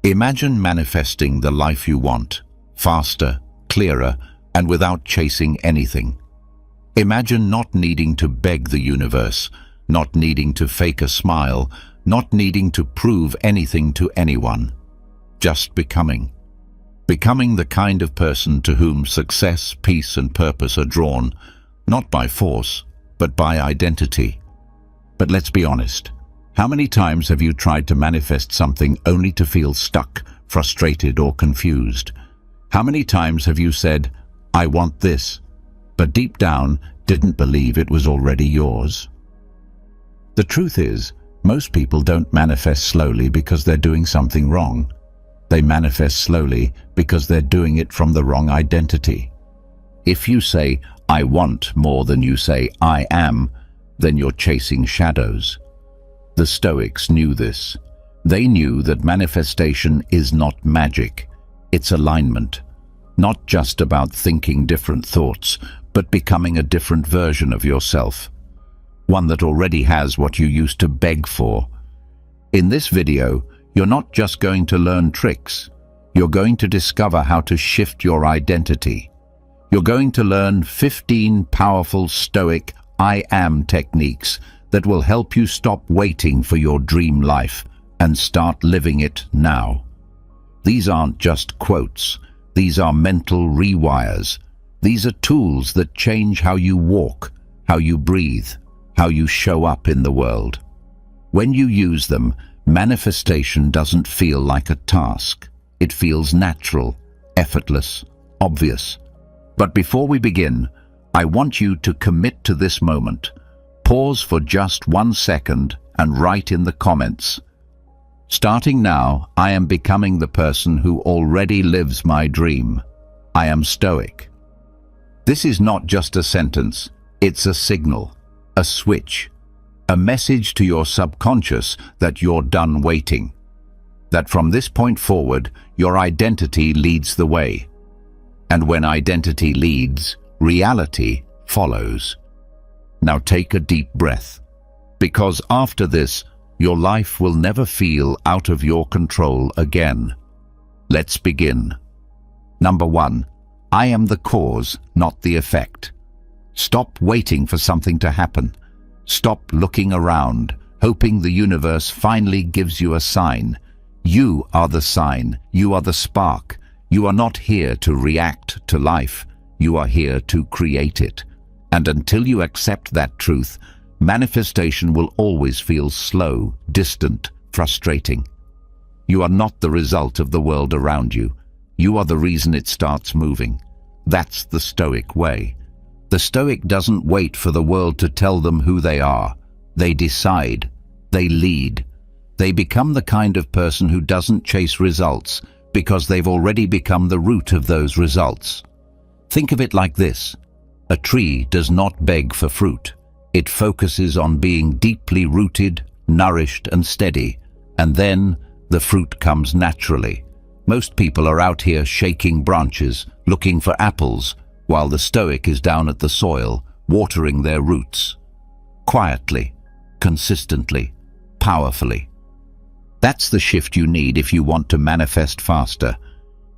Imagine manifesting the life you want, faster, clearer, and without chasing anything. Imagine not needing to beg the universe, not needing to fake a smile, not needing to prove anything to anyone. Just becoming. Becoming the kind of person to whom success, peace, and purpose are drawn, not by force, but by identity. But let's be honest. How many times have you tried to manifest something only to feel stuck, frustrated, or confused? How many times have you said, "I want this," but deep down didn't believe it was already yours? The truth is, most people don't manifest slowly because they're doing something wrong. They manifest slowly because they're doing it from the wrong identity. If you say, "I want," more than you say, "I am," then you're chasing shadows. The Stoics knew this. They knew that manifestation is not magic, it's alignment. Not just about thinking different thoughts, but becoming a different version of yourself. One that already has what you used to beg for. In this video, you're not just going to learn tricks. You're going to discover how to shift your identity. You're going to learn 15 powerful Stoic I am techniques that will help you stop waiting for your dream life and start living it now. These aren't just quotes. These are mental rewires. These are tools that change how you walk, how you breathe, how you show up in the world. When you use them, manifestation doesn't feel like a task. It feels natural, effortless, obvious. But before we begin, I want you to commit to this moment. Pause for just 1 second and write in the comments. Starting now, I am becoming the person who already lives my dream. I am Stoic. This is not just a sentence, it's a signal, a switch, a message to your subconscious that you're done waiting. That from this point forward, your identity leads the way. And when identity leads, reality follows. Now take a deep breath, because after this, your life will never feel out of your control again. Let's begin. Number 1, I am the cause, not the effect. Stop waiting for something to happen. Stop looking around, hoping the universe finally gives you a sign. You are the sign. You are the spark. You are not here to react to life. You are here to create it. And until you accept that truth, manifestation will always feel slow, distant, frustrating. You are not the result of the world around you. You are the reason it starts moving. That's the Stoic way. The Stoic doesn't wait for the world to tell them who they are. They decide. They lead. They become the kind of person who doesn't chase results because they've already become the root of those results. Think of it like this. A tree does not beg for fruit. It focuses on being deeply rooted, nourished, and steady, and then the fruit comes naturally. Most people are out here shaking branches, looking for apples, while the Stoic is down at the soil, watering their roots. Quietly, consistently, powerfully. That's the shift you need if you want to manifest faster.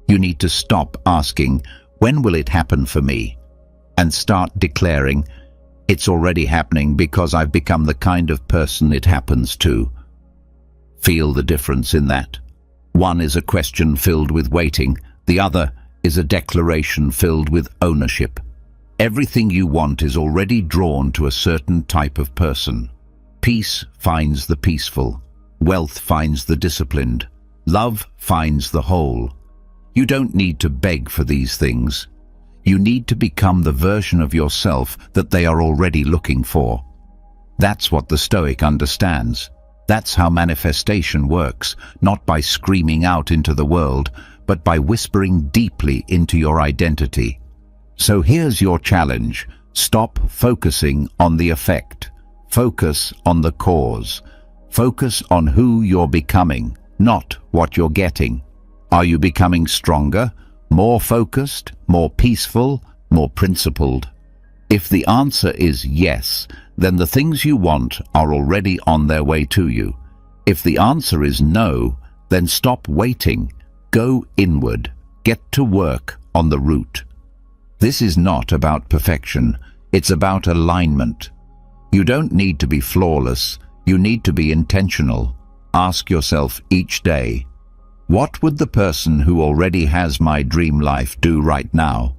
You need to stop asking, "When will it happen for me?" and start declaring, "It's already happening because I've become the kind of person it happens to." Feel the difference in that. One is a question filled with waiting. The other is a declaration filled with ownership. Everything you want is already drawn to a certain type of person. Peace finds the peaceful. Wealth finds the disciplined. Love finds the whole. You don't need to beg for these things. You need to become the version of yourself that they are already looking for. That's what the Stoic understands. That's how manifestation works, not by screaming out into the world, but by whispering deeply into your identity. So here's your challenge. Stop focusing on the effect. Focus on the cause. Focus on who you're becoming, not what you're getting. Are you becoming stronger, more focused, more peaceful, more principled? If the answer is yes, then the things you want are already on their way to you. If the answer is no, then stop waiting. Go inward. Get to work on the root. This is not about perfection. It's about alignment. You don't need to be flawless. You need to be intentional. Ask yourself each day, what would the person who already has my dream life do right now?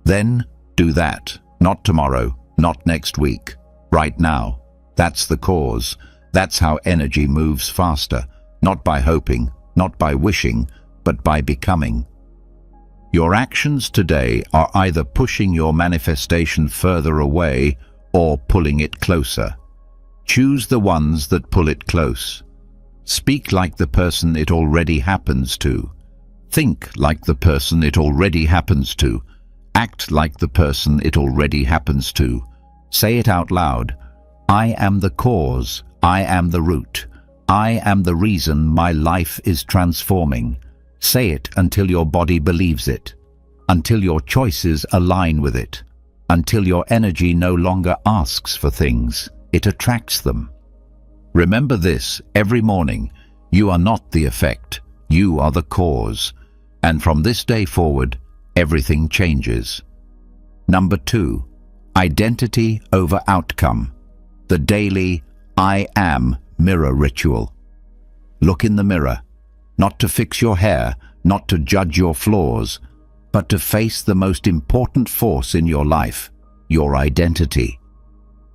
Then do that. Not tomorrow, not next week. Right now. That's the cause. That's how energy moves faster. Not by hoping, not by wishing, but by becoming. Your actions today are either pushing your manifestation further away or pulling it closer. Choose the ones that pull it close. Speak like the person it already happens to. Think like the person it already happens to. Act like the person it already happens to. Say it out loud. I am the cause. I am the root. I am the reason my life is transforming. Say it until your body believes it, until your choices align with it, until your energy no longer asks for things, it attracts them. Remember this every morning. You are not the effect. You are the cause. And from this day forward, everything changes. Number 2, identity over outcome. The daily I am mirror ritual. Look in the mirror, not to fix your hair, not to judge your flaws, but to face the most important force in your life, your identity.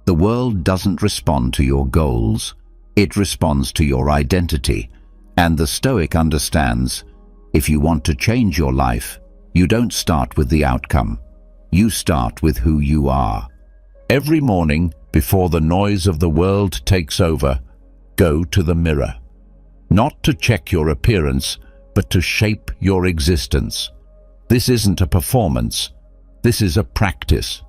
The world doesn't respond to your goals. It responds to your identity. And the Stoic understands, if you want to change your life, you don't start with the outcome. You start with who you are. Every morning, before the noise of the world takes over, go to the mirror. Not to check your appearance, but to shape your existence. This isn't a performance. This is a practice.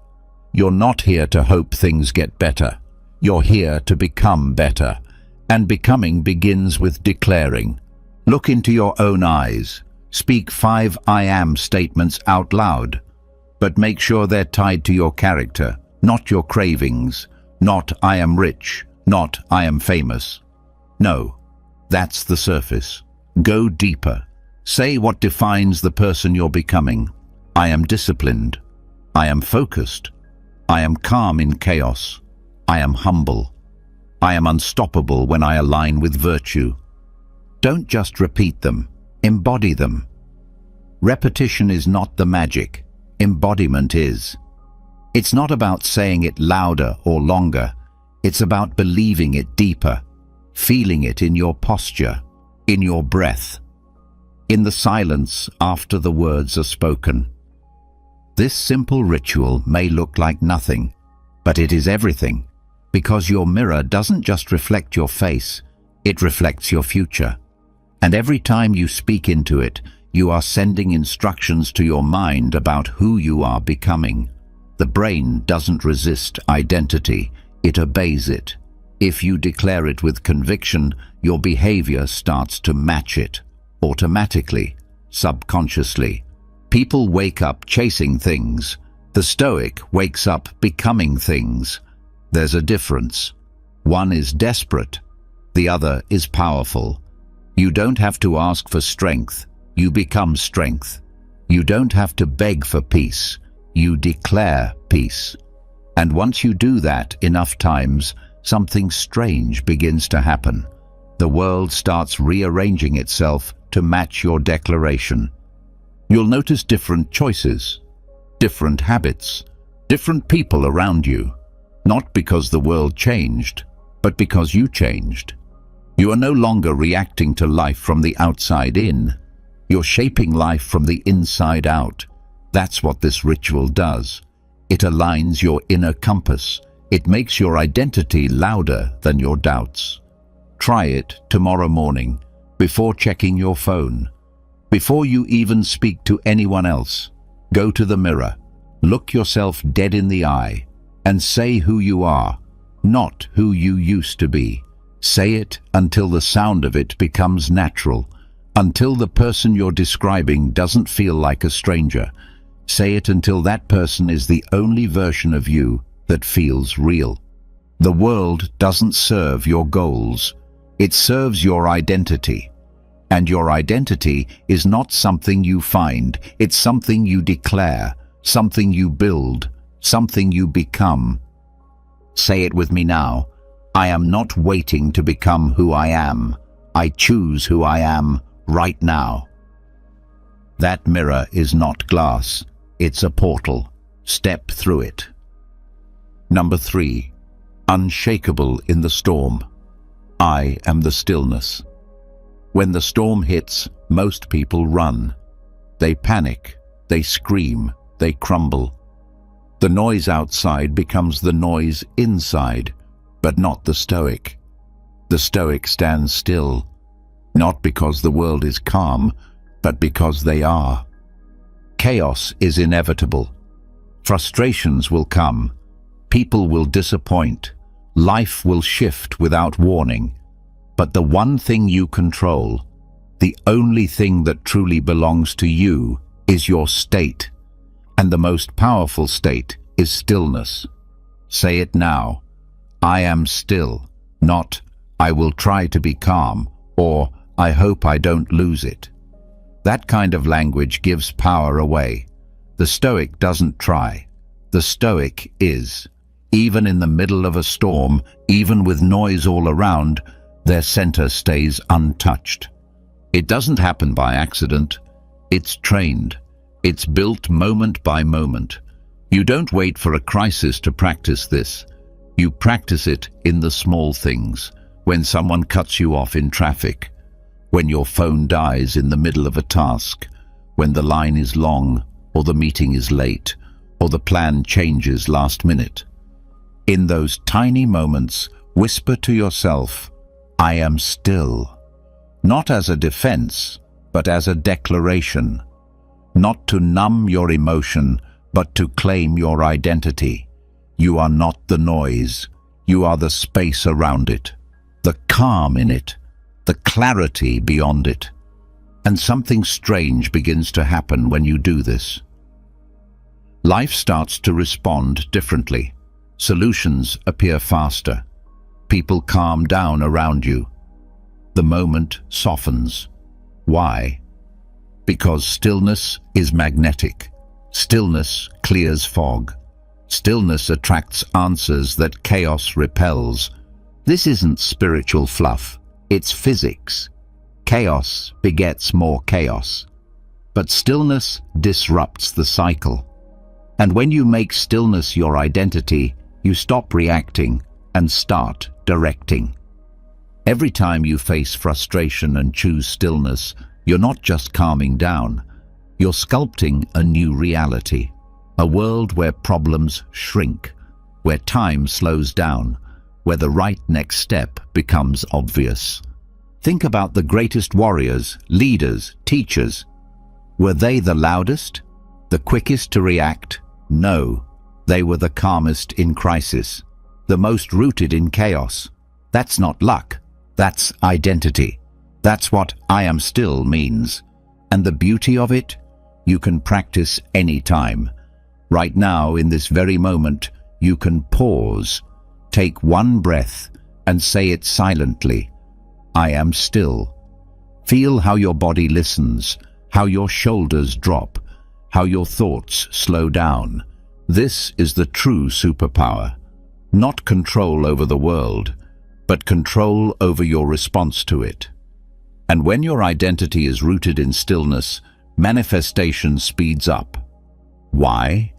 You're not here to hope things get better. You're here to become better. And becoming begins with declaring. Look into your own eyes. Speak 5 I am statements out loud. But make sure they're tied to your character, not your cravings. Not I am rich, not I am famous. No, that's the surface. Go deeper. Say what defines the person you're becoming. I am disciplined. I am focused. I am calm in chaos. I am humble. I am unstoppable when I align with virtue. Don't just repeat them, embody them. Repetition is not the magic, embodiment is. It's not about saying it louder or longer, it's about believing it deeper, feeling it in your posture, in your breath, in the silence after the words are spoken. This simple ritual may look like nothing, but it is everything. Because your mirror doesn't just reflect your face, it reflects your future. And every time you speak into it, you are sending instructions to your mind about who you are becoming. The brain doesn't resist identity, it obeys it. If you declare it with conviction, your behavior starts to match it, automatically, subconsciously. People wake up chasing things. The Stoic wakes up becoming things. There's a difference. One is desperate, the other is powerful. You don't have to ask for strength, you become strength. You don't have to beg for peace, you declare peace. And once you do that enough times, something strange begins to happen. The world starts rearranging itself to match your declaration. You'll notice different choices, different habits, different people around you. Not because the world changed, but because you changed. You are no longer reacting to life from the outside in. You're shaping life from the inside out. That's what this ritual does. It aligns your inner compass. It makes your identity louder than your doubts. Try it tomorrow morning, before checking your phone. Before you even speak to anyone else, go to the mirror, look yourself dead in the eye, and say who you are, not who you used to be. Say it until the sound of it becomes natural, until the person you're describing doesn't feel like a stranger. Say it until that person is the only version of you that feels real. The world doesn't serve your goals. It serves your identity. And your identity is not something you find, it's something you declare, something you build, something you become. Say it with me now. I am not waiting to become who I am. I choose who I am right now. That mirror is not glass. It's a portal. Step through it. Number 3. Unshakable in the storm. I am the stillness. When the storm hits, most people run. They panic, they scream, they crumble. The noise outside becomes the noise inside, but not the Stoic. The Stoic stands still, not because the world is calm, but because they are. Chaos is inevitable. Frustrations will come. People will disappoint. Life will shift without warning. But the one thing you control, the only thing that truly belongs to you, is your state. And the most powerful state is stillness. Say it now. I am still, not I will try to be calm, or I hope I don't lose it. That kind of language gives power away. The Stoic doesn't try. The Stoic is. Even in the middle of a storm, even with noise all around, their center stays untouched. It doesn't happen by accident. It's trained. It's built moment by moment. You don't wait for a crisis to practice this. You practice it in the small things. When someone cuts you off in traffic, when your phone dies in the middle of a task, when the line is long, or the meeting is late, or the plan changes last minute. In those tiny moments, whisper to yourself, I am still. Not as a defense, but as a declaration. Not to numb your emotion, but to claim your identity. You are not the noise. You are the space around it, the calm in it, the clarity beyond it. And something strange begins to happen when you do this. Life starts to respond differently. Solutions appear faster. People calm down around you. The moment softens. Why? Because stillness is magnetic. Stillness clears fog. Stillness attracts answers that chaos repels. This isn't spiritual fluff. It's physics. Chaos begets more chaos. But stillness disrupts the cycle. And when you make stillness your identity, you stop reacting and start directing. Every time you face frustration and choose stillness, you're not just calming down. You're sculpting a new reality. A world where problems shrink, where time slows down, where the right next step becomes obvious. Think about the greatest warriors, leaders, teachers. Were they the loudest? The quickest to react? No. They were the calmest in crisis, the most rooted in chaos. That's not luck. That's identity. That's what I am still means. And the beauty of it? You can practice any time. Right now, in this very moment, you can pause, take one breath, and say it silently. I am still. Feel how your body listens, how your shoulders drop, how your thoughts slow down. This is the true superpower. Not control over the world, but control over your response to it. And when your identity is rooted in stillness, manifestation speeds up. Why?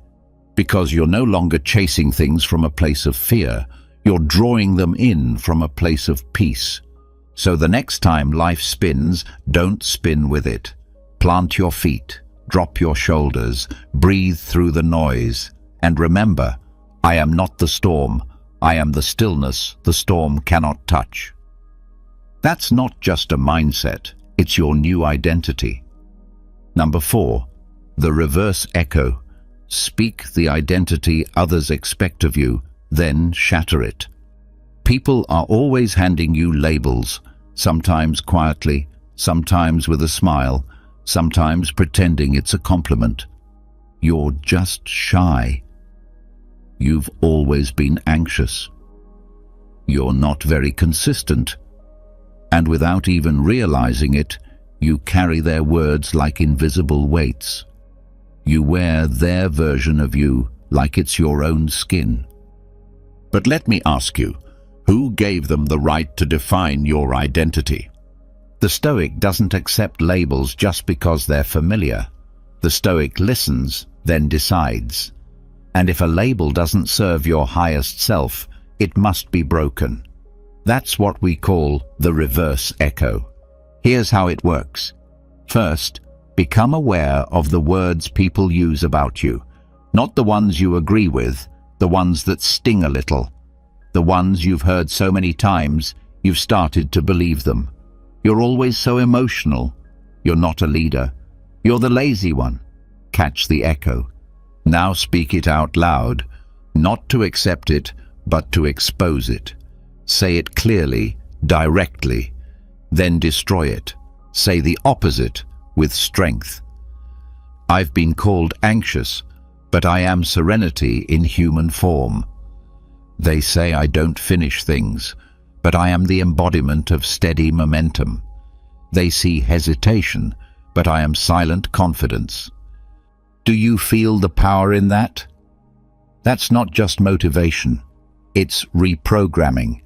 Because you're no longer chasing things from a place of fear. You're drawing them in from a place of peace. So the next time life spins, don't spin with it. Plant your feet, drop your shoulders, breathe through the noise. And remember, I am not the storm. I am the stillness the storm cannot touch. That's not just a mindset, it's your new identity. Number 4, the reverse echo. Speak the identity others expect of you, then shatter it. People are always handing you labels, sometimes quietly, sometimes with a smile, sometimes pretending it's a compliment. You're just shy. You've always been anxious. You're not very consistent. And without even realizing it, You carry their words like invisible weights. You wear their version of you like it's your own skin. But let me ask you, who gave them the right to define your identity? The Stoic doesn't accept labels just because they're familiar. The Stoic listens, then decides. And if a label doesn't serve your highest self, it must be broken. That's what we call the reverse echo. Here's how it works. First, become aware of the words people use about you. Not the ones you agree with, the ones that sting a little. The ones you've heard so many times, you've started to believe them. You're always so emotional. You're not a leader. You're the lazy one. Catch the echo. Now speak it out loud, not to accept it, but to expose it. Say it clearly, directly, then destroy it. Say the opposite with strength. I've been called anxious, but I am serenity in human form. They say I don't finish things, but I am the embodiment of steady momentum. They see hesitation, but I am silent confidence. Do you feel the power in that? That's not just motivation, it's reprogramming.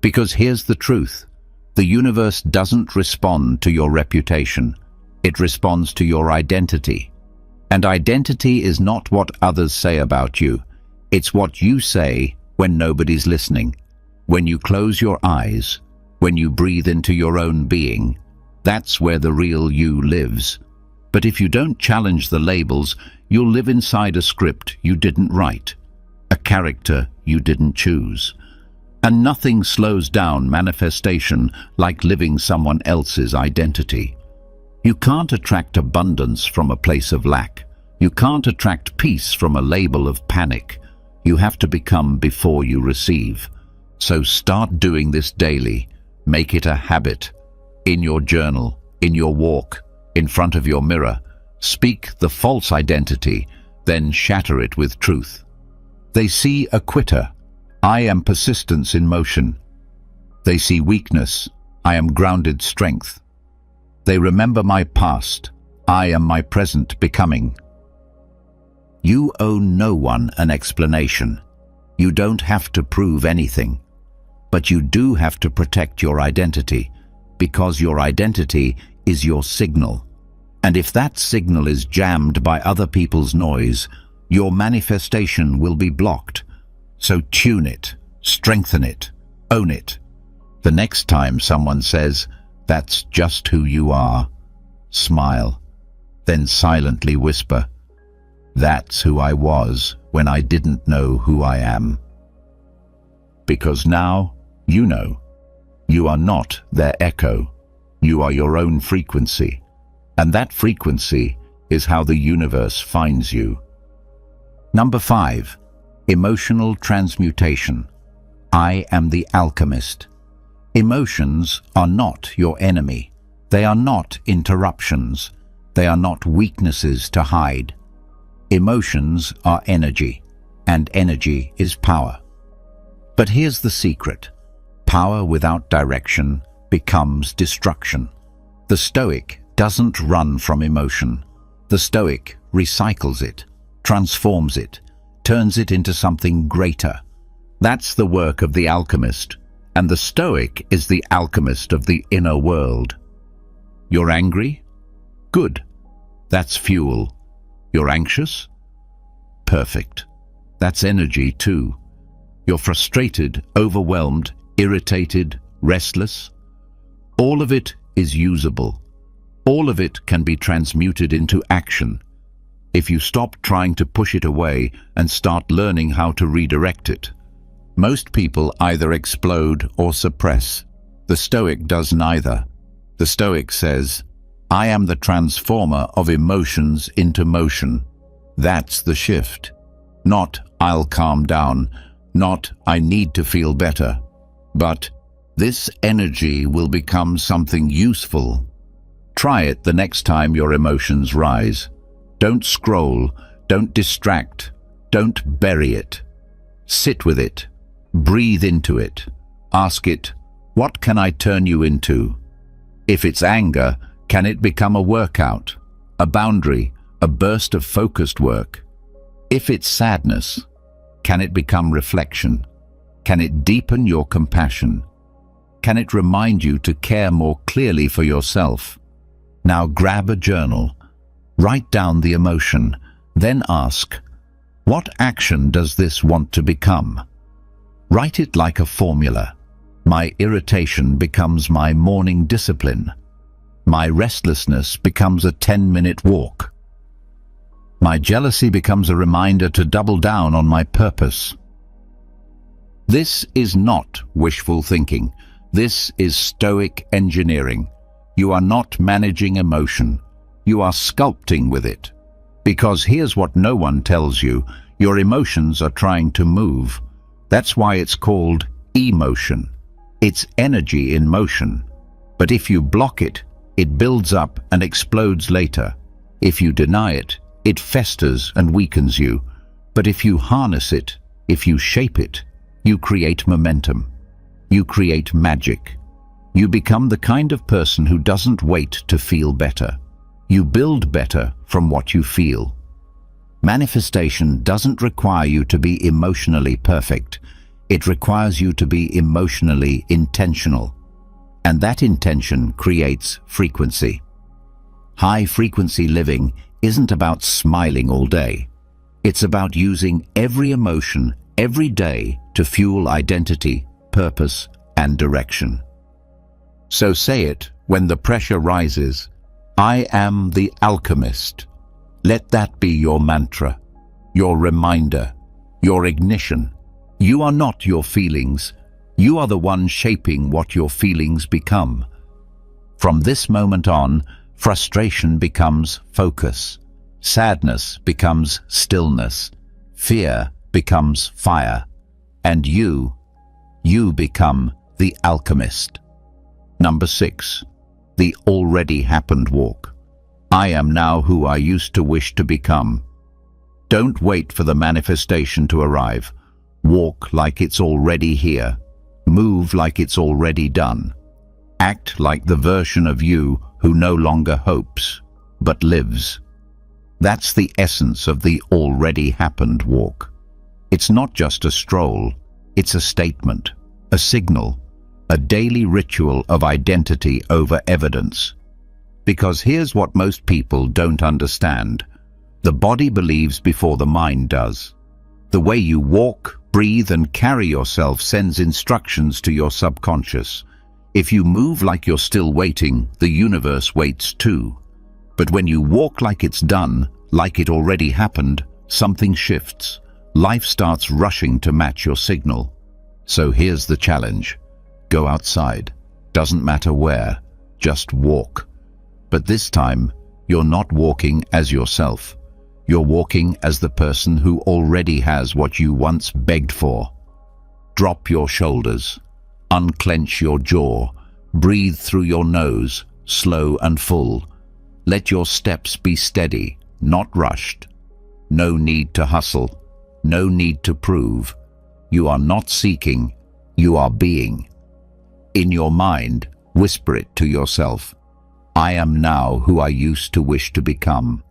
Because here's the truth. The universe doesn't respond to your reputation. It responds to your identity. And identity is not what others say about you. It's what you say when nobody's listening. When you close your eyes, when you breathe into your own being, that's where the real you lives. But if you don't challenge the labels, you'll live inside a script you didn't write, a character you didn't choose. And nothing slows down manifestation like living someone else's identity. You can't attract abundance from a place of lack. You can't attract peace from a label of panic. You have to become before you receive. So start doing this daily. Make it a habit. In your journal, in your walk, in front of your mirror. Speak the false identity, then shatter it with truth. They see a quitter. I am persistence in motion. They see weakness. I am grounded strength. They remember my past. I am my present becoming. You owe no one an explanation. You don't have to prove anything. But you do have to protect your identity, because your identity is your signal. And if that signal is jammed by other people's noise, your manifestation will be blocked. So tune it, strengthen it, own it. The next time someone says, "That's just who you are," smile, then silently whisper, "That's who I was when I didn't know who I am." Because now you know. You are not their echo. You are your own frequency. And that frequency is how the universe finds you. Number 5. Emotional transmutation. I am the alchemist. Emotions are not your enemy. They are not interruptions. They are not weaknesses to hide. Emotions are energy, and energy is power. But here's the secret. Power without direction becomes destruction. The Stoic doesn't run from emotion. The Stoic recycles it, transforms it, turns it into something greater. That's the work of the alchemist, and the Stoic is the alchemist of the inner world. You're angry? Good. That's fuel. You're anxious? Perfect. That's energy too. You're frustrated, overwhelmed, irritated, restless? All of it is usable. All of it can be transmuted into action if you stop trying to push it away and start learning how to redirect it. Most people either explode or suppress. The Stoic does neither. The Stoic says, "I am the transformer of emotions into motion." That's the shift. Not, "I'll calm down," not, "I need to feel better," but, "This energy will become something useful." Try it the next time your emotions rise. Don't scroll, don't distract, don't bury it. Sit with it, breathe into it. Ask it, "What can I turn you into?" If it's anger, Can it become a workout, a boundary, a burst of focused work? If it's sadness, can it become reflection? Can it deepen your compassion? Can it remind you to care more clearly for yourself? Now grab a journal, write down the emotion, then ask, what action does this want to become? Write it like a formula. My irritation becomes my morning discipline. My restlessness becomes a 10-minute walk. My jealousy becomes a reminder to double down on my purpose. This is not wishful thinking. This is Stoic engineering. You are not managing emotion. You are sculpting with it. Because here's what no one tells you, your emotions are trying to move. That's why it's called emotion. It's energy in motion. But if you block it, it builds up and explodes later. If you deny it, it festers and weakens you. But if you harness it, if you shape it, you create momentum. You create magic. You become the kind of person who doesn't wait to feel better. You build better from what you feel. Manifestation doesn't require you to be emotionally perfect. It requires you to be emotionally intentional. And that intention creates frequency. High-frequency living isn't about smiling all day. It's about using every emotion, every day, to fuel identity, purpose, and direction. So say it when the pressure rises. I am the alchemist. Let that be your mantra, your reminder, your ignition. You are not your feelings. You are the one shaping what your feelings become. From this moment on, frustration becomes focus. Sadness becomes stillness. Fear becomes fire. And you become the alchemist. Number 6. The already happened walk. I am now who I used to wish to become. Don't wait for the manifestation to arrive. Walk like it's already here. Move like it's already done. Act like the version of you who no longer hopes, but lives. That's the essence of the already happened walk. It's not just a stroll, it's a statement, a signal, a daily ritual of identity over evidence. Because here's what most people don't understand. The body believes before the mind does. The way you walk, breathe, and carry yourself sends instructions to your subconscious. If you move like you're still waiting, the universe waits too. But when you walk like it's done, like it already happened, something shifts. Life starts rushing to match your signal. So here's the challenge. Go outside. Doesn't matter where. Just walk. But this time, you're not walking as yourself. You're walking as the person who already has what you once begged for. Drop your shoulders. Unclench your jaw. Breathe through your nose, slow and full. Let your steps be steady, not rushed. No need to hustle. No need to prove. You are not seeking. You are being. In your mind, whisper it to yourself. I am now who I used to wish to become.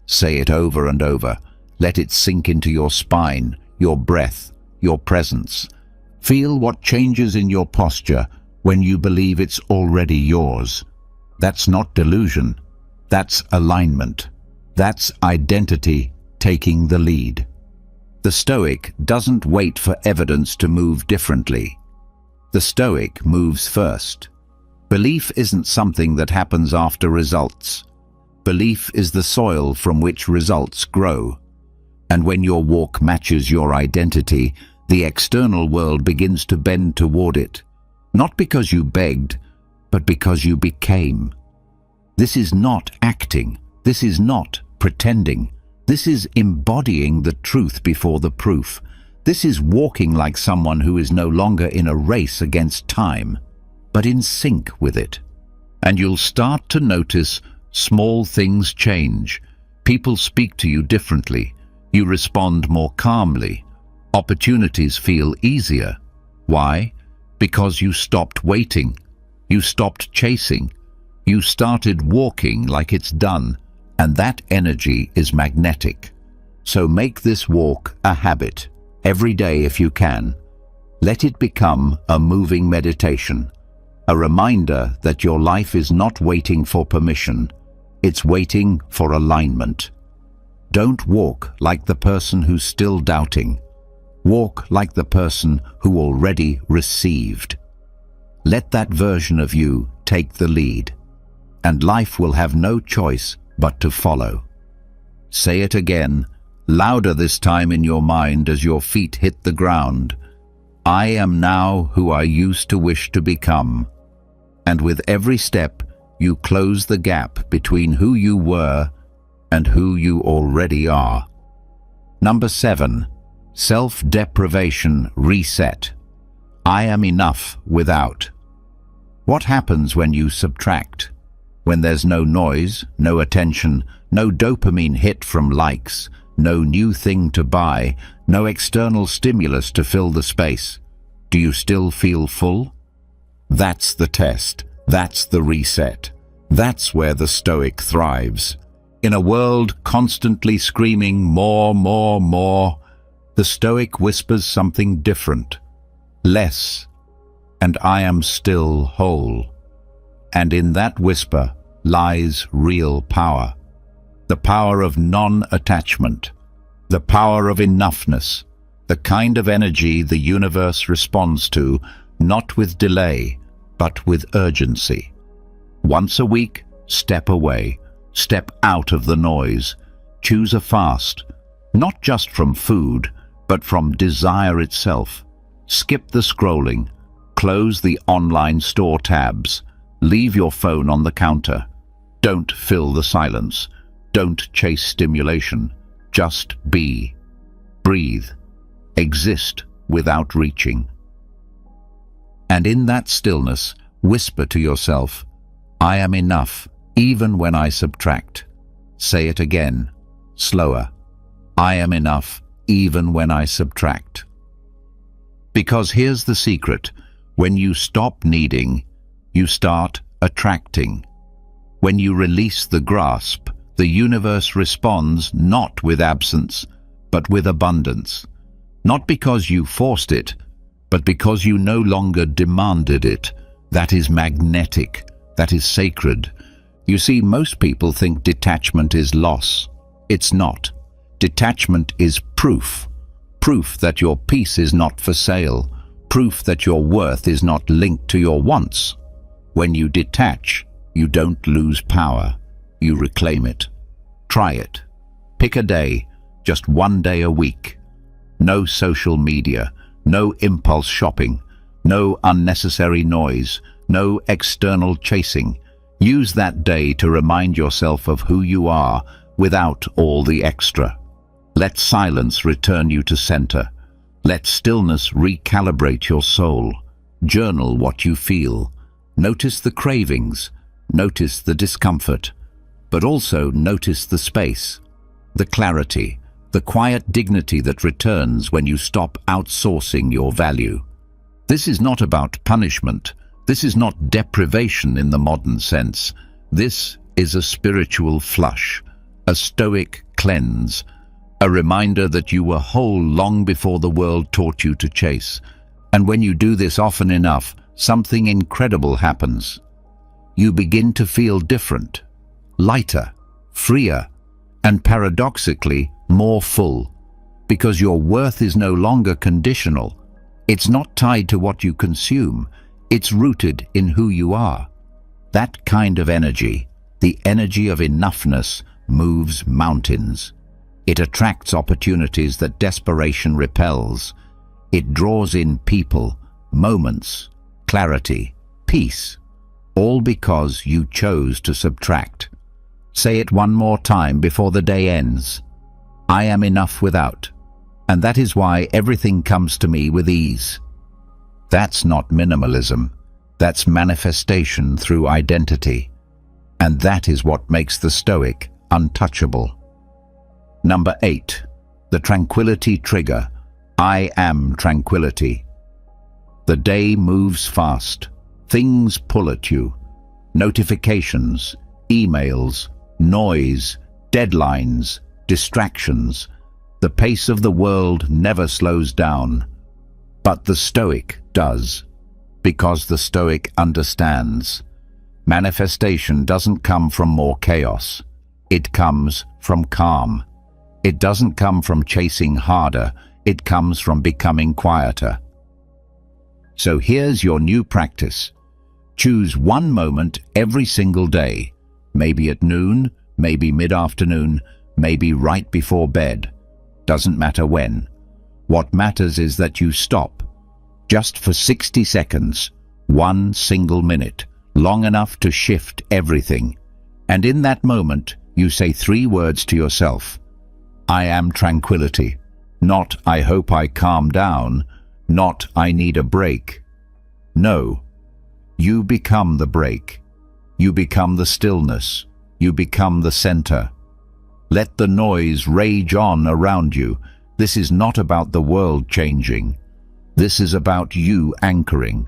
Say it over and over. Let it sink into your spine, your breath, your presence. Feel what changes in your posture when you believe it's already yours. That's not delusion. That's alignment. That's identity taking the lead. The Stoic doesn't wait for evidence to move differently. The Stoic moves first. Belief isn't something that happens after results. Belief is the soil from which results grow. And when your walk matches your identity, the external world begins to bend toward it. Not because you begged, but because you became. This is not acting. This is not pretending. This is embodying the truth before the proof. This is walking like someone who is no longer in a race against time, but in sync with it. And you'll start to notice small things change. People speak to you differently. You respond more calmly. Opportunities feel easier. Why? Because you stopped waiting. You stopped chasing. You started walking like it's done, and that energy is magnetic. So make this walk a habit, every day if you can. Let it become a moving meditation, a reminder that your life is not waiting for permission, it's waiting for alignment. Don't walk like the person who's still doubting. Walk like the person who already received. Let that version of you take the lead, and life will have no choice but to follow. Say it again, louder this time in your mind as your feet hit the ground. I am now who I used to wish to become. And with every step, you close the gap between who you were and who you already are. Number 7. Self-deprivation reset. I am enough without. What happens when you subtract? When there's no noise, no attention, no dopamine hit from likes, no new thing to buy, no external stimulus to fill the space. Do you still feel full? That's the test. That's the reset. That's where the Stoic thrives. In a world constantly screaming more, more, more, the Stoic whispers something different. Less, and I am still whole. And in that whisper lies real power. The power of non-attachment. The power of enoughness. The kind of energy the universe responds to, not with delay, but with urgency. Once a week, step away. Step out of the noise. Choose a fast, not just from food, but from desire itself. Skip the scrolling. Close the online store tabs. Leave your phone on the counter. Don't fill the silence. Don't chase stimulation. Just be. Breathe. Exist without reaching. And in that stillness, whisper to yourself, I am enough, even when I subtract. Say it again, slower. I am enough, even when I subtract. Because here's the secret. When you stop needing, you start attracting. When you release the grasp, the universe responds not with absence, but with abundance. Not because you forced it, but because you no longer demanded it. That is magnetic. That is sacred. You see, most people think detachment is loss. It's not. Detachment is proof. Proof that your peace is not for sale. Proof that your worth is not linked to your wants. When you detach, you don't lose power. You reclaim it. Try it. Pick a day, just one day a week. No social media, no impulse shopping, no unnecessary noise, no external chasing. Use that day to remind yourself of who you are without all the extra. Let silence return you to center. Let stillness recalibrate your soul. Journal what you feel. Notice the cravings. Notice the discomfort. But also notice the space, the clarity, the quiet dignity that returns when you stop outsourcing your value. This is not about punishment. This is not deprivation in the modern sense. This is a spiritual flush, a Stoic cleanse, a reminder that you were whole long before the world taught you to chase. And when you do this often enough, something incredible happens. You begin to feel different, lighter, freer, and paradoxically more full, because your worth is no longer conditional. It's not tied to what you consume. It's rooted in who you are. That kind of energy, the energy of enoughness, moves mountains. It attracts opportunities that desperation repels. It draws in people, moments, clarity, peace, all because you chose to subtract. Say it one more time before the day ends. I am enough without, and that is why everything comes to me with ease. That's not minimalism. That's manifestation through identity. And that is what makes the Stoic untouchable. Number 8. The tranquility trigger. I am tranquility. The day moves fast. Things pull at you. Notifications, emails, noise, deadlines, distractions. The pace of the world never slows down. But the Stoic does, because the Stoic understands. Manifestation doesn't come from more chaos. It comes from calm. It doesn't come from chasing harder. It comes from becoming quieter. So here's your new practice. Choose one moment every single day, maybe at noon, maybe mid-afternoon, maybe right before bed. Doesn't matter when. What matters is that you stop, just for 60 seconds, one single minute, long enough to shift everything. And in that moment, you say 3 words to yourself. I am tranquility. Not I hope I calm down, not I need a break. No. You become the break. You become the stillness. You become the center. Let the noise rage on around you. This is not about the world changing. This is about you anchoring.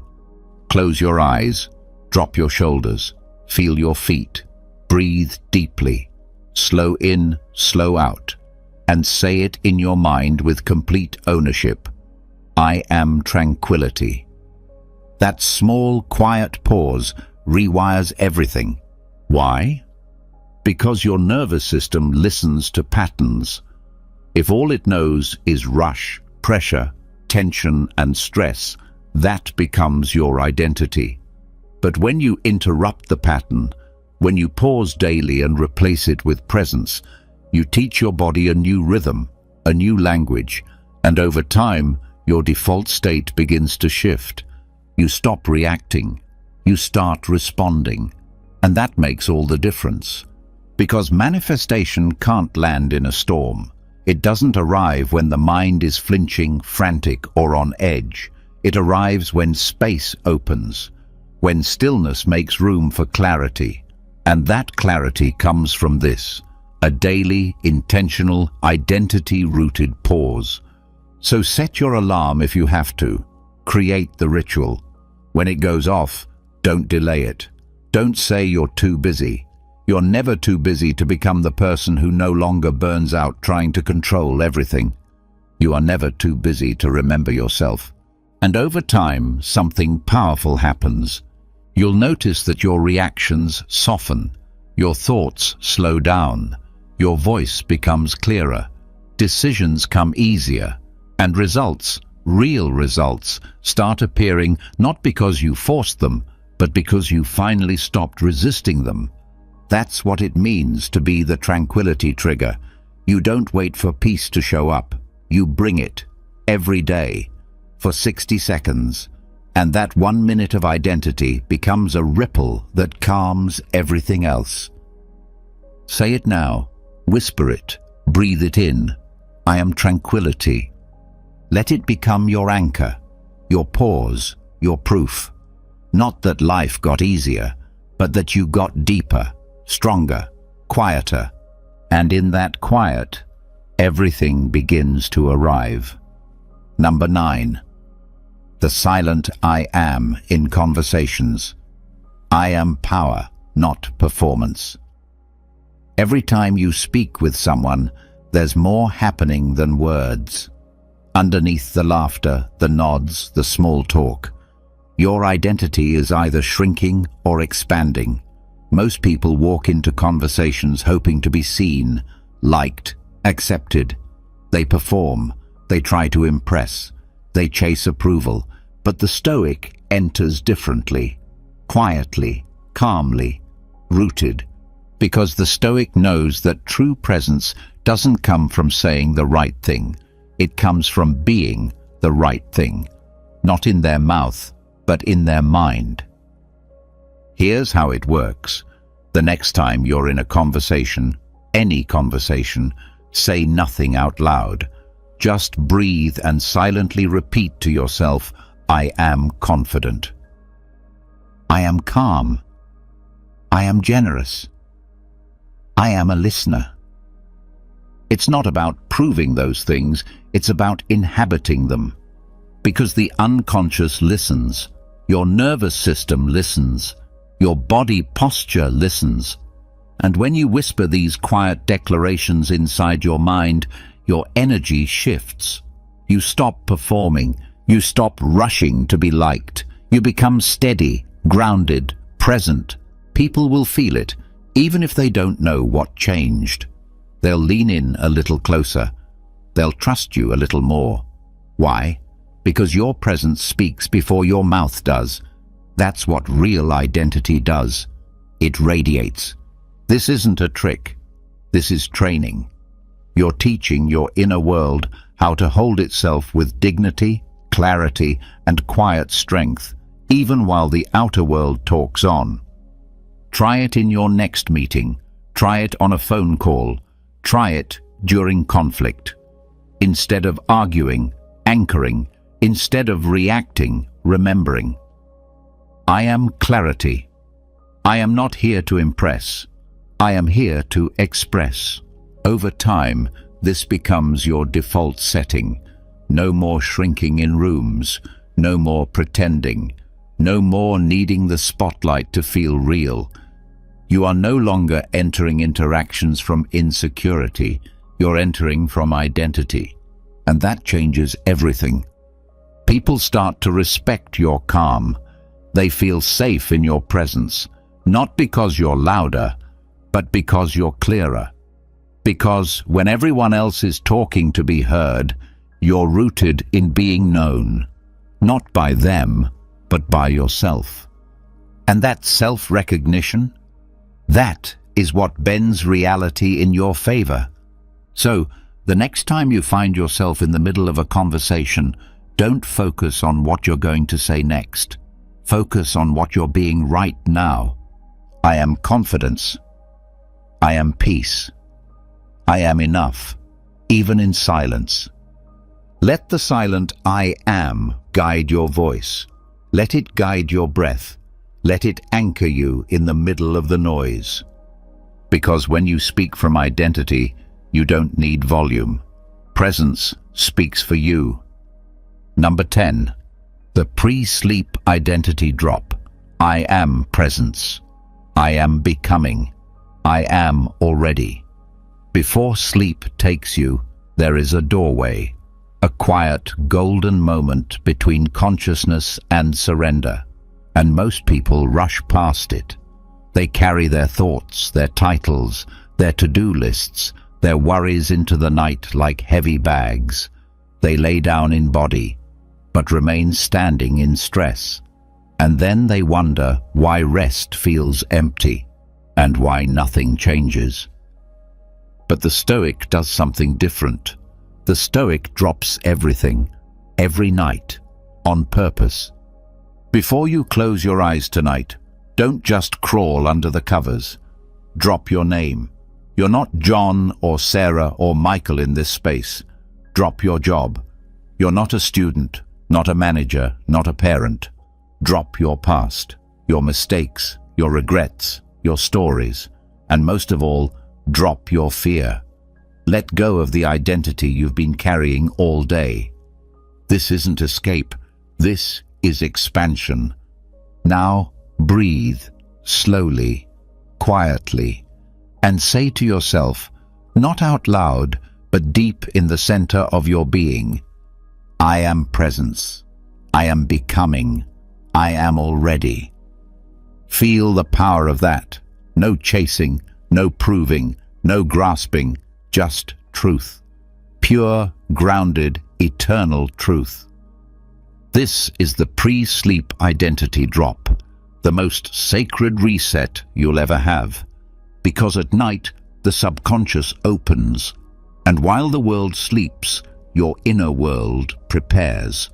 Close your eyes, drop your shoulders, feel your feet, breathe deeply, slow in, slow out, and say it in your mind with complete ownership. I am tranquility. That small, quiet pause rewires everything. Why? Because your nervous system listens to patterns. If all it knows is rush, pressure, tension, and stress, that becomes your identity. But when you interrupt the pattern, when you pause daily and replace it with presence, you teach your body a new rhythm, a new language, and over time, your default state begins to shift. You stop reacting, you start responding, and that makes all the difference. Because manifestation can't land in a storm. It doesn't arrive when the mind is flinching, frantic, or on edge. It arrives when space opens, when stillness makes room for clarity. And that clarity comes from this, a daily, intentional, identity-rooted pause. So set your alarm if you have to. Create the ritual. When it goes off, don't delay it. Don't say you're too busy. You're never too busy to become the person who no longer burns out trying to control everything. You are never too busy to remember yourself. And over time, something powerful happens. You'll notice that your reactions soften, your thoughts slow down, your voice becomes clearer, decisions come easier, and results, real results, start appearing not because you forced them, but because you finally stopped resisting them. That's what it means to be the tranquility trigger. You don't wait for peace to show up. You bring it, every day, for 60 seconds. And that 1 minute of identity becomes a ripple that calms everything else. Say it now. Whisper it. Breathe it in. I am tranquility. Let it become your anchor, your pause, your proof. Not that life got easier, but that you got deeper, stronger, quieter. And in that quiet, everything begins to arrive. Number 9. The silent I am in conversations. I am power, not performance. Every time you speak with someone, there's more happening than words. Underneath the laughter, the nods, the small talk, your identity is either shrinking or expanding. Most people walk into conversations hoping to be seen, liked, accepted. They perform, they try to impress, they chase approval. But the Stoic enters differently, quietly, calmly, rooted. Because the Stoic knows that true presence doesn't come from saying the right thing. It comes from being the right thing, not in their mouth, but in their mind. Here's how it works. The next time you're in a conversation, any conversation, say nothing out loud. Just breathe and silently repeat to yourself, I am confident. I am calm. I am generous. I am a listener. It's not about proving those things, it's about inhabiting them. Because the unconscious listens, your nervous system listens, Your body posture listens. And when you whisper these quiet declarations inside your mind, your energy shifts. You stop performing. You stop rushing to be liked. You become steady, grounded, present. People will feel it, even if they don't know what changed. They'll lean in a little closer. They'll trust you a little more. Why? Because your presence speaks before your mouth does. That's what real identity does. It radiates. This isn't a trick. This is training. You're teaching your inner world how to hold itself with dignity, clarity, and quiet strength, even while the outer world talks on. Try it in your next meeting. Try it on a phone call. Try it during conflict. Instead of arguing, anchoring. Instead of reacting, remembering. I am clarity. I am not here to impress. I am here to express. Over time, this becomes your default setting. No more shrinking in rooms. No more pretending. No more needing the spotlight to feel real. You are no longer entering interactions from insecurity. You're entering from identity. And that changes everything. People start to respect your calm. They feel safe in your presence, not because you're louder, but because you're clearer. Because when everyone else is talking to be heard, you're rooted in being known, not by them, but by yourself. And that self-recognition, that is what bends reality in your favor. So, the next time you find yourself in the middle of a conversation, don't focus on what you're going to say next. Focus on what you're being right now. I am confidence. I am peace. I am enough, even in silence. Let the silent I am guide your voice. Let it guide your breath. Let it anchor you in the middle of the noise. Because when you speak from identity, you don't need volume. Presence speaks for you. Number 10. The pre-sleep identity drop. I am presence. I am becoming. I am already. Before sleep takes you, there is a doorway, a quiet, golden moment between consciousness and surrender. And most people rush past it. They carry their thoughts, their titles, their to-do lists, their worries into the night like heavy bags. They lay down in body, but remain standing in stress. And then they wonder why rest feels empty and why nothing changes. But the Stoic does something different. The Stoic drops everything, every night, on purpose. Before you close your eyes tonight, don't just crawl under the covers. Drop your name. You're not John or Sarah or Michael in this space. Drop your job. You're not a student, not a manager, not a parent. Drop your past, your mistakes, your regrets, your stories, and most of all, drop your fear. Let go of the identity you've been carrying all day. This isn't escape. This is expansion. Now, breathe, slowly, quietly, and say to yourself, not out loud, but deep in the center of your being, I am presence. I am becoming. I am already. Feel the power of that. No chasing, no proving, no grasping, just truth. Pure, grounded, eternal truth. This is the pre-sleep identity drop, the most sacred reset you'll ever have. Because at night, the subconscious opens, and while the world sleeps, your inner world prepares.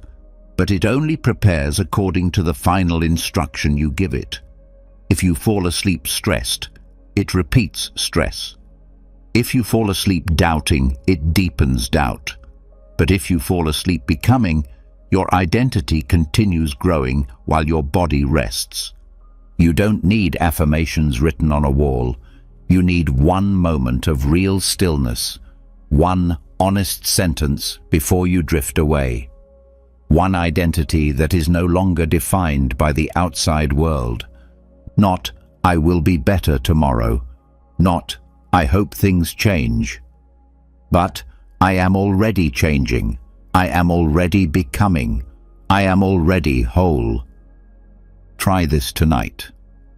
But it only prepares according to the final instruction you give it. If you fall asleep stressed, it repeats stress. If you fall asleep doubting, it deepens doubt. But if you fall asleep becoming, your identity continues growing while your body rests. You don't need affirmations written on a wall. You need one moment of real stillness, one honest sentence before you drift away. One identity that is no longer defined by the outside world. Not, I will be better tomorrow. Not, I hope things change. But, I am already changing. I am already becoming. I am already whole. Try this tonight.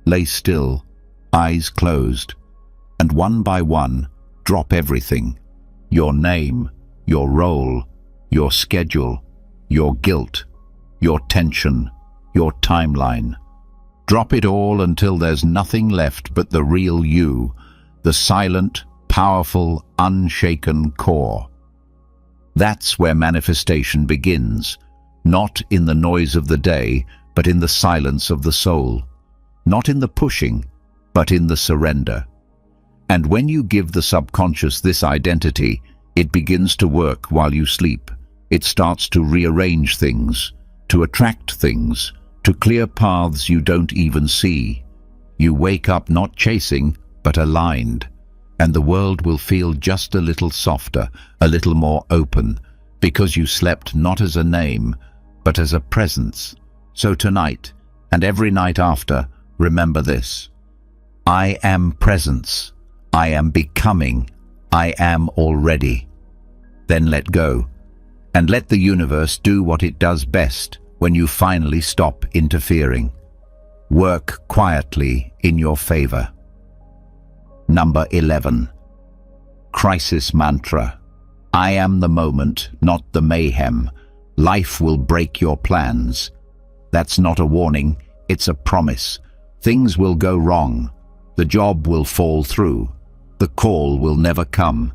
Lay still, eyes closed, and one by one, drop everything. Your name, your role, your schedule, your guilt, your tension, your timeline. Drop it all until there's nothing left but the real you, the silent, powerful, unshaken core. That's where manifestation begins, not in the noise of the day, but in the silence of the soul. Not in the pushing, but in the surrender. And when you give the subconscious this identity, it begins to work while you sleep. It starts to rearrange things, to attract things, to clear paths you don't even see. You wake up not chasing, but aligned. And the world will feel just a little softer, a little more open, because you slept not as a name, but as a presence. So tonight, and every night after, remember this. I am presence. I am becoming. I am already. Then let go, and let the universe do what it does best when you finally stop interfering. Work quietly in your favor. Number 11. Crisis mantra. I am the moment, not the mayhem. Life will break your plans. That's not a warning, it's a promise. Things will go wrong. The job will fall through. The call will never come.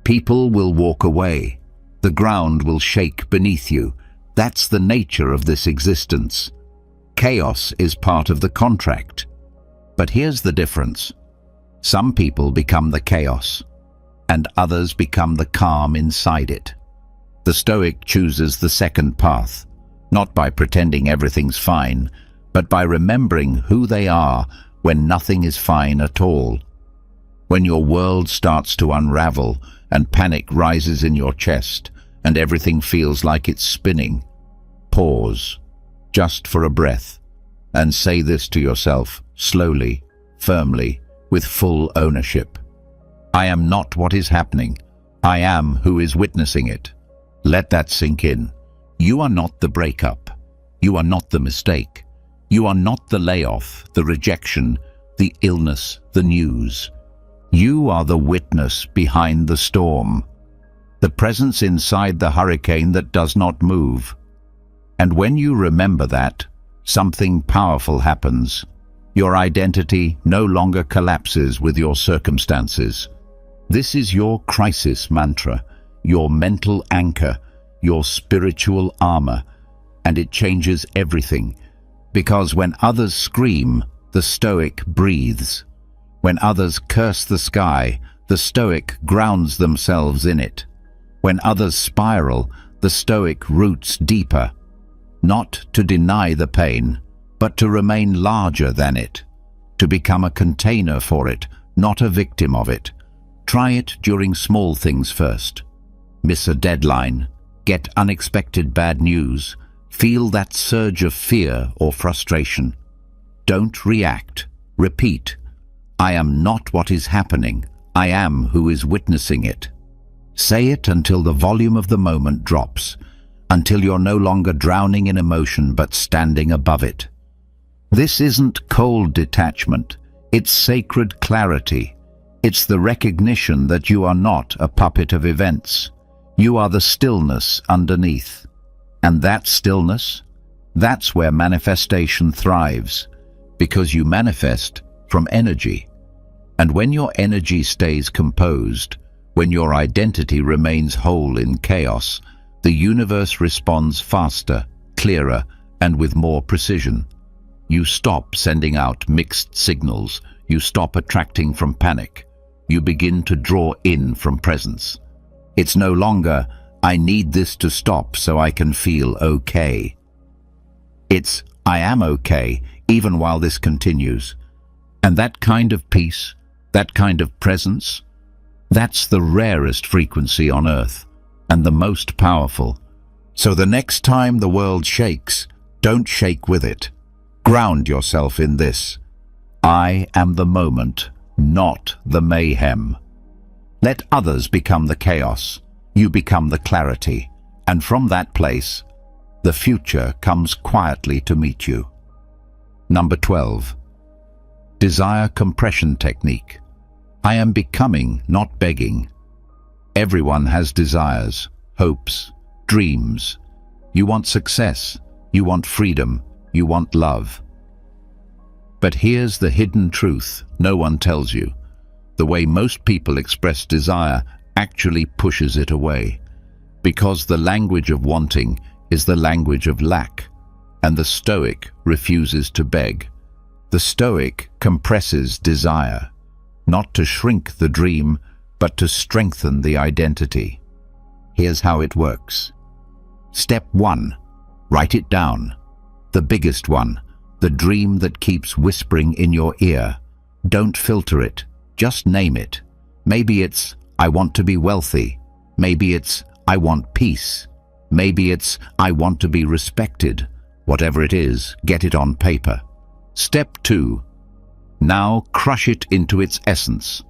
People will walk away. The ground will shake beneath you. That's the nature of this existence. Chaos is part of the contract. But here's the difference. Some people become the chaos, and others become the calm inside it. The Stoic chooses the second path, not by pretending everything's fine, but by remembering who they are when nothing is fine at all. When your world starts to unravel and panic rises in your chest and everything feels like it's spinning, pause, just for a breath, and say this to yourself, slowly, firmly, with full ownership. I am not what is happening. I am who is witnessing it. Let that sink in. You are not the breakup. You are not the mistake. You are not the layoff, the rejection, the illness, the news. You are the witness behind the storm, the presence inside the hurricane that does not move. And when you remember that, something powerful happens. Your identity no longer collapses with your circumstances. This is your crisis mantra, your mental anchor, your spiritual armor, and it changes everything. Because when others scream, the Stoic breathes. When others curse the sky, the Stoic grounds themselves in it. When others spiral, the Stoic roots deeper, not to deny the pain, but to remain larger than it, to become a container for it, not a victim of it. Try it during small things first. Miss a deadline, get unexpected bad news, feel that surge of fear or frustration. Don't react, repeat. I am not what is happening, I am who is witnessing it. Say it until the volume of the moment drops, until you're no longer drowning in emotion but standing above it. This isn't cold detachment, it's sacred clarity. It's the recognition that you are not a puppet of events. You are the stillness underneath. And that stillness, that's where manifestation thrives, because you manifest from energy. And when your energy stays composed, when your identity remains whole in chaos, the universe responds faster, clearer, and with more precision. You stop sending out mixed signals. You stop attracting from panic. You begin to draw in from presence. It's no longer, I need this to stop so I can feel okay. It's, I am okay, even while this continues. And that kind of peace, that kind of presence, that's the rarest frequency on Earth, and the most powerful. So the next time the world shakes, don't shake with it. Ground yourself in this. I am the moment, not the mayhem. Let others become the chaos, you become the clarity, and from that place, the future comes quietly to meet you. Number 12. Desire compression technique. I am becoming, not begging. Everyone has desires, hopes, dreams. You want success, you want freedom, you want love. But here's the hidden truth no one tells you. The way most people express desire actually pushes it away. Because the language of wanting is the language of lack, and the Stoic refuses to beg. The Stoic compresses desire, not to shrink the dream, but to strengthen the identity. Here's how it works. Step 1. Write it down. The biggest one, the dream that keeps whispering in your ear. Don't filter it, just name it. Maybe it's, I want to be wealthy. Maybe it's, I want peace. Maybe it's, I want to be respected. Whatever it is, get it on paper. Step 2. Now crush it into its essence.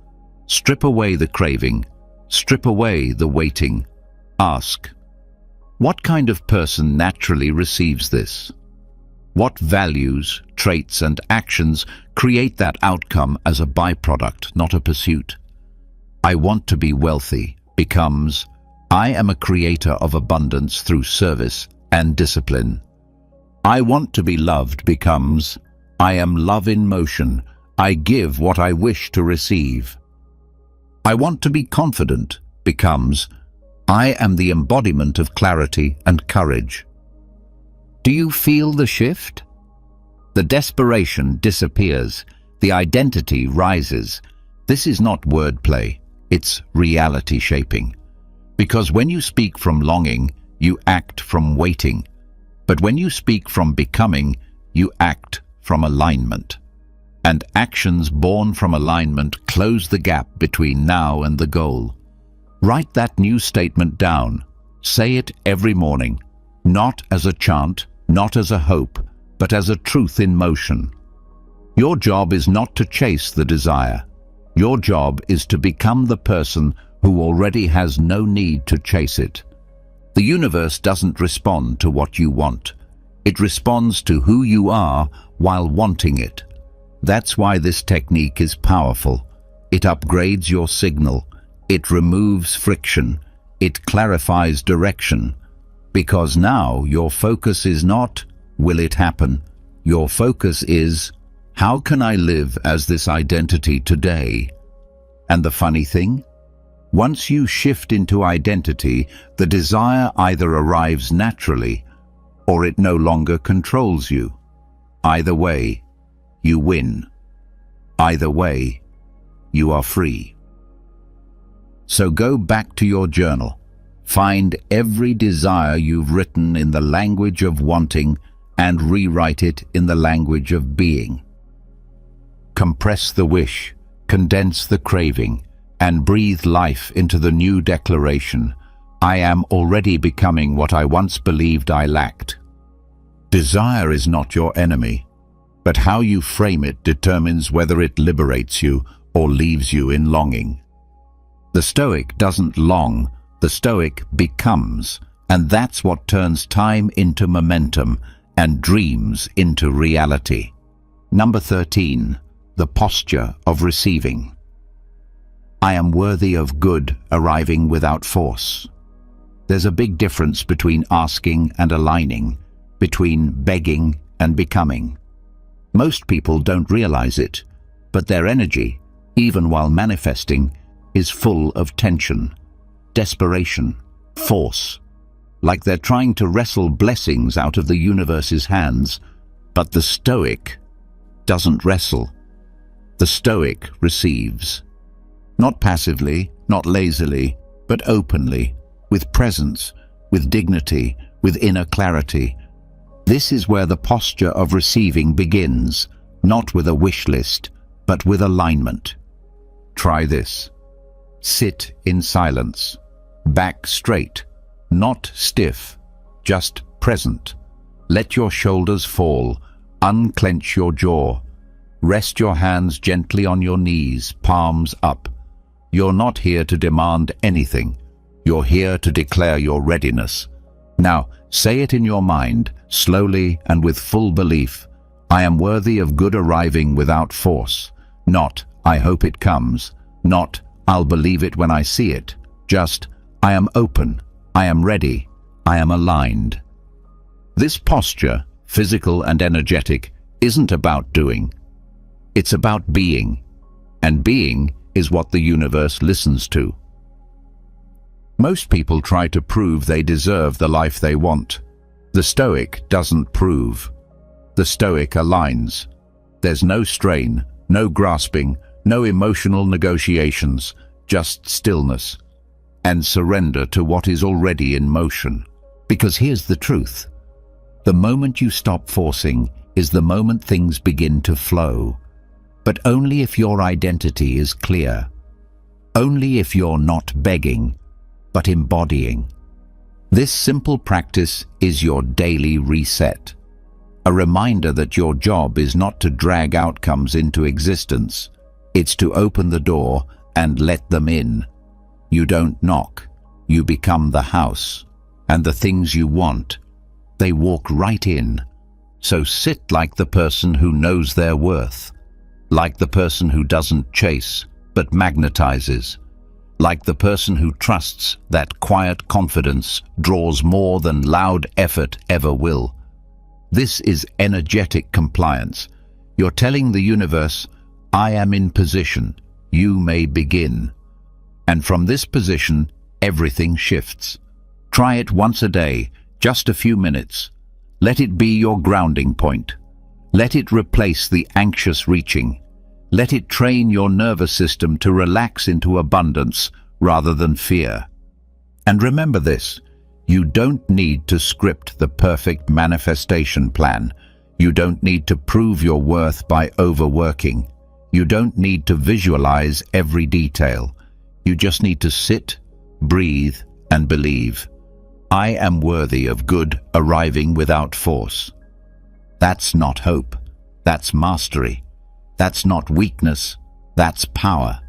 Strip away the craving. Strip away the waiting. Ask, what kind of person naturally receives this? What values, traits, and actions create that outcome as a byproduct, not a pursuit? I want to be wealthy becomes, I am a creator of abundance through service and discipline. I want to be loved becomes, I am love in motion. I give what I wish to receive. I want to be confident becomes, I am the embodiment of clarity and courage. Do you feel the shift? The desperation disappears, the identity rises. This is not wordplay, it's reality shaping. Because when you speak from longing, you act from waiting. But when you speak from becoming, you act from alignment. And actions born from alignment close the gap between now and the goal. Write that new statement down. Say it every morning, not as a chant, not as a hope, but as a truth in motion. Your job is not to chase the desire. Your job is to become the person who already has no need to chase it. The universe doesn't respond to what you want. It responds to who you are while wanting it. That's why this technique is powerful. It upgrades your signal. It removes friction. It clarifies direction. Because now your focus is not, will it happen? Your focus is, how can I live as this identity today? And the funny thing? Once you shift into identity, the desire either arrives naturally or it no longer controls you. Either way, you win. Either way, you are free. So go back to your journal. Find every desire you've written in the language of wanting and rewrite it in the language of being. Compress the wish, condense the craving, and breathe life into the new declaration, I am already becoming what I once believed I lacked. Desire is not your enemy, but how you frame it determines whether it liberates you or leaves you in longing. The Stoic doesn't long, the Stoic becomes, and that's what turns time into momentum and dreams into reality. Number 13, the posture of receiving. I am worthy of good arriving without force. There's a big difference between asking and aligning, between begging and becoming. Most people don't realize it, but their energy, even while manifesting, is full of tension, desperation, force, like they're trying to wrestle blessings out of the universe's hands. But the Stoic doesn't wrestle. The Stoic receives. Not passively, not lazily, but openly, with presence, with dignity, with inner clarity. This is where the posture of receiving begins, not with a wish list, but with alignment. Try this. Sit in silence, back straight, not stiff, just present. Let your shoulders fall, unclench your jaw. Rest your hands gently on your knees, palms up. You're not here to demand anything. You're here to declare your readiness. Now, say it in your mind, slowly and with full belief. I am worthy of good arriving without force. Not, I hope it comes. Not, I'll believe it when I see it. Just, I am open. I am ready. I am aligned. This posture, physical and energetic, isn't about doing. It's about being. And being is what the universe listens to. Most people try to prove they deserve the life they want. The Stoic doesn't prove. The Stoic aligns. There's no strain, no grasping, no emotional negotiations, just stillness and surrender to what is already in motion. Because here's the truth. The moment you stop forcing is the moment things begin to flow. But only if your identity is clear. Only if you're not begging, but embodying. This simple practice is your daily reset. A reminder that your job is not to drag outcomes into existence. It's to open the door and let them in. You don't knock. You become the house. And the things you want, they walk right in. So sit like the person who knows their worth. Like the person who doesn't chase, but magnetizes. Like the person who trusts that quiet confidence draws more than loud effort ever will. This is energetic compliance. You're telling the universe, I am in position, you may begin. And from this position, everything shifts. Try it once a day, just a few minutes. Let it be your grounding point. Let it replace the anxious reaching. Let it train your nervous system to relax into abundance rather than fear. And remember this, you don't need to script the perfect manifestation plan. You don't need to prove your worth by overworking. You don't need to visualize every detail. You just need to sit, breathe, and believe. I am worthy of good arriving without force. That's not hope. That's mastery. That's not weakness. That's power.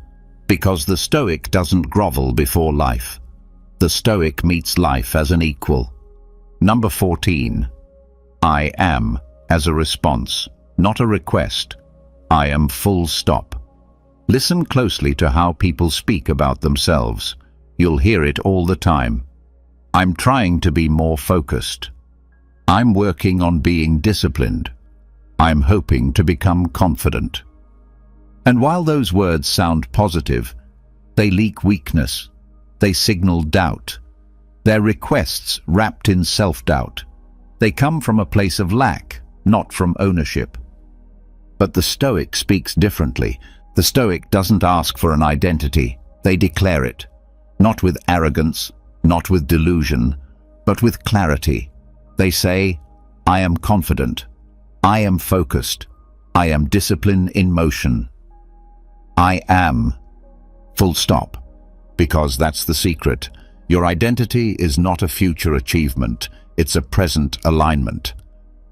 Because the Stoic doesn't grovel before life. The Stoic meets life as an equal. Number 14. I am as a response, not a request. I am full stop. Listen closely to how people speak about themselves. You'll hear it all the time. I'm trying to be more focused. I'm working on being disciplined. I'm hoping to become confident. And while those words sound positive, they leak weakness. They signal doubt. They're requests wrapped in self-doubt. They come from a place of lack, not from ownership. But the Stoic speaks differently. The Stoic doesn't ask for an identity. They declare it. Not with arrogance, not with delusion, but with clarity. They say, I am confident. I am focused. I am discipline in motion. I am. Full stop. Because that's the secret. Your identity is not a future achievement. It's a present alignment.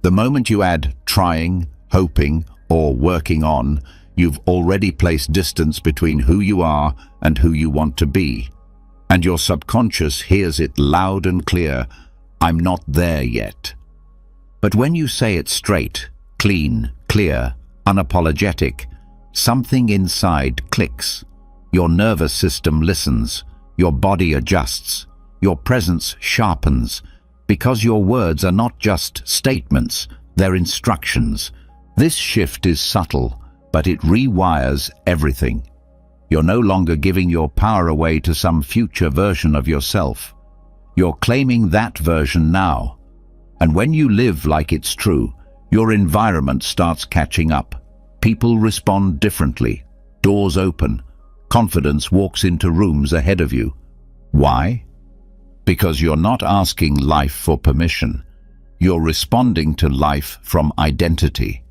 The moment you add trying, hoping, or working on, you've already placed distance between who you are and who you want to be. And your subconscious hears it loud and clear, I'm not there yet. But when you say it straight, clean, clear, unapologetic, something inside clicks. Your nervous system listens, your body adjusts, your presence sharpens, because your words are not just statements, they're instructions. This shift is subtle, but it rewires everything. You're no longer giving your power away to some future version of yourself. You're claiming that version now. And when you live like it's true, your environment starts catching up. People respond differently. Doors open. Confidence walks into rooms ahead of you. Why? Because you're not asking life for permission. You're responding to life from identity.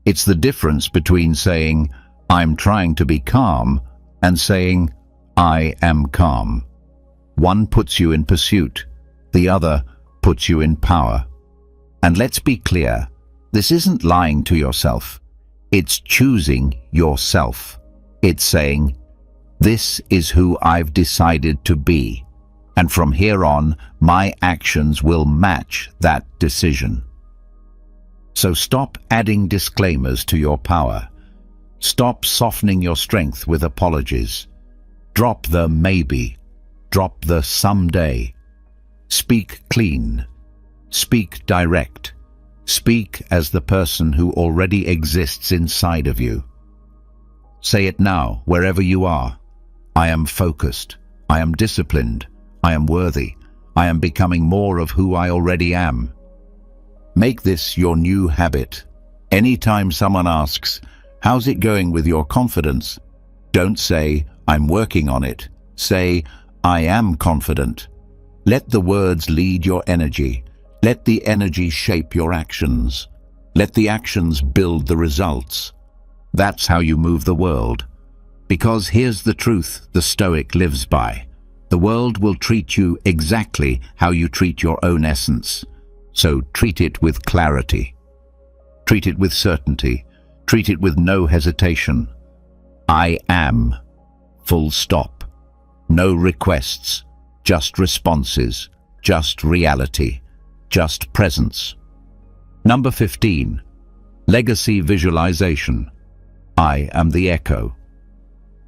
It's the difference between saying, I'm trying to be calm, and saying, I am calm. One puts you in pursuit, the other puts you in power. And let's be clear, this isn't lying to yourself. It's choosing yourself. It's saying, "This is who I've decided to be, and from here on, my actions will match that decision." So stop adding disclaimers to your power. Stop softening your strength with apologies. Drop the maybe. Drop the someday. Speak clean. Speak direct. Speak as the person who already exists inside of you. Say it now, wherever you are. I am focused. I am disciplined. I am worthy. I am becoming more of who I already am. Make this your new habit. Anytime someone asks, "How's it going with your confidence?" don't say, "I'm working on it." Say, "I am confident." Let the words lead your energy. Let the energy shape your actions. Let the actions build the results. That's how you move the world. Because here's the truth the Stoic lives by. The world will treat you exactly how you treat your own essence. So treat it with clarity. Treat it with certainty. Treat it with no hesitation. I am. Full stop. No requests. Just responses. Just reality. Just presence. Number 15. Legacy visualization. I am the echo.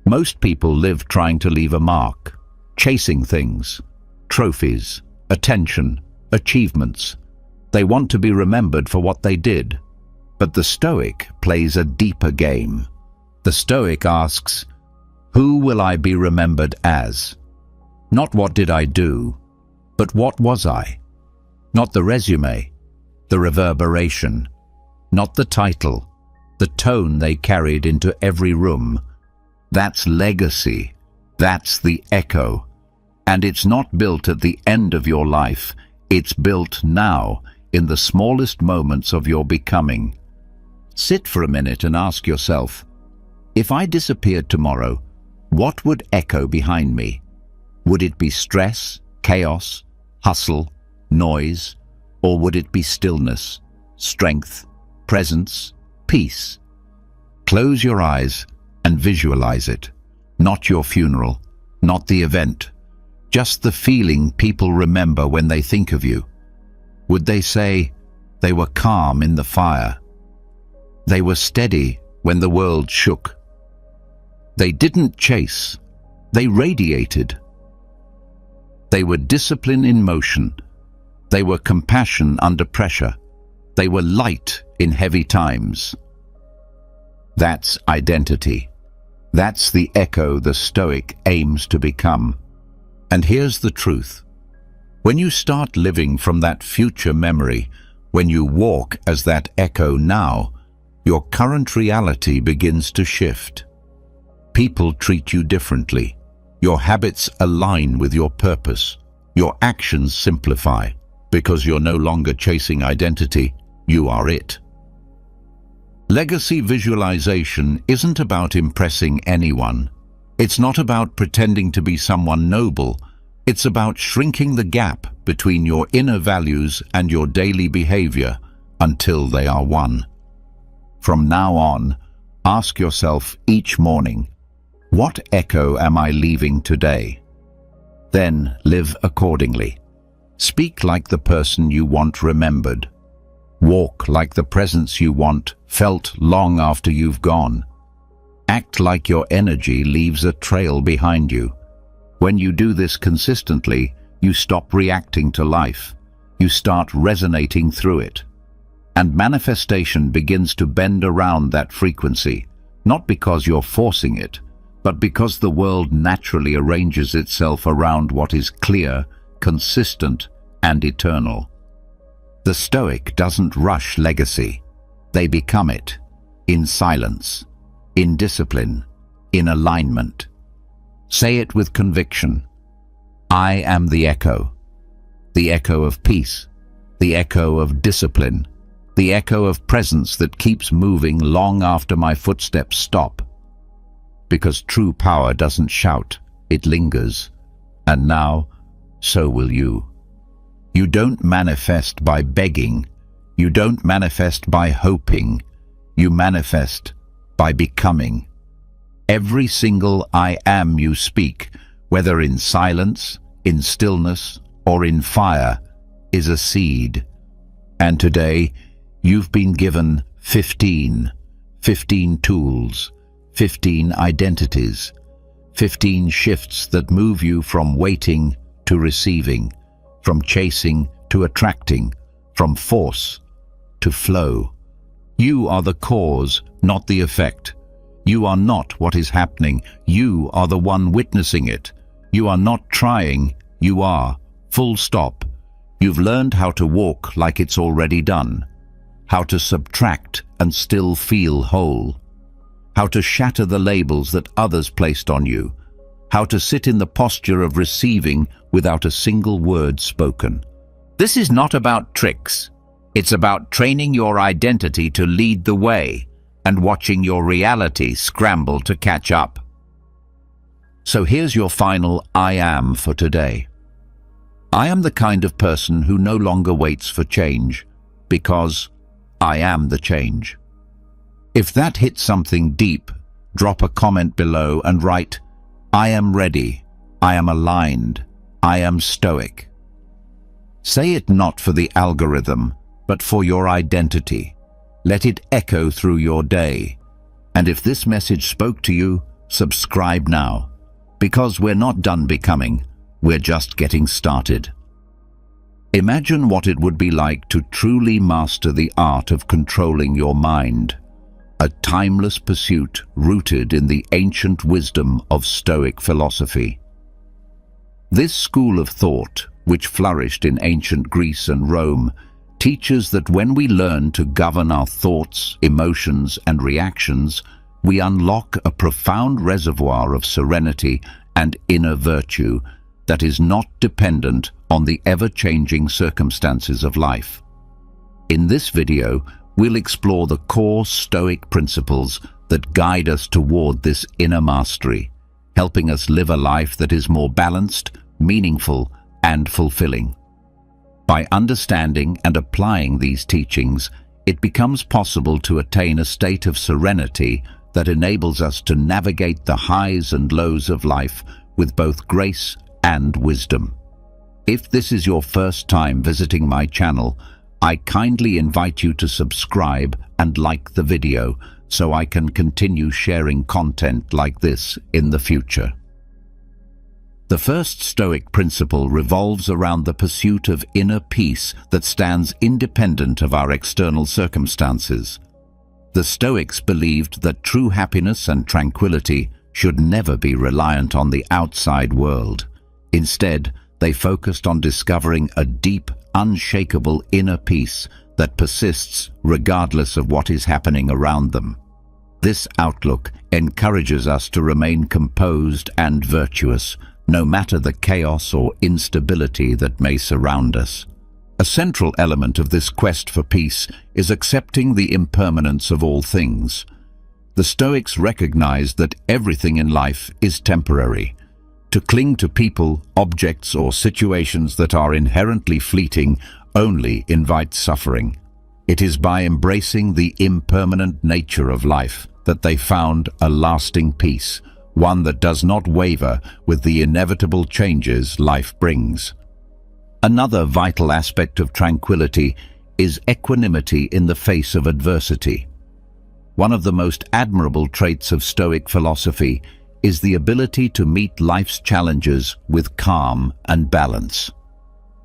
Most people live trying to leave a mark, chasing things, trophies, attention, achievements. They want to be remembered for what they did. But the Stoic plays a deeper game. The Stoic asks, who will I be remembered as? Not what did I do, but what was I? Not the resume, the reverberation, not the title, the tone they carried into every room. That's legacy. That's the echo. And it's not built at the end of your life. It's built now, in the smallest moments of your becoming. Sit for a minute and ask yourself, if I disappeared tomorrow, what would echo behind me? Would it be stress, chaos, hustle, noise, or would it be stillness, strength, presence, peace? Close your eyes and visualize it. Not your funeral, not the event, just the feeling people remember when they think of you. Would they say, they were calm in the fire? They were steady when the world shook. They didn't chase, they radiated. They were discipline in motion. They were compassion under pressure. They were light in heavy times. That's identity. That's the echo the Stoic aims to become. And here's the truth. When you start living from that future memory, when you walk as that echo now, your current reality begins to shift. People treat you differently. Your habits align with your purpose. Your actions simplify. Because you're no longer chasing identity, you are it. Legacy visualization isn't about impressing anyone. It's not about pretending to be someone noble. It's about shrinking the gap between your inner values and your daily behavior until they are one. From now on, ask yourself each morning, what echo am I leaving today? Then live accordingly. Speak like the person you want remembered. Walk like the presence you want felt long after you've gone. Act like your energy leaves a trail behind you. When you do this consistently, you stop reacting to life. You start resonating through it. And manifestation begins to bend around that frequency, not because you're forcing it, but because the world naturally arranges itself around what is clear, consistent, and eternal. The Stoic doesn't rush legacy. They become it, in silence, in discipline, in alignment. Say it with conviction. I am the echo of peace, the echo of discipline, the echo of presence that keeps moving long after my footsteps stop. Because true power doesn't shout, it lingers. And now, so will you. You don't manifest by begging. You don't manifest by hoping. you manifest by becoming. Every single I am you speak, whether in silence, in stillness, or in fire, is a seed. And today, you've been given 15 tools, 15 identities, 15 shifts that move you from waiting to receiving, from chasing to attracting, from force to flow. You are the cause, not the effect. You are not what is happening. You are the one witnessing it. You are not trying. You are. Full stop. You've learned how to walk like it's already done, how to subtract and still feel whole, how to shatter the labels that others placed on you, how to sit in the posture of receiving without a single word spoken. This is not about tricks. It's about training your identity to lead the way and watching your reality scramble to catch up. So here's your final I am for today. I am the kind of person who no longer waits for change, because I am the change. If that hits something deep, drop a comment below and write, I am ready, I am aligned, I am stoic. Say it not for the algorithm, but for your identity. Let it echo through your day. And if this message spoke to you, subscribe now. Because we're not done becoming, we're just getting started. Imagine what it would be like to truly master the art of controlling your mind, a timeless pursuit rooted in the ancient wisdom of Stoic philosophy. This school of thought, which flourished in ancient Greece and Rome, teaches that when we learn to govern our thoughts, emotions, and reactions, we unlock a profound reservoir of serenity and inner virtue that is not dependent on the ever-changing circumstances of life. In this video, we'll explore the core Stoic principles that guide us toward this inner mastery, helping us live a life that is more balanced, meaningful, and fulfilling. By understanding and applying these teachings, it becomes possible to attain a state of serenity that enables us to navigate the highs and lows of life with both grace and wisdom. If this is your first time visiting my channel, I kindly invite you to subscribe and like the video so I can continue sharing content like this in the future. The first Stoic principle revolves around the pursuit of inner peace that stands independent of our external circumstances. The Stoics believed that true happiness and tranquility should never be reliant on the outside world. Instead, they focused on discovering a deep, unshakable inner peace that persists regardless of what is happening around them. This outlook encourages us to remain composed and virtuous, no matter the chaos or instability that may surround us. A central element of this quest for peace is accepting the impermanence of all things. The Stoics recognized that everything in life is temporary. To cling to people, objects, or situations that are inherently fleeting only invites suffering. It is by embracing the impermanent nature of life that they found a lasting peace, one that does not waver with the inevitable changes life brings. Another vital aspect of tranquility is equanimity in the face of adversity. One of the most admirable traits of Stoic philosophy is the ability to meet life's challenges with calm and balance.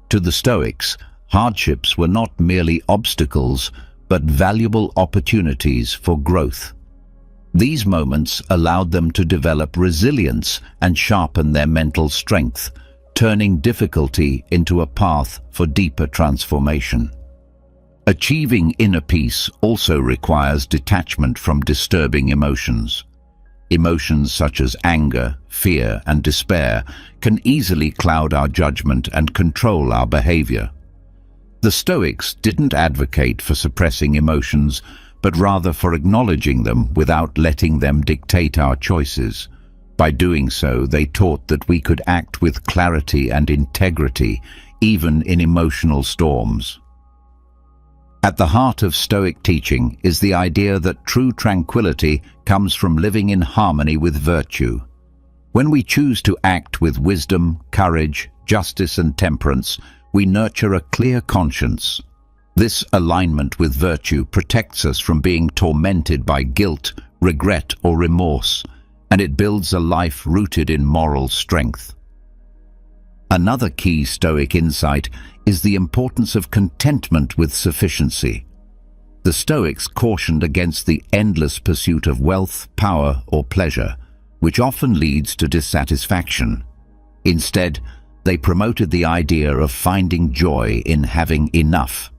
To the Stoics, hardships were not merely obstacles, but valuable opportunities for growth. These moments allowed them to develop resilience and sharpen their mental strength, turning difficulty into a path for deeper transformation. Achieving inner peace also requires detachment from disturbing emotions. Emotions such as anger, fear, and despair can easily cloud our judgment and control our behavior. The Stoics didn't advocate for suppressing emotions, but rather for acknowledging them without letting them dictate our choices. By doing so, they taught that we could act with clarity and integrity, even in emotional storms. At the heart of Stoic teaching is the idea that true tranquility comes from living in harmony with virtue. When we choose to act with wisdom, courage, justice and temperance, we nurture a clear conscience. This alignment with virtue protects us from being tormented by guilt, regret or remorse, and it builds a life rooted in moral strength. Another key Stoic insight is the importance of contentment with sufficiency. The Stoics cautioned against the endless pursuit of wealth, power, or pleasure, which often leads to dissatisfaction. Instead, they promoted the idea of finding joy in having enough.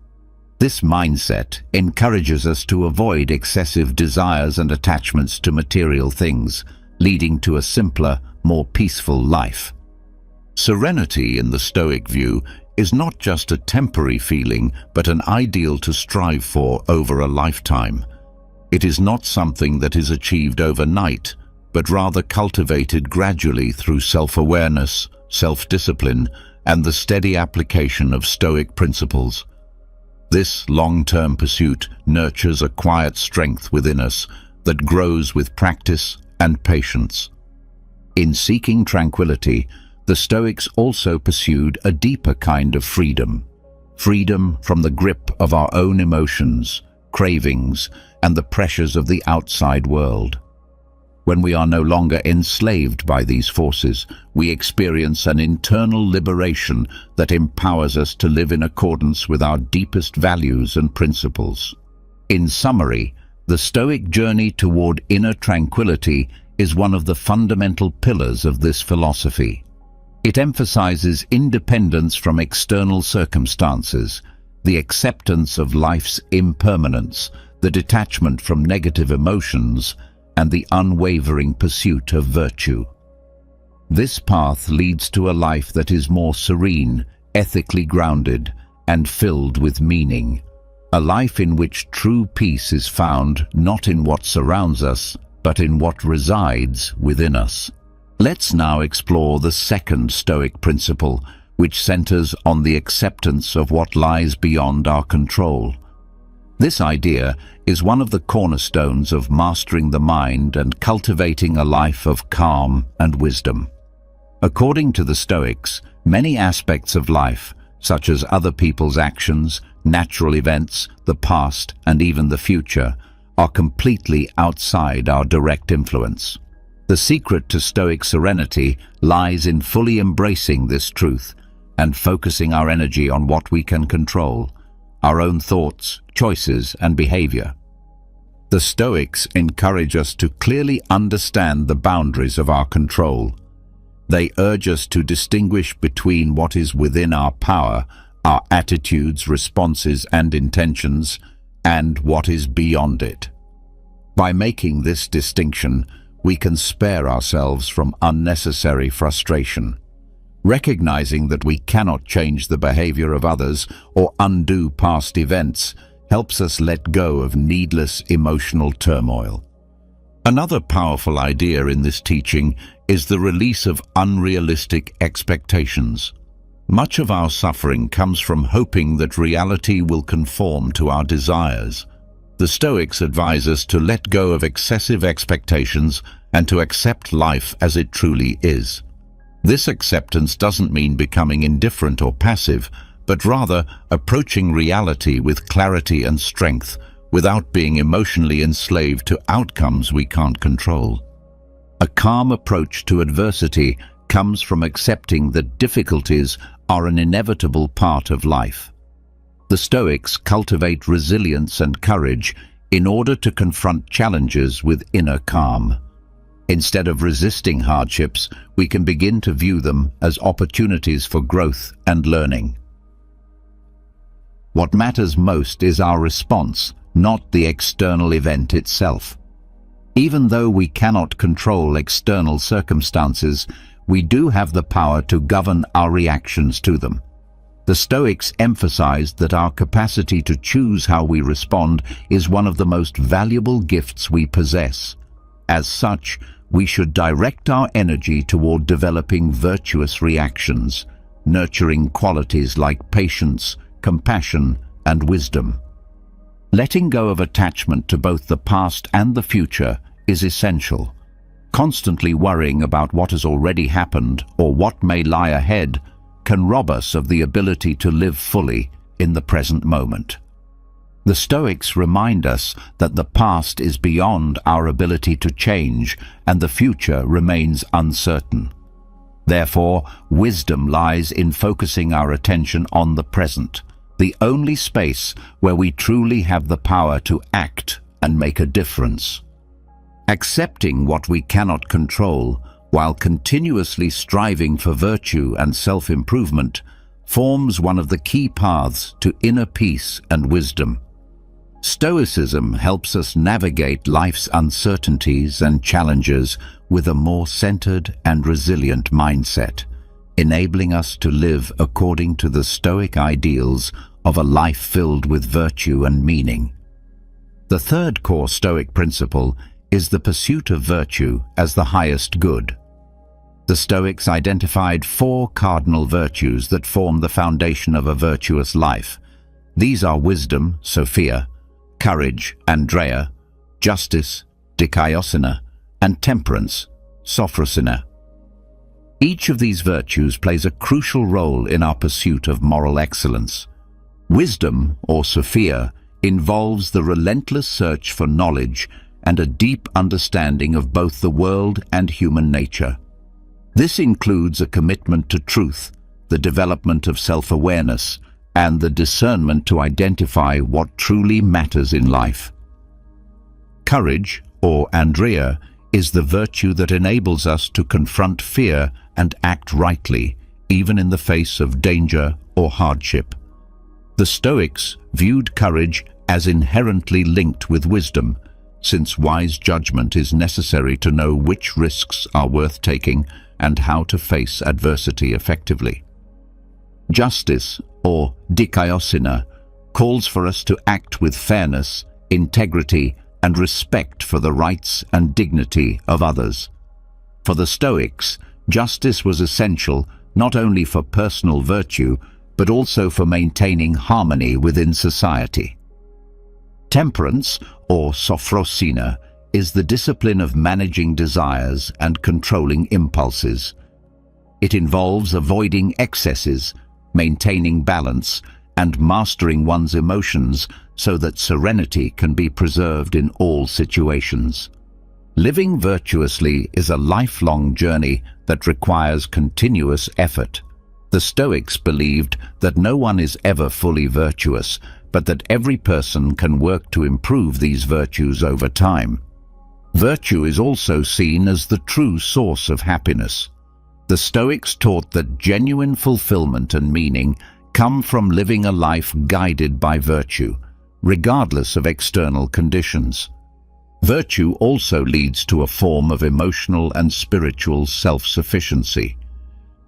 This mindset encourages us to avoid excessive desires and attachments to material things, leading to a simpler, more peaceful life. Serenity in the Stoic view is not just a temporary feeling, but an ideal to strive for over a lifetime. It is not something that is achieved overnight, but rather cultivated gradually through self-awareness, self-discipline, and the steady application of Stoic principles. This long-term pursuit nurtures a quiet strength within us that grows with practice and patience. In seeking tranquility, the Stoics also pursued a deeper kind of freedom. Freedom from the grip of our own emotions, cravings, and the pressures of the outside world. When we are no longer enslaved by these forces, we experience an internal liberation that empowers us to live in accordance with our deepest values and principles. In summary, the Stoic journey toward inner tranquility is one of the fundamental pillars of this philosophy. It emphasizes independence from external circumstances, the acceptance of life's impermanence, the detachment from negative emotions, and the unwavering pursuit of virtue. This path leads to a life that is more serene, ethically grounded, and filled with meaning. A life in which true peace is found not in what surrounds us, but in what resides within us. Let's now explore the second Stoic principle, which centers on the acceptance of what lies beyond our control. This idea is one of the cornerstones of mastering the mind and cultivating a life of calm and wisdom. According to the Stoics, many aspects of life, such as other people's actions, natural events, the past, and even the future, are completely outside our direct influence. The secret to Stoic serenity lies in fully embracing this truth and focusing our energy on what we can control, our own thoughts, choices, and behavior. The Stoics encourage us to clearly understand the boundaries of our control. They urge us to distinguish between what is within our power, our attitudes, responses, and intentions, and what is beyond it. By making this distinction, we can spare ourselves from unnecessary frustration. Recognizing that we cannot change the behavior of others or undo past events helps us let go of needless emotional turmoil. Another powerful idea in this teaching is the release of unrealistic expectations. Much of our suffering comes from hoping that reality will conform to our desires. The Stoics advise us to let go of excessive expectations and to accept life as it truly is. This acceptance doesn't mean becoming indifferent or passive, but rather approaching reality with clarity and strength without being emotionally enslaved to outcomes we can't control. A calm approach to adversity comes from accepting that difficulties are an inevitable part of life. The Stoics cultivate resilience and courage in order to confront challenges with inner calm. Instead of resisting hardships, we can begin to view them as opportunities for growth and learning. What matters most is our response, not the external event itself. Even though we cannot control external circumstances, we do have the power to govern our reactions to them. The Stoics emphasized that our capacity to choose how we respond is one of the most valuable gifts we possess. As such, we should direct our energy toward developing virtuous reactions, nurturing qualities like patience, compassion, and wisdom. Letting go of attachment to both the past and the future is essential. Constantly worrying about what has already happened or what may lie ahead can rob us of the ability to live fully in the present moment. The Stoics remind us that the past is beyond our ability to change and the future remains uncertain. Therefore, wisdom lies in focusing our attention on the present, the only space where we truly have the power to act and make a difference. Accepting what we cannot control while continuously striving for virtue and self-improvement forms one of the key paths to inner peace and wisdom. Stoicism helps us navigate life's uncertainties and challenges with a more centered and resilient mindset, enabling us to live according to the Stoic ideals of a life filled with virtue and meaning. The third core Stoic principle is the pursuit of virtue as the highest good. The Stoics identified 4 cardinal virtues that form the foundation of a virtuous life. These are wisdom, Sophia, courage, Andrea, justice, Dikaiosina, and temperance, Sophrosina. Each of these virtues plays a crucial role in our pursuit of moral excellence. Wisdom, or Sophia, involves the relentless search for knowledge and a deep understanding of both the world and human nature. This includes a commitment to truth, the development of self-awareness, and the discernment to identify what truly matters in life. Courage, or Andrea, is the virtue that enables us to confront fear and act rightly, even in the face of danger or hardship. The Stoics viewed courage as inherently linked with wisdom, since wise judgment is necessary to know which risks are worth taking and how to face adversity effectively. Justice, or Dikaiosina, calls for us to act with fairness, integrity, and respect for the rights and dignity of others. For the Stoics, justice was essential not only for personal virtue, but also for maintaining harmony within society. Temperance, or Sophrosina, is the discipline of managing desires and controlling impulses. It involves avoiding excesses, maintaining balance, and mastering one's emotions so that serenity can be preserved in all situations. Living virtuously is a lifelong journey that requires continuous effort. The Stoics believed that no one is ever fully virtuous, but that every person can work to improve these virtues over time. Virtue is also seen as the true source of happiness. The Stoics taught that genuine fulfillment and meaning come from living a life guided by virtue, regardless of external conditions. Virtue also leads to a form of emotional and spiritual self-sufficiency.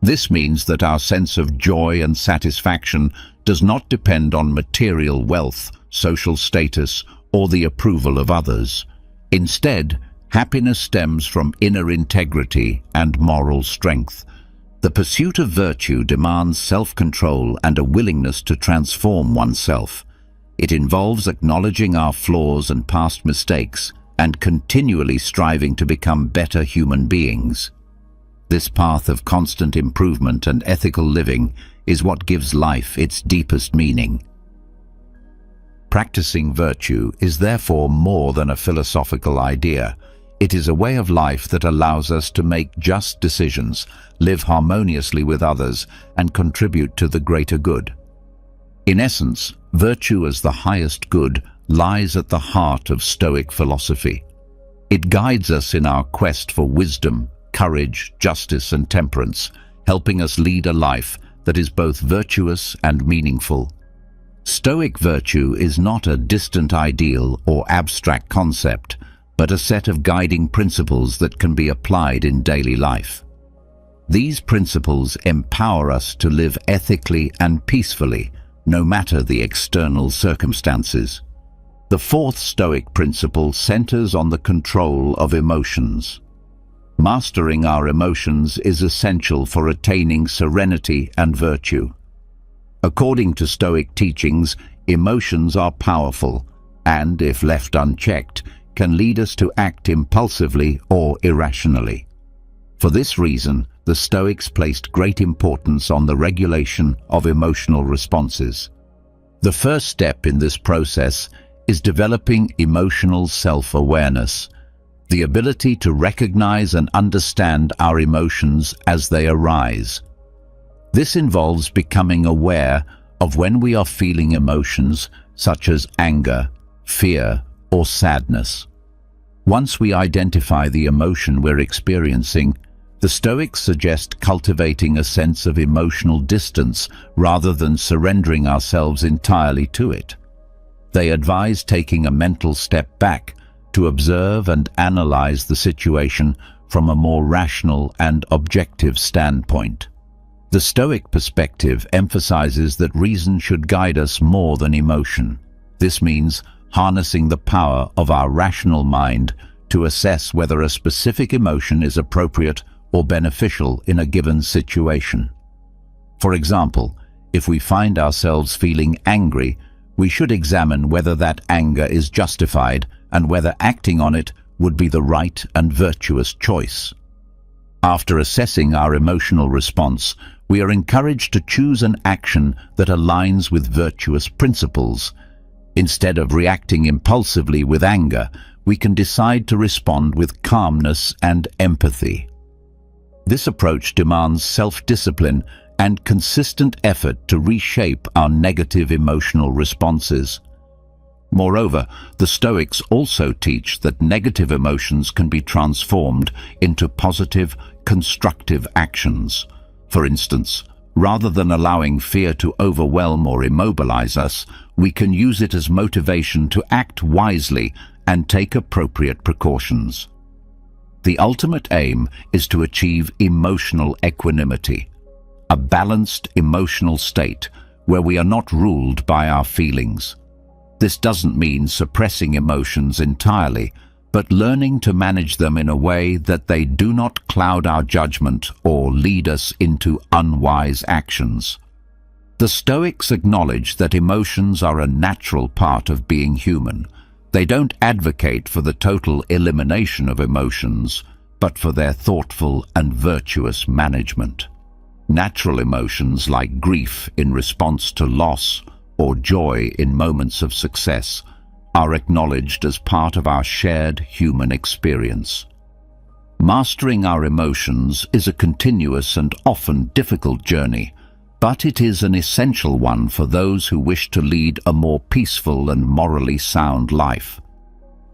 This means that our sense of joy and satisfaction does not depend on material wealth, social status, or the approval of others. Instead, happiness stems from inner integrity and moral strength. The pursuit of virtue demands self-control and a willingness to transform oneself. It involves acknowledging our flaws and past mistakes and continually striving to become better human beings. This path of constant improvement and ethical living is what gives life its deepest meaning. Practicing virtue is therefore more than a philosophical idea. It is a way of life that allows us to make just decisions, live harmoniously with others, and contribute to the greater good. In essence, virtue as the highest good lies at the heart of Stoic philosophy. It guides us in our quest for wisdom, courage, justice, and temperance, helping us lead a life that is both virtuous and meaningful. Stoic virtue is not a distant ideal or abstract concept, but a set of guiding principles that can be applied in daily life. These principles empower us to live ethically and peacefully, no matter the external circumstances. The fourth Stoic principle centers on the control of emotions. Mastering our emotions is essential for attaining serenity and virtue. According to Stoic teachings, emotions are powerful, and, if left unchecked, can lead us to act impulsively or irrationally. For this reason, the Stoics placed great importance on the regulation of emotional responses. The first step in this process is developing emotional self-awareness, the ability to recognize and understand our emotions as they arise. This involves becoming aware of when we are feeling emotions such as anger, fear, or sadness. Once we identify the emotion we're experiencing, the Stoics suggest cultivating a sense of emotional distance rather than surrendering ourselves entirely to it. They advise taking a mental step back to observe and analyze the situation from a more rational and objective standpoint. The Stoic perspective emphasizes that reason should guide us more than emotion. This means harnessing the power of our rational mind to assess whether a specific emotion is appropriate or beneficial in a given situation. For example, if we find ourselves feeling angry, we should examine whether that anger is justified and whether acting on it would be the right and virtuous choice. After assessing our emotional response, we are encouraged to choose an action that aligns with virtuous principles. Instead of reacting impulsively with anger, we can decide to respond with calmness and empathy. This approach demands self-discipline and consistent effort to reshape our negative emotional responses. Moreover, the Stoics also teach that negative emotions can be transformed into positive, constructive actions. For instance, rather than allowing fear to overwhelm or immobilize us, we can use it as motivation to act wisely and take appropriate precautions. The ultimate aim is to achieve emotional equanimity, a balanced emotional state where we are not ruled by our feelings. This doesn't mean suppressing emotions entirely, but learning to manage them in a way that they do not cloud our judgment or lead us into unwise actions. The Stoics acknowledge that emotions are a natural part of being human. They don't advocate for the total elimination of emotions, but for their thoughtful and virtuous management. Natural emotions like grief in response to loss or joy in moments of success are acknowledged as part of our shared human experience. Mastering our emotions is a continuous and often difficult journey, but it is an essential one for those who wish to lead a more peaceful and morally sound life.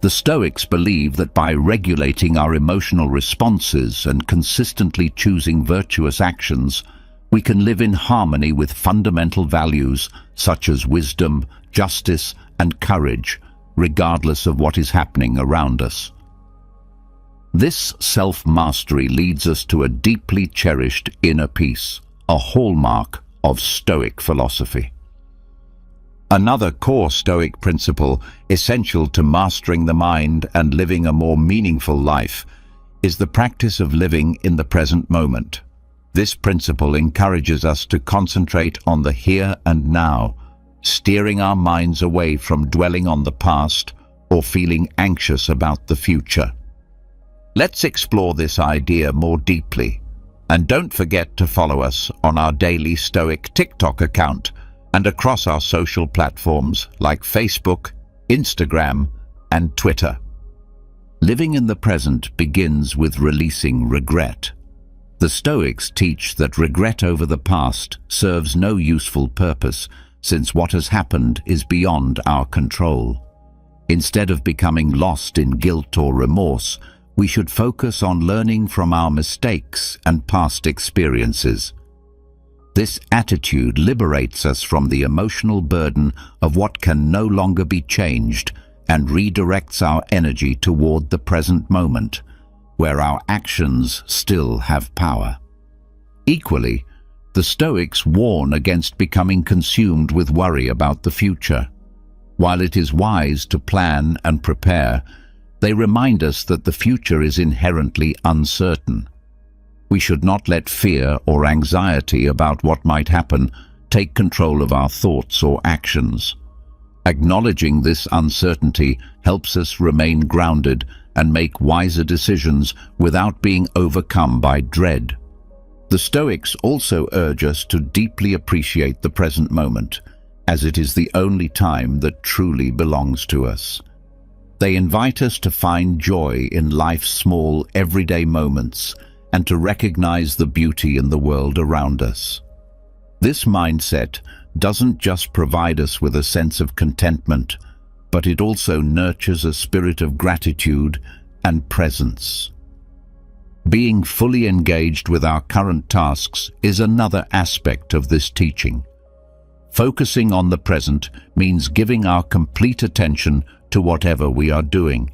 The Stoics believe that by regulating our emotional responses and consistently choosing virtuous actions, we can live in harmony with fundamental values such as wisdom, justice, and courage, regardless of what is happening around us. This self-mastery leads us to a deeply cherished inner peace, a hallmark of Stoic philosophy. Another core Stoic principle essential to mastering the mind and living a more meaningful life is the practice of living in the present moment. This principle encourages us to concentrate on the here and now, steering our minds away from dwelling on the past or feeling anxious about the future. Let's explore this idea more deeply, and don't forget to follow us on our daily Stoic TikTok account and across our social platforms like Facebook, Instagram, and Twitter. Living in the present begins with releasing regret. The Stoics teach that regret over the past serves no useful purpose, since what has happened is beyond our control. Instead of becoming lost in guilt or remorse, we should focus on learning from our mistakes and past experiences. This attitude liberates us from the emotional burden of what can no longer be changed and redirects our energy toward the present moment, where our actions still have power. Equally, the Stoics warn against becoming consumed with worry about the future. While it is wise to plan and prepare, they remind us that the future is inherently uncertain. We should not let fear or anxiety about what might happen take control of our thoughts or actions. Acknowledging this uncertainty helps us remain grounded and make wiser decisions without being overcome by dread. The Stoics also urge us to deeply appreciate the present moment, as it is the only time that truly belongs to us. They invite us to find joy in life's small, everyday moments and to recognize the beauty in the world around us. This mindset doesn't just provide us with a sense of contentment, but it also nurtures a spirit of gratitude and presence. Being fully engaged with our current tasks is another aspect of this teaching. Focusing on the present means giving our complete attention to whatever we are doing.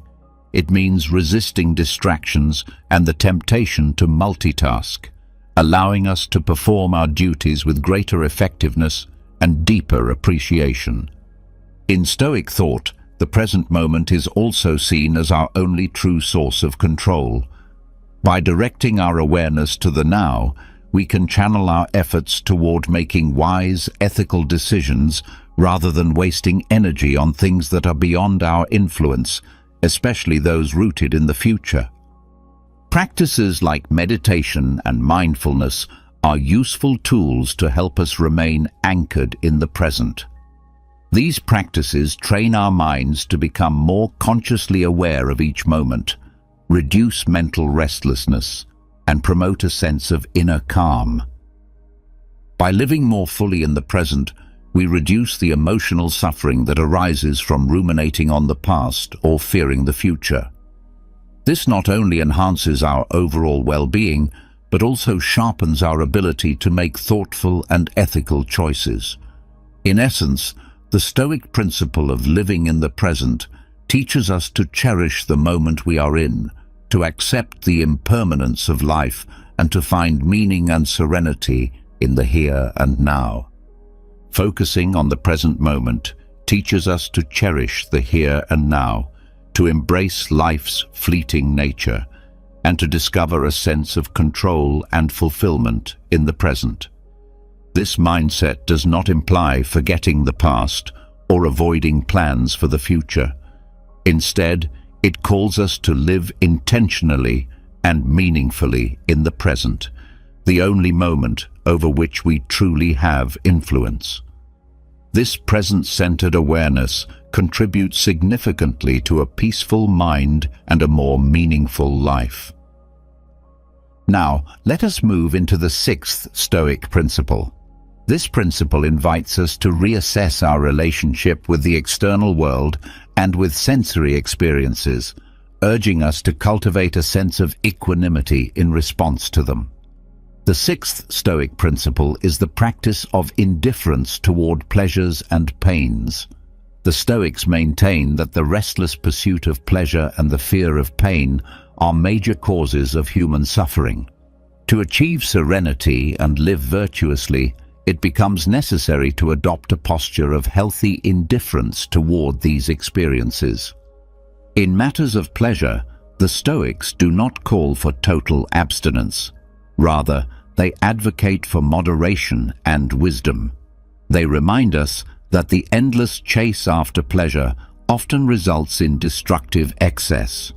It means resisting distractions and the temptation to multitask, allowing us to perform our duties with greater effectiveness and deeper appreciation. In Stoic thought, the present moment is also seen as our only true source of control. By directing our awareness to the now, we can channel our efforts toward making wise, ethical decisions rather than wasting energy on things that are beyond our influence, especially those rooted in the future. Practices like meditation and mindfulness are useful tools to help us remain anchored in the present. These practices train our minds to become more consciously aware of each moment, reduce mental restlessness, and promote a sense of inner calm. By living more fully in the present, we reduce the emotional suffering that arises from ruminating on the past or fearing the future. This not only enhances our overall well-being, but also sharpens our ability to make thoughtful and ethical choices. In essence, the Stoic principle of living in the present teaches us to cherish the moment we are in, to accept the impermanence of life, and to find meaning and serenity in the here and now. Focusing on the present moment teaches us to cherish the here and now, to embrace life's fleeting nature, and to discover a sense of control and fulfillment in the present. This mindset does not imply forgetting the past or avoiding plans for the future. Instead, it calls us to live intentionally and meaningfully in the present, the only moment over which we truly have influence. This present-centered awareness contributes significantly to a peaceful mind and a more meaningful life. Now, let us move into the sixth Stoic principle. This principle invites us to reassess our relationship with the external world and with sensory experiences, urging us to cultivate a sense of equanimity in response to them. The sixth Stoic principle is the practice of indifference toward pleasures and pains. The Stoics maintain that the restless pursuit of pleasure and the fear of pain are major causes of human suffering. To achieve serenity and live virtuously, it becomes necessary to adopt a posture of healthy indifference toward these experiences. In matters of pleasure, the Stoics do not call for total abstinence. Rather, they advocate for moderation and wisdom. They remind us that the endless chase after pleasure often results in destructive excess.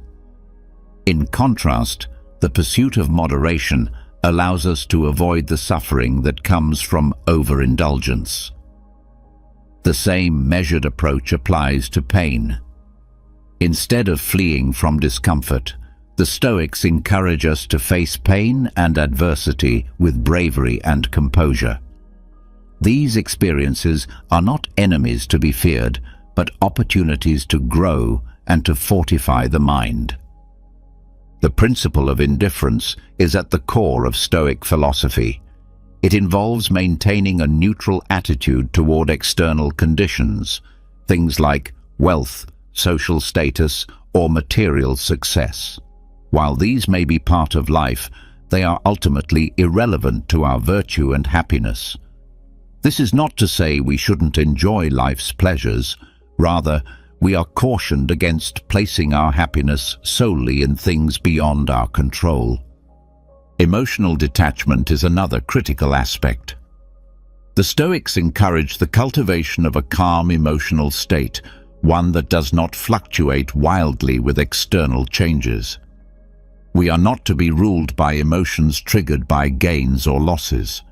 In contrast, the pursuit of moderation allows us to avoid the suffering that comes from overindulgence. The same measured approach applies to pain. Instead of fleeing from discomfort, the Stoics encourage us to face pain and adversity with bravery and composure. These experiences are not enemies to be feared, but opportunities to grow and to fortify the mind. The principle of indifference is at the core of Stoic philosophy. It involves maintaining a neutral attitude toward external conditions, things like wealth, social status, or material success. While these may be part of life, they are ultimately irrelevant to our virtue and happiness. This is not to say we shouldn't enjoy life's pleasures. Rather, we are cautioned against placing our happiness solely in things beyond our control. Emotional detachment is another critical aspect. The The Stoics encourage the cultivation of a calm emotional state, one that does not fluctuate wildly with external changes. We are not to be ruled by emotions triggered by gains or losses.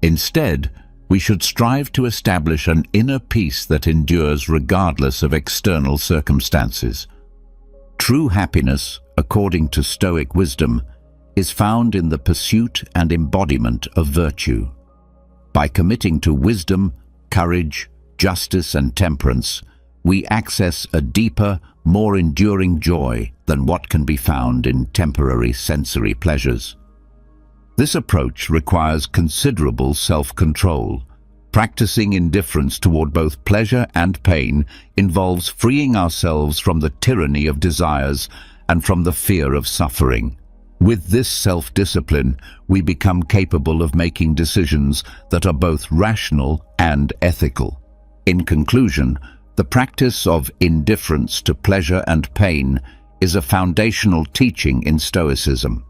Instead, we should strive to establish an inner peace that endures regardless of external circumstances. True happiness, according to Stoic wisdom, is found in the pursuit and embodiment of virtue. By committing to wisdom, courage, justice, and temperance, we access a deeper, more enduring joy than what can be found in temporary sensory pleasures. This approach requires considerable self-control. Practicing indifference toward both pleasure and pain involves freeing ourselves from the tyranny of desires and from the fear of suffering. With this self-discipline, we become capable of making decisions that are both rational and ethical. In conclusion, the practice of indifference to pleasure and pain is a foundational teaching in Stoicism.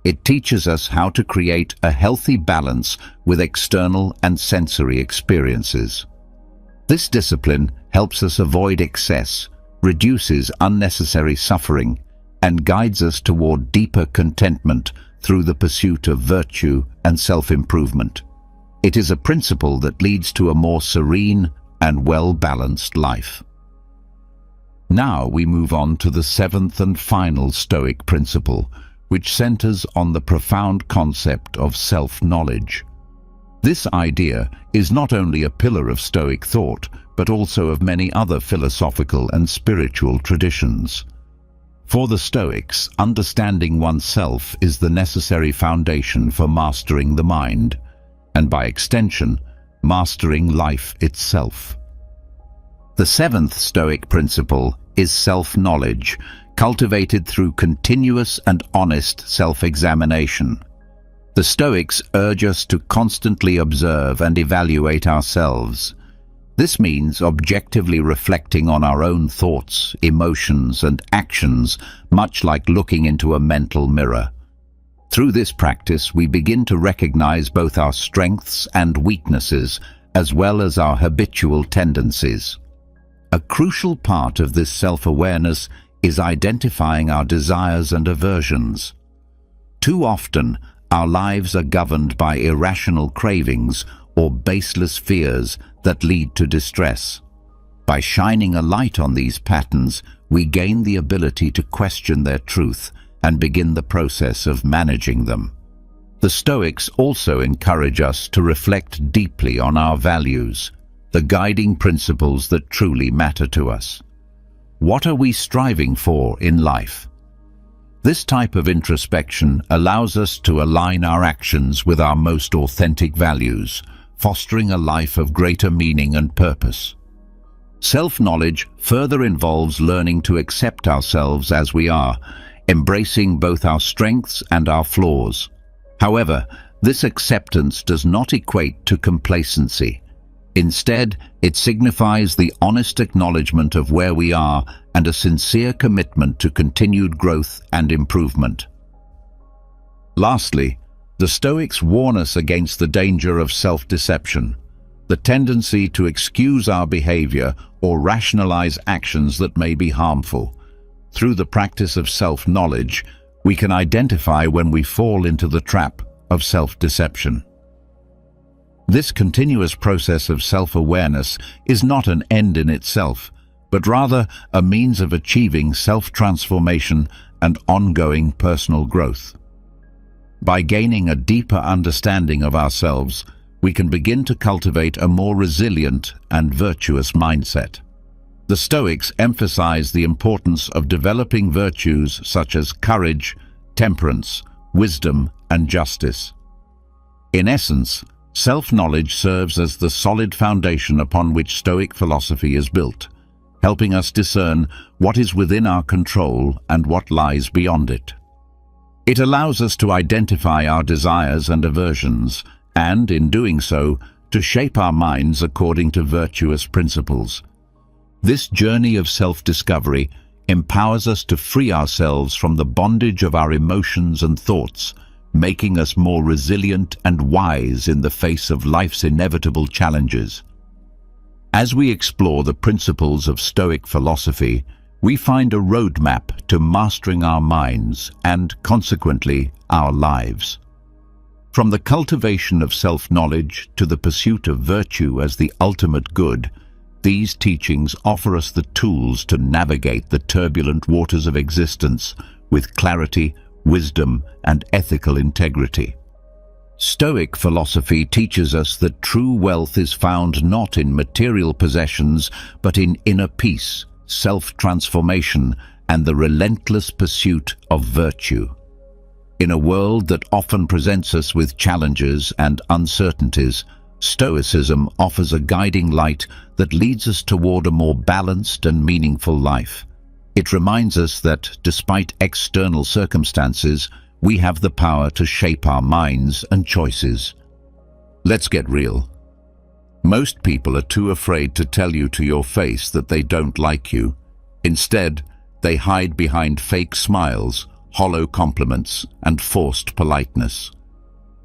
It teaches us how to create a healthy balance with external and sensory experiences. This discipline helps us avoid excess, reduces unnecessary suffering, and guides us toward deeper contentment through the pursuit of virtue and self-improvement. It is a principle that leads to a more serene and well-balanced life. Now we move on to the seventh and final Stoic principle, which centers on the profound concept of self-knowledge. This idea is not only a pillar of Stoic thought, but also of many other philosophical and spiritual traditions. For the Stoics, understanding oneself is the necessary foundation for mastering the mind, and by extension, mastering life itself. The seventh Stoic principle is self-knowledge, cultivated through continuous and honest self-examination. The Stoics urge us to constantly observe and evaluate ourselves. This means objectively reflecting on our own thoughts, emotions, and actions, much like looking into a mental mirror. Through this practice, we begin to recognize both our strengths and weaknesses, as well as our habitual tendencies. A crucial part of this self-awareness is identifying our desires and aversions. Too often, our lives are governed by irrational cravings or baseless fears that lead to distress. By shining a light on these patterns, we gain the ability to question their truth and begin the process of managing them. The Stoics also encourage us to reflect deeply on our values, the guiding principles that truly matter to us. What are we striving for in life? This type of introspection allows us to align our actions with our most authentic values, fostering a life of greater meaning and purpose. Self-knowledge further involves learning to accept ourselves as we are, embracing both our strengths and our flaws. However, this acceptance does not equate to complacency. Instead, it signifies the honest acknowledgement of where we are and a sincere commitment to continued growth and improvement. Lastly, the Stoics warn us against the danger of self-deception, the tendency to excuse our behavior or rationalize actions that may be harmful. Through the practice of self-knowledge, we can identify when we fall into the trap of self-deception. This continuous process of self-awareness is not an end in itself, but rather a means of achieving self-transformation and ongoing personal growth. By gaining a deeper understanding of ourselves, we can begin to cultivate a more resilient and virtuous mindset. The Stoics emphasize the importance of developing virtues such as courage, temperance, wisdom, and justice. In essence, self-knowledge serves as the solid foundation upon which Stoic philosophy is built, helping us discern what is within our control and what lies beyond it. It allows us to identify our desires and aversions, and, in doing so, to shape our minds according to virtuous principles. This journey of self-discovery empowers us to free ourselves from the bondage of our emotions and thoughts, making us more resilient and wise in the face of life's inevitable challenges. As we explore the principles of Stoic philosophy, we find a roadmap to mastering our minds and, consequently, our lives. From the cultivation of self-knowledge to the pursuit of virtue as the ultimate good, these teachings offer us the tools to navigate the turbulent waters of existence with clarity, wisdom, and ethical integrity. Stoic philosophy teaches us that true wealth is found not in material possessions, but in inner peace, self-transformation, and the relentless pursuit of virtue. In a world that often presents us with challenges and uncertainties, Stoicism offers a guiding light that leads us toward a more balanced and meaningful life. It reminds us that, despite external circumstances, we have the power to shape our minds and choices. Let's get real. Most people are too afraid to tell you to your face that they don't like you. Instead, they hide behind fake smiles, hollow compliments, and forced politeness.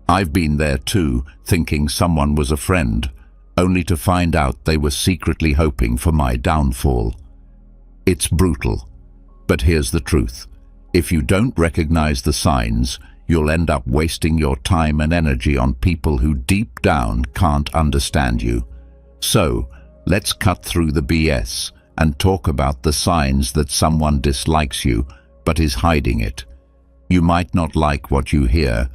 I've been there too, thinking someone was a friend, only to find out they were secretly hoping for my downfall. It's brutal, but here's the truth. If you don't recognize the signs, you'll end up wasting your time and energy on people who deep down can't understand you. So, let's cut through the BS and talk about the signs that someone dislikes you but is hiding it. You might not like what you hear,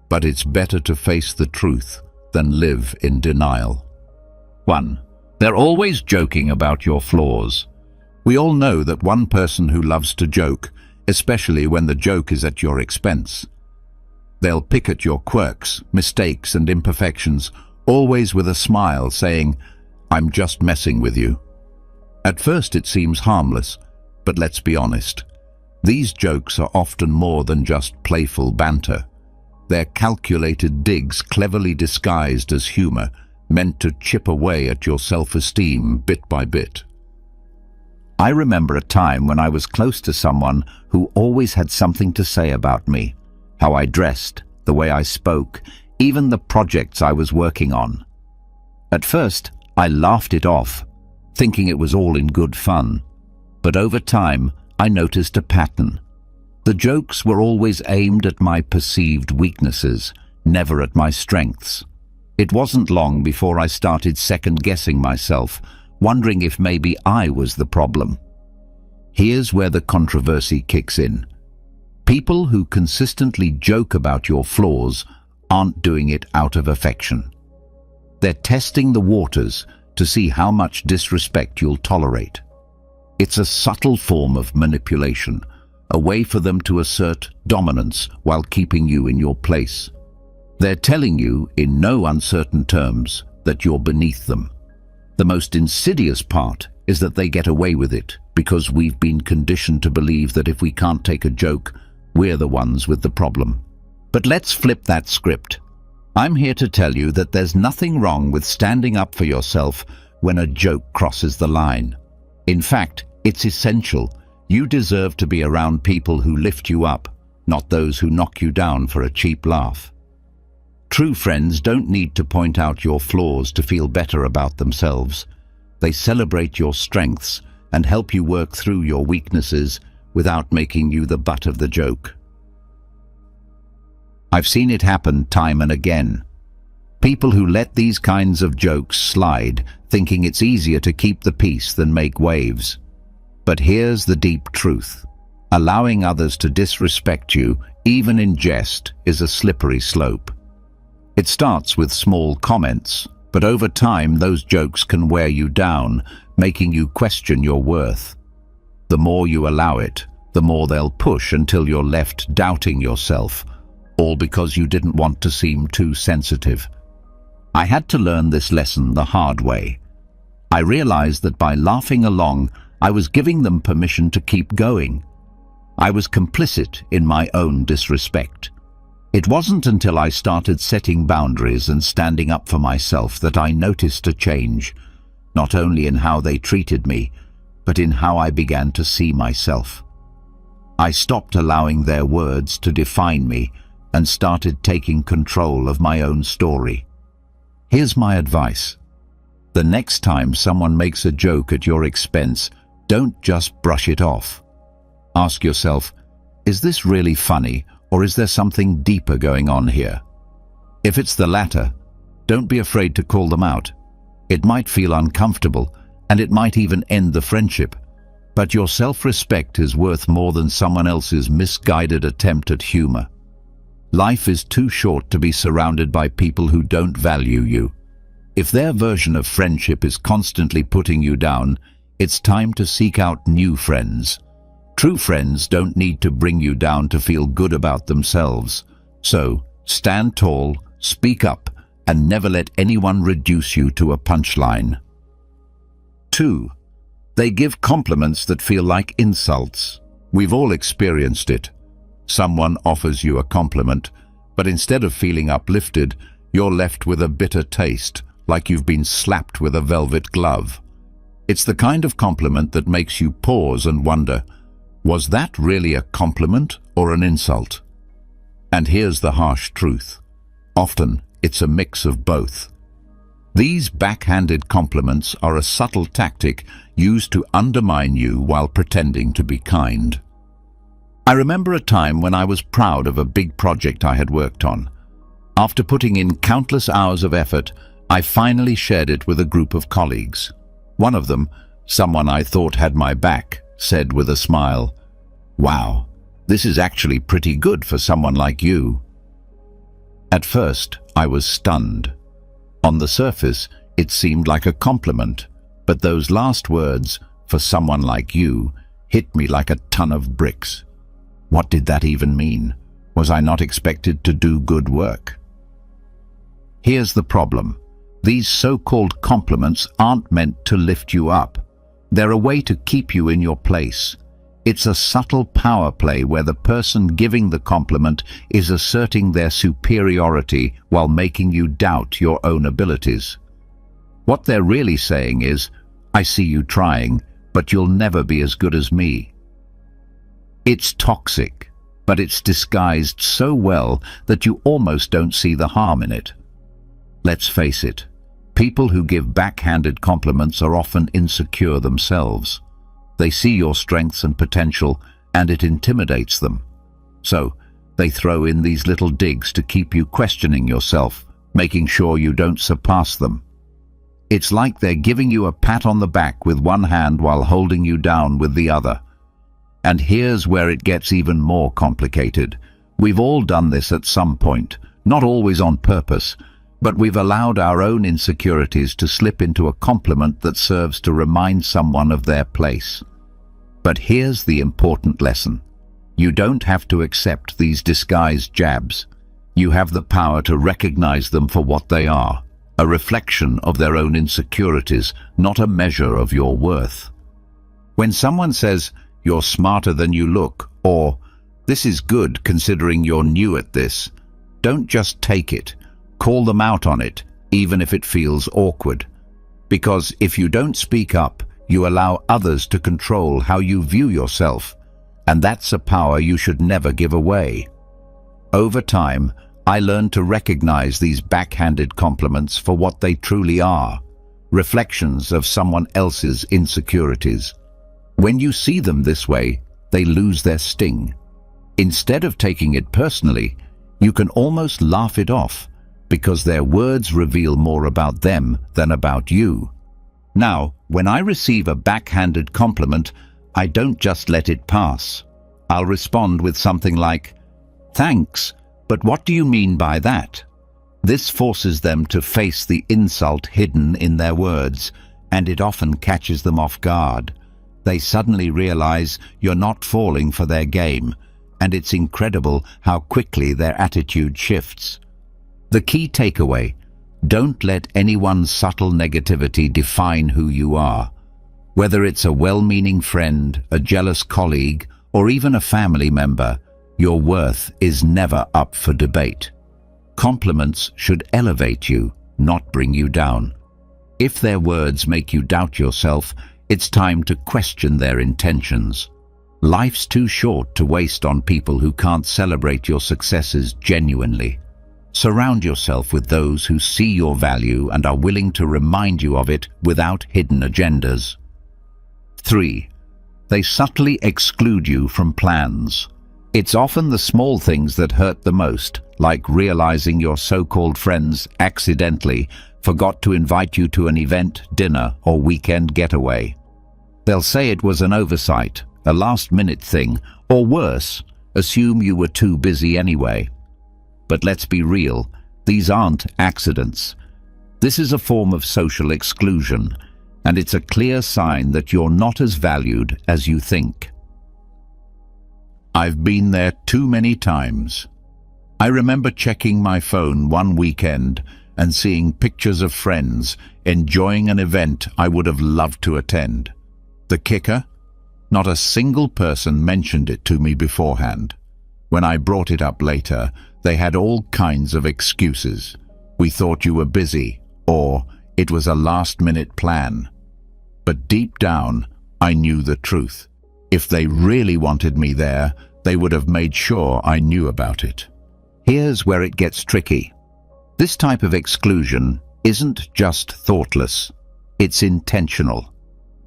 but it's better to face the truth than live in denial. 1. They're always joking about your flaws. We all know that one person who loves to joke, especially when the joke is at your expense. They'll pick at your quirks, mistakes, and imperfections, always with a smile saying, "I'm just messing with you." At first it seems harmless, but let's be honest. These jokes are often more than just playful banter. They're calculated digs cleverly disguised as humor, meant to chip away at your self-esteem bit by bit. I remember a time when I was close to someone who always had something to say about me, how I dressed, the way I spoke, even the projects I was working on. At first, I laughed it off, thinking it was all in good fun. But over time, I noticed a pattern. The jokes were always aimed at my perceived weaknesses, never at my strengths. It wasn't long before I started second-guessing myself, wondering if maybe I was the problem. Here's where the controversy kicks in. People who consistently joke about your flaws aren't doing it out of affection. They're testing the waters to see how much disrespect you'll tolerate. It's a subtle form of manipulation, a way for them to assert dominance while keeping you in your place. They're telling you, in no uncertain terms, that you're beneath them. The most insidious part is that they get away with it because we've been conditioned to believe that if we can't take a joke, we're the ones with the problem. But let's flip that script. I'm here to tell you that there's nothing wrong with standing up for yourself when a joke crosses the line. In fact, it's essential. You deserve to be around people who lift you up, not those who knock you down for a cheap laugh. True friends don't need to point out your flaws to feel better about themselves. They celebrate your strengths and help you work through your weaknesses without making you the butt of the joke. I've seen it happen time and again. People who let these kinds of jokes slide, thinking it's easier to keep the peace than make waves. But here's the deep truth. Allowing others to disrespect you, even in jest, is a slippery slope. It starts with small comments, but over time those jokes can wear you down, making you question your worth. The more you allow it, the more they'll push until you're left doubting yourself, all because you didn't want to seem too sensitive. I had to learn this lesson the hard way. I realized that by laughing along, I was giving them permission to keep going. I was complicit in my own disrespect. It wasn't until I started setting boundaries and standing up for myself that I noticed a change, not only in how they treated me, but in how I began to see myself. I stopped allowing their words to define me and started taking control of my own story. Here's my advice. The next time someone makes a joke at your expense, don't just brush it off. Ask yourself, is this really funny, or is there something deeper going on here? If it's the latter, don't be afraid to call them out. It might feel uncomfortable, and it might even end the friendship, but your self-respect is worth more than someone else's misguided attempt at humor. Life is too short to be surrounded by people who don't value you. If their version of friendship is constantly putting you down, it's time to seek out new friends. True friends don't need to bring you down to feel good about themselves. So, stand tall, speak up, and never let anyone reduce you to a punchline. 2. They give compliments that feel like insults. We've all experienced it. Someone offers you a compliment, but instead of feeling uplifted, you're left with a bitter taste, like you've been slapped with a velvet glove. It's the kind of compliment that makes you pause and wonder, was that really a compliment or an insult? And here's the harsh truth. Often, it's a mix of both. These backhanded compliments are a subtle tactic used to undermine you while pretending to be kind. I remember a time when I was proud of a big project I had worked on. After putting in countless hours of effort, I finally shared it with a group of colleagues. One of them, someone I thought had my back, said with a smile, "Wow, this is actually pretty good for someone like you." At first, I was stunned. On the surface, it seemed like a compliment, but those last words, "for someone like you," hit me like a ton of bricks. What did that even mean? Was I not expected to do good work? Here's the problem. These so-called compliments aren't meant to lift you up. They're a way to keep you in your place. It's a subtle power play where the person giving the compliment is asserting their superiority while making you doubt your own abilities. What they're really saying is, "I see you trying, but you'll never be as good as me." It's toxic, but it's disguised so well that you almost don't see the harm in it. Let's face it, people who give backhanded compliments are often insecure themselves. They see your strengths and potential, and it intimidates them. So, they throw in these little digs to keep you questioning yourself, making sure you don't surpass them. It's like they're giving you a pat on the back with one hand while holding you down with the other. And here's where it gets even more complicated. We've all done this at some point, not always on purpose, but we've allowed our own insecurities to slip into a compliment that serves to remind someone of their place. But here's the important lesson. You don't have to accept these disguised jabs. You have the power to recognize them for what they are, a reflection of their own insecurities, not a measure of your worth. When someone says, "You're smarter than you look," or "This is good considering you're new at this," don't just take it. Call them out on it, even if it feels awkward. Because if you don't speak up, you allow others to control how you view yourself, and that's a power you should never give away. Over time, I learned to recognize these backhanded compliments for what they truly are, reflections of someone else's insecurities. When you see them this way, they lose their sting. Instead of taking it personally, you can almost laugh it off, because their words reveal more about them than about you. Now, when I receive a backhanded compliment, I don't just let it pass. I'll respond with something like, "Thanks, but what do you mean by that?" This forces them to face the insult hidden in their words, and it often catches them off guard. They suddenly realize you're not falling for their game, and it's incredible how quickly their attitude shifts. The key takeaway: don't let anyone's subtle negativity define who you are. Whether it's a well-meaning friend, a jealous colleague, or even a family member, your worth is never up for debate. Compliments should elevate you, not bring you down. If their words make you doubt yourself, it's time to question their intentions. Life's too short to waste on people who can't celebrate your successes genuinely. Surround yourself with those who see your value and are willing to remind you of it without hidden agendas. 3. They subtly exclude you from plans. It's often the small things that hurt the most, like realizing your so-called friends accidentally forgot to invite you to an event, dinner, or weekend getaway. They'll say it was an oversight, a last-minute thing, or worse, assume you were too busy anyway. But let's be real, these aren't accidents. This is a form of social exclusion, and it's a clear sign that you're not as valued as you think. I've been there too many times. I remember checking my phone one weekend and seeing pictures of friends enjoying an event I would have loved to attend. The kicker? Not a single person mentioned it to me beforehand. When I brought it up later, they had all kinds of excuses. We thought you were busy, or it was a last-minute plan. But deep down, I knew the truth. If they really wanted me there, they would have made sure I knew about it. Here's where it gets tricky. This type of exclusion isn't just thoughtless, it's intentional.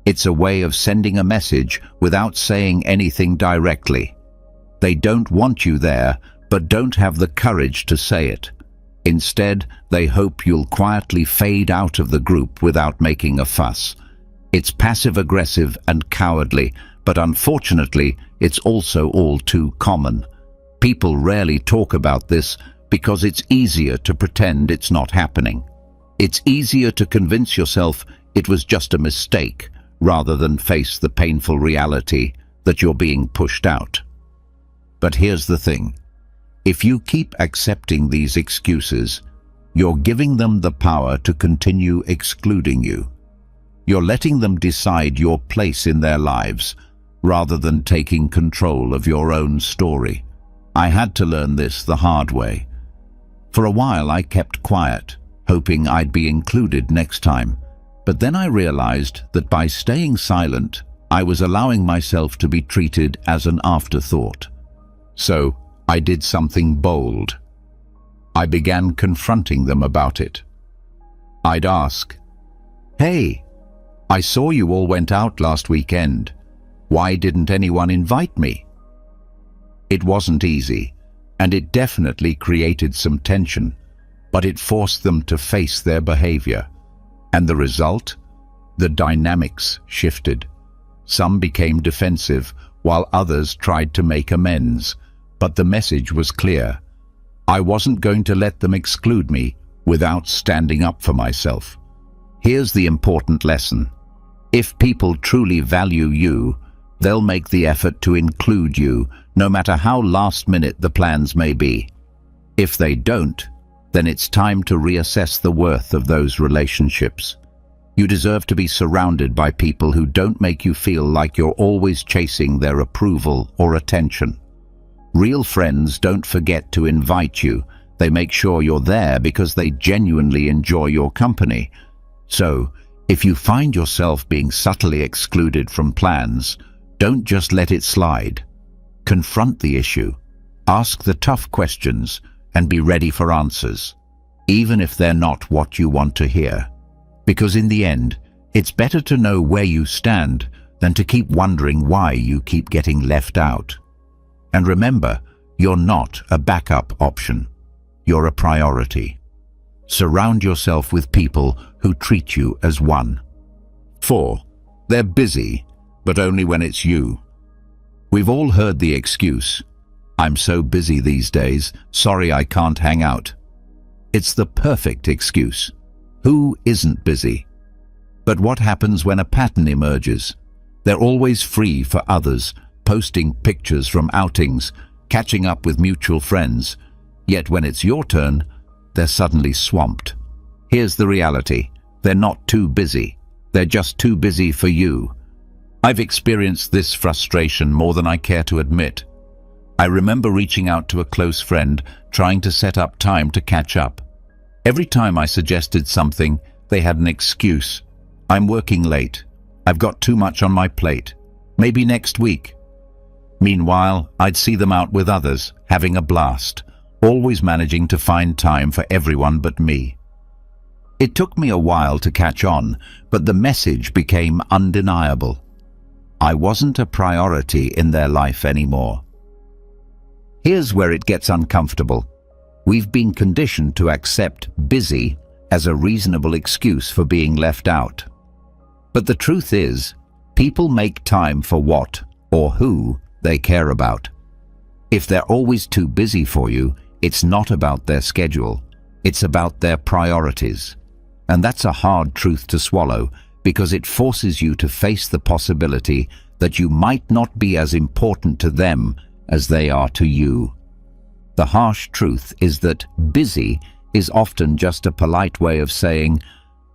It's a way of sending a message without saying anything directly. They don't want you there, but don't have the courage to say it. Instead, they hope you'll quietly fade out of the group without making a fuss. It's passive-aggressive and cowardly, but unfortunately, it's also all too common. People rarely talk about this because it's easier to pretend it's not happening. It's easier to convince yourself it was just a mistake, rather than face the painful reality that you're being pushed out. But here's the thing. If you keep accepting these excuses, you're giving them the power to continue excluding you. You're letting them decide your place in their lives, rather than taking control of your own story. I had to learn this the hard way. For a while I kept quiet, hoping I'd be included next time. But then I realized that by staying silent, I was allowing myself to be treated as an afterthought. So I did something bold. I began confronting them about it. I'd ask, "Hey, I saw you all went out last weekend. Why didn't anyone invite me?" It wasn't easy, and it definitely created some tension, but it forced them to face their behavior. And the result? The dynamics shifted. Some became defensive, while others tried to make amends. But the message was clear. I wasn't going to let them exclude me without standing up for myself. Here's the important lesson. If people truly value you, they'll make the effort to include you, no matter how last-minute the plans may be. If they don't, then it's time to reassess the worth of those relationships. You deserve to be surrounded by people who don't make you feel like you're always chasing their approval or attention. Real friends don't forget to invite you. They make sure you're there because they genuinely enjoy your company. So, if you find yourself being subtly excluded from plans, don't just let it slide. Confront the issue, ask the tough questions, and be ready for answers, even if they're not what you want to hear. Because in the end, it's better to know where you stand than to keep wondering why you keep getting left out. And remember, you're not a backup option. You're a priority. Surround yourself with people who treat you as one. 4. They're busy, but only when it's you. We've all heard the excuse, "I'm so busy these days, sorry I can't hang out." It's the perfect excuse. Who isn't busy? But what happens when a pattern emerges? They're always free for others, posting pictures from outings, catching up with mutual friends. Yet when it's your turn, they're suddenly swamped. Here's the reality. They're not too busy. They're just too busy for you. I've experienced this frustration more than I care to admit. I remember reaching out to a close friend, trying to set up time to catch up. Every time I suggested something, they had an excuse. "I'm working late. I've got too much on my plate. Maybe next week." Meanwhile, I'd see them out with others, having a blast, always managing to find time for everyone but me. It took me a while to catch on, but the message became undeniable. I wasn't a priority in their life anymore. Here's where it gets uncomfortable. We've been conditioned to accept busy as a reasonable excuse for being left out. But the truth is, people make time for what or who they care about. If they're always too busy for you, it's not about their schedule, it's about their priorities. And that's a hard truth to swallow, because it forces you to face the possibility that you might not be as important to them as they are to you. The harsh truth is that busy is often just a polite way of saying,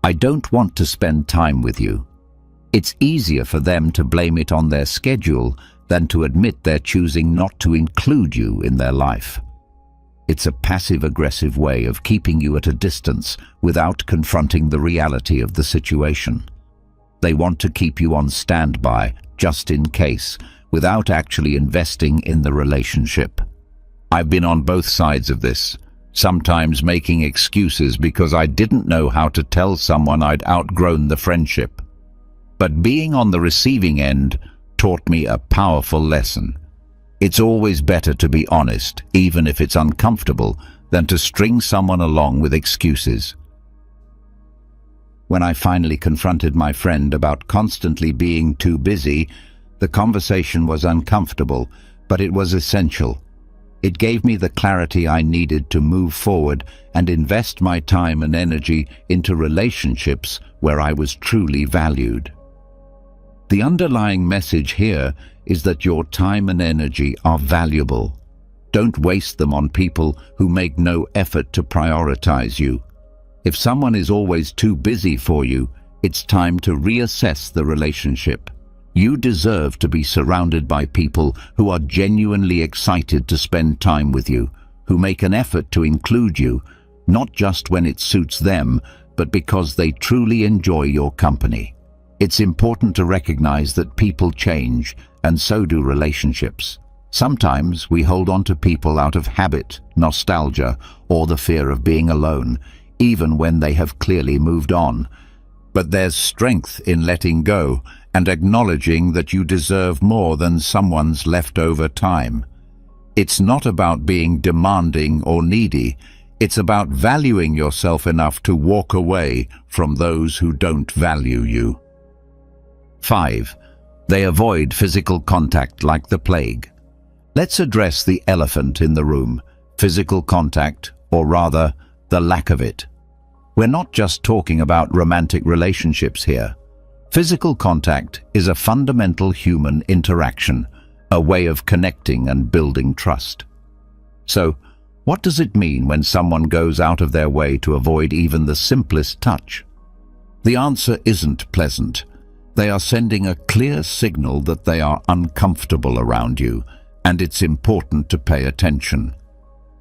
I don't want to spend time with you. It's easier for them to blame it on their schedule than to admit they're choosing not to include you in their life. It's a passive-aggressive way of keeping you at a distance without confronting the reality of the situation. They want to keep you on standby, just in case, without actually investing in the relationship. I've been on both sides of this, sometimes making excuses because I didn't know how to tell someone I'd outgrown the friendship. But being on the receiving end taught me a powerful lesson. It's always better to be honest, even if it's uncomfortable, than to string someone along with excuses. When I finally confronted my friend about constantly being too busy, the conversation was uncomfortable, but it was essential. It gave me the clarity I needed to move forward and invest my time and energy into relationships where I was truly valued. The underlying message here is that your time and energy are valuable. Don't waste them on people who make no effort to prioritize you. If someone is always too busy for you, it's time to reassess the relationship. You deserve to be surrounded by people who are genuinely excited to spend time with you, who make an effort to include you, not just when it suits them, but because they truly enjoy your company. It's important to recognize that people change, and so do relationships. Sometimes we hold on to people out of habit, nostalgia, or the fear of being alone, even when they have clearly moved on. But there's strength in letting go and acknowledging that you deserve more than someone's leftover time. It's not about being demanding or needy. It's about valuing yourself enough to walk away from those who don't value you. 5. They avoid physical contact like the plague. Let's address the elephant in the room, physical contact, or rather, the lack of it. We're not just talking about romantic relationships here. Physical contact is a fundamental human interaction, a way of connecting and building trust. So, what does it mean when someone goes out of their way to avoid even the simplest touch? The answer isn't pleasant. They are sending a clear signal that they are uncomfortable around you, and it's important to pay attention.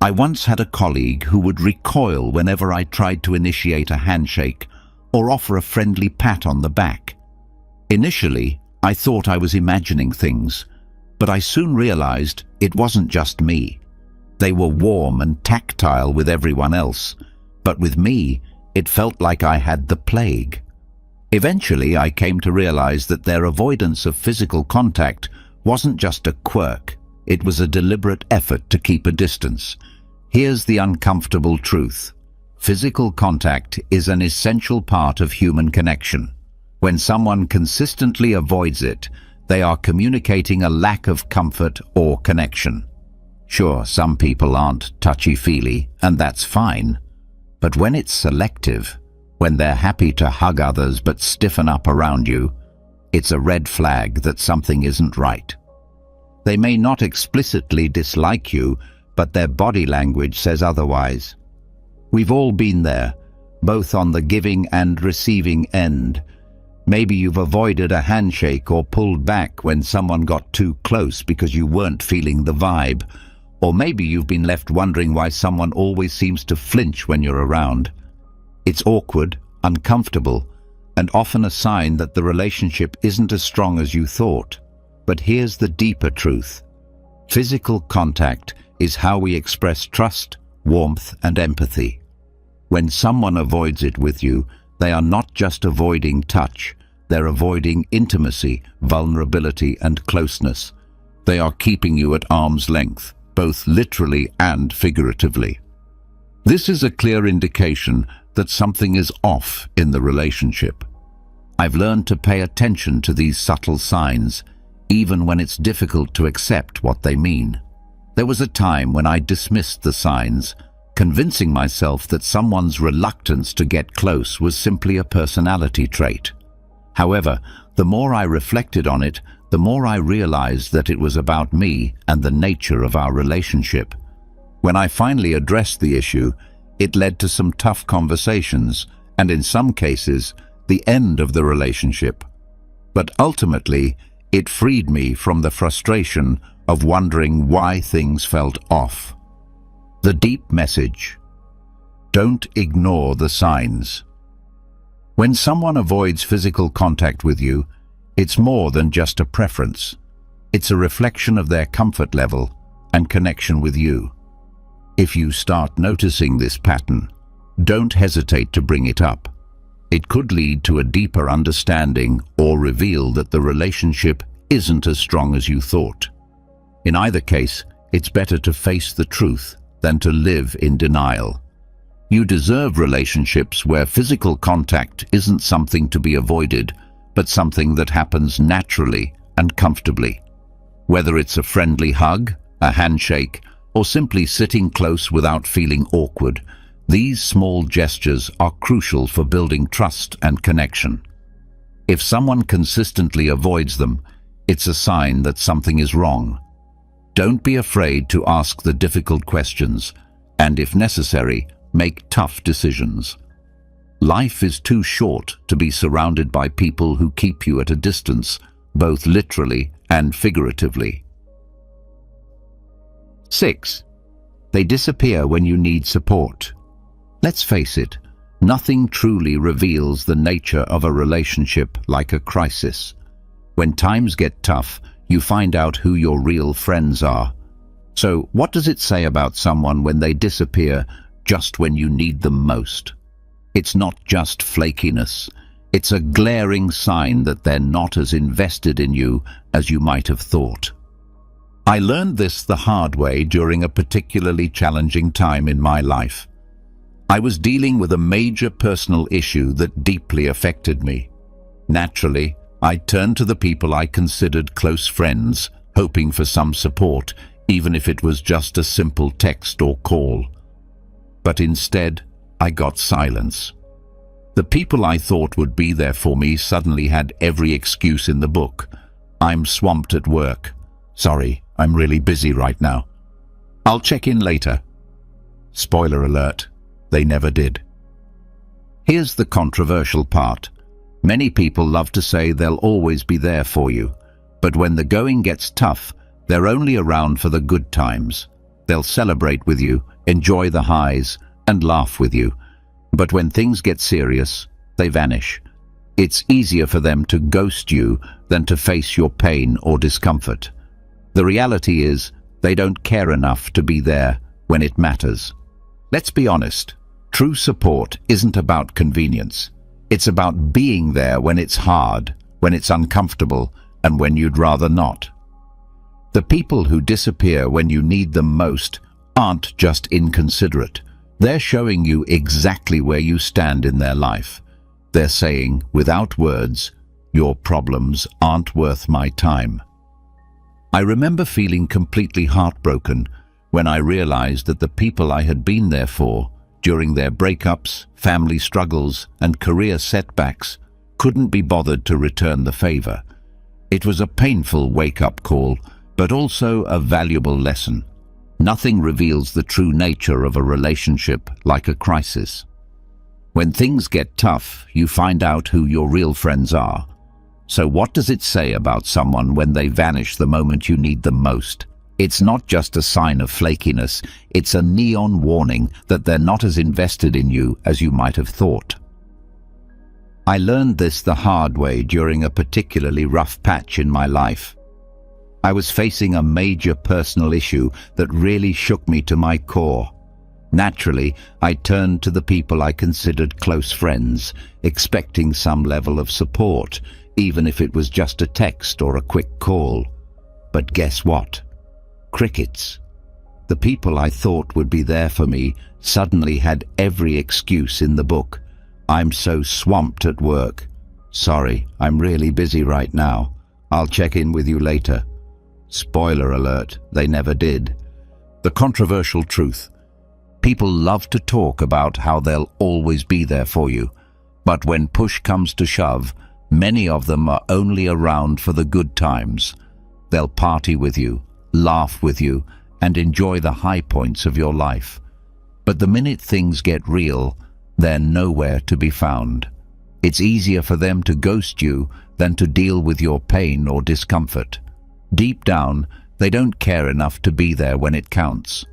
I once had a colleague who would recoil whenever I tried to initiate a handshake or offer a friendly pat on the back. Initially, I thought I was imagining things, but I soon realized it wasn't just me. They were warm and tactile with everyone else, but with me, it felt like I had the plague. Eventually, I came to realize that their avoidance of physical contact wasn't just a quirk, it was a deliberate effort to keep a distance. Here's the uncomfortable truth. Physical contact is an essential part of human connection. When someone consistently avoids it, they are communicating a lack of comfort or connection. Sure, some people aren't touchy-feely, and that's fine. But when it's selective, when they're happy to hug others but stiffen up around you, it's a red flag that something isn't right. They may not explicitly dislike you, but their body language says otherwise. We've all been there, both on the giving and receiving end. Maybe you've avoided a handshake or pulled back when someone got too close because you weren't feeling the vibe. Or maybe you've been left wondering why someone always seems to flinch when you're around. It's awkward, uncomfortable, and often a sign that the relationship isn't as strong as you thought. But here's the deeper truth. Physical contact is how we express trust, warmth, and empathy. When someone avoids it with you, they are not just avoiding touch, they're avoiding intimacy, vulnerability, and closeness. They are keeping you at arm's length, both literally and figuratively. This is a clear indication that something is off in the relationship. I've learned to pay attention to these subtle signs, even when it's difficult to accept what they mean. There was a time when I dismissed the signs, convincing myself that someone's reluctance to get close was simply a personality trait. However, the more I reflected on it, the more I realized that it was about me and the nature of our relationship. When I finally addressed the issue, it led to some tough conversations, and in some cases, the end of the relationship. But ultimately, it freed me from the frustration of wondering why things felt off. The deep message: don't ignore the signs. When someone avoids physical contact with you, it's more than just a preference. It's a reflection of their comfort level and connection with you. If you start noticing this pattern, don't hesitate to bring it up. It could lead to a deeper understanding or reveal that the relationship isn't as strong as you thought. In either case, it's better to face the truth than to live in denial. You deserve relationships where physical contact isn't something to be avoided, but something that happens naturally and comfortably. Whether it's a friendly hug, a handshake, or simply sitting close without feeling awkward, these small gestures are crucial for building trust and connection. If someone consistently avoids them, it's a sign that something is wrong. Don't be afraid to ask the difficult questions, and if necessary, make tough decisions. Life is too short to be surrounded by people who keep you at a distance, both literally and figuratively. 6. They disappear when you need support. Let's face it, nothing truly reveals the nature of a relationship like a crisis. When times get tough, you find out who your real friends are. So, what does it say about someone when they disappear just when you need them most? It's not just flakiness. It's a glaring sign that they're not as invested in you as you might have thought. I learned this the hard way during a particularly challenging time in my life. I was dealing with a major personal issue that deeply affected me. Naturally, I turned to the people I considered close friends, hoping for some support, even if it was just a simple text or call. But instead, I got silence. The people I thought would be there for me suddenly had every excuse in the book. I'm swamped at work. Sorry, I'm really busy right now. I'll check in later. Spoiler alert, they never did. Here's the controversial part. Many people love to say they'll always be there for you, but when the going gets tough, they're only around for the good times. They'll celebrate with you, enjoy the highs, and laugh with you. But when things get serious, they vanish. It's easier for them to ghost you than to face your pain or discomfort. The reality is, they don't care enough to be there when it matters. Let's be honest, true support isn't about convenience. It's about being there when it's hard, when it's uncomfortable, and when you'd rather not. The people who disappear when you need them most aren't just inconsiderate. They're showing you exactly where you stand in their life. They're saying, without words, your problems aren't worth my time. I remember feeling completely heartbroken when I realized that the people I had been there for, during their breakups, family struggles, and career setbacks, couldn't be bothered to return the favor. It was a painful wake-up call, but also a valuable lesson. Nothing reveals the true nature of a relationship like a crisis. When things get tough, you find out who your real friends are. So what does it say about someone when they vanish the moment you need them most? It's not just a sign of flakiness, it's a neon warning that they're not as invested in you as you might have thought. I learned this the hard way during a particularly rough patch in my life. I was facing a major personal issue that really shook me to my core. Naturally, I turned to the people I considered close friends, expecting some level of support, even if it was just a text or a quick call. But guess what? Crickets. The people I thought would be there for me suddenly had every excuse in the book. "I'm so swamped at work." "Sorry, I'm really busy right now. I'll check in with you later." Spoiler alert, they never did. The controversial truth. People love to talk about how they'll always be there for you, but when push comes to shove, many of them are only around for the good times. They'll party with you, laugh with you, and enjoy the high points of your life. But the minute things get real, they're nowhere to be found. It's easier for them to ghost you than to deal with your pain or discomfort. Deep down, they don't care enough to be there when it counts.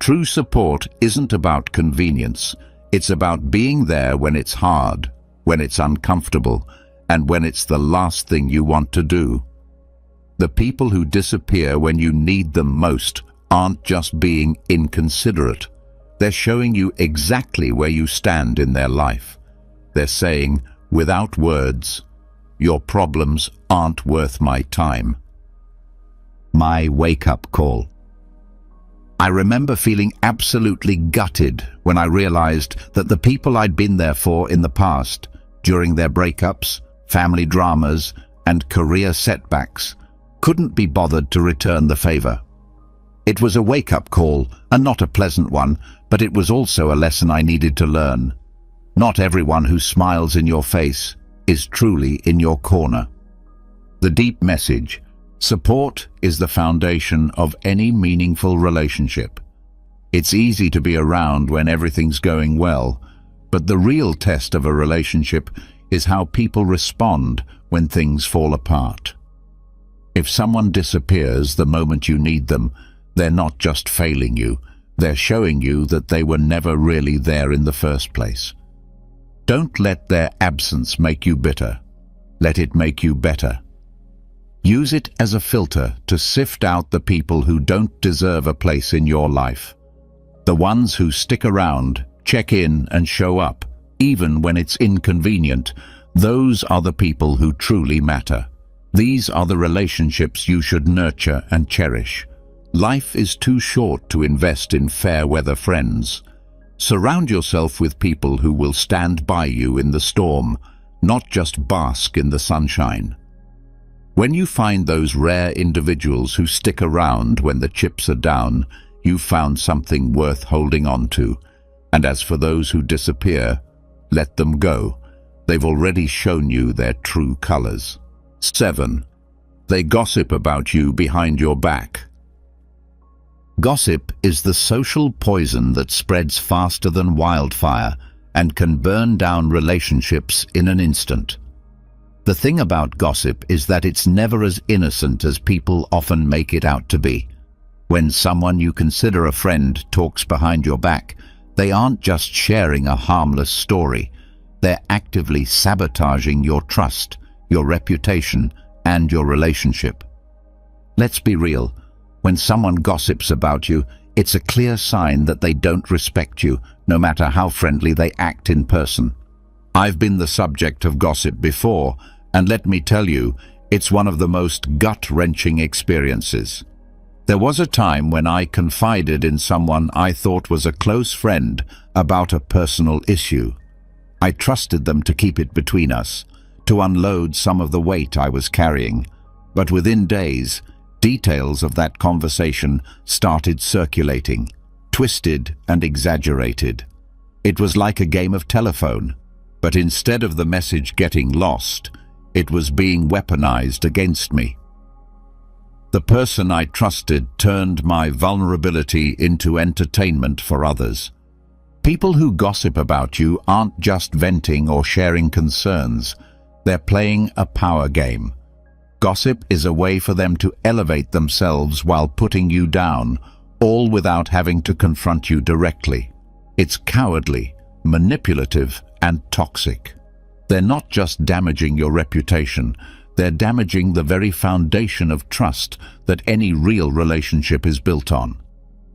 True support isn't about convenience. It's about being there when it's hard, when it's uncomfortable, and when it's the last thing you want to do. The people who disappear when you need them most aren't just being inconsiderate. They're showing you exactly where you stand in their life. They're saying, without words, "Your problems aren't worth my time." My wake-up call. I remember feeling absolutely gutted when I realized that the people I'd been there for in the past, during their breakups, family dramas, and career setbacks, couldn't be bothered to return the favor. It was a wake-up call, and not a pleasant one, but it was also a lesson I needed to learn. Not everyone who smiles in your face is truly in your corner. The deep message: support is the foundation of any meaningful relationship. It's easy to be around when everything's going well, but the real test of a relationship is how people respond when things fall apart. If someone disappears the moment you need them, they're not just failing you, they're showing you that they were never really there in the first place. Don't let their absence make you bitter. Let it make you better. Use it as a filter to sift out the people who don't deserve a place in your life. The ones who stick around, check in, and show up, even when it's inconvenient, those are the people who truly matter. These are the relationships you should nurture and cherish. Life is too short to invest in fair-weather friends. Surround yourself with people who will stand by you in the storm, not just bask in the sunshine. When you find those rare individuals who stick around when the chips are down, you've found something worth holding on to. And as for those who disappear, let them go. They've already shown you their true colors. 7. They gossip about you behind your back. Gossip is the social poison that spreads faster than wildfire and can burn down relationships in an instant. The thing about gossip is that it's never as innocent as people often make it out to be. When someone you consider a friend talks behind your back, they aren't just sharing a harmless story. They're actively sabotaging your trust, your reputation, and your relationship. Let's be real. When someone gossips about you, it's a clear sign that they don't respect you, no matter how friendly they act in person. I've been the subject of gossip before, and let me tell you, it's one of the most gut-wrenching experiences. There was a time when I confided in someone I thought was a close friend about a personal issue. I trusted them to keep it between us, to unload some of the weight I was carrying. But within days, details of that conversation started circulating, twisted and exaggerated. It was like a game of telephone, but instead of the message getting lost, it was being weaponized against me. The person I trusted turned my vulnerability into entertainment for others. People who gossip about you aren't just venting or sharing concerns. They're playing a power game. Gossip is a way for them to elevate themselves while putting you down, all without having to confront you directly. It's cowardly, manipulative, and toxic. They're not just damaging your reputation, They're damaging the very foundation of trust that any real relationship is built on.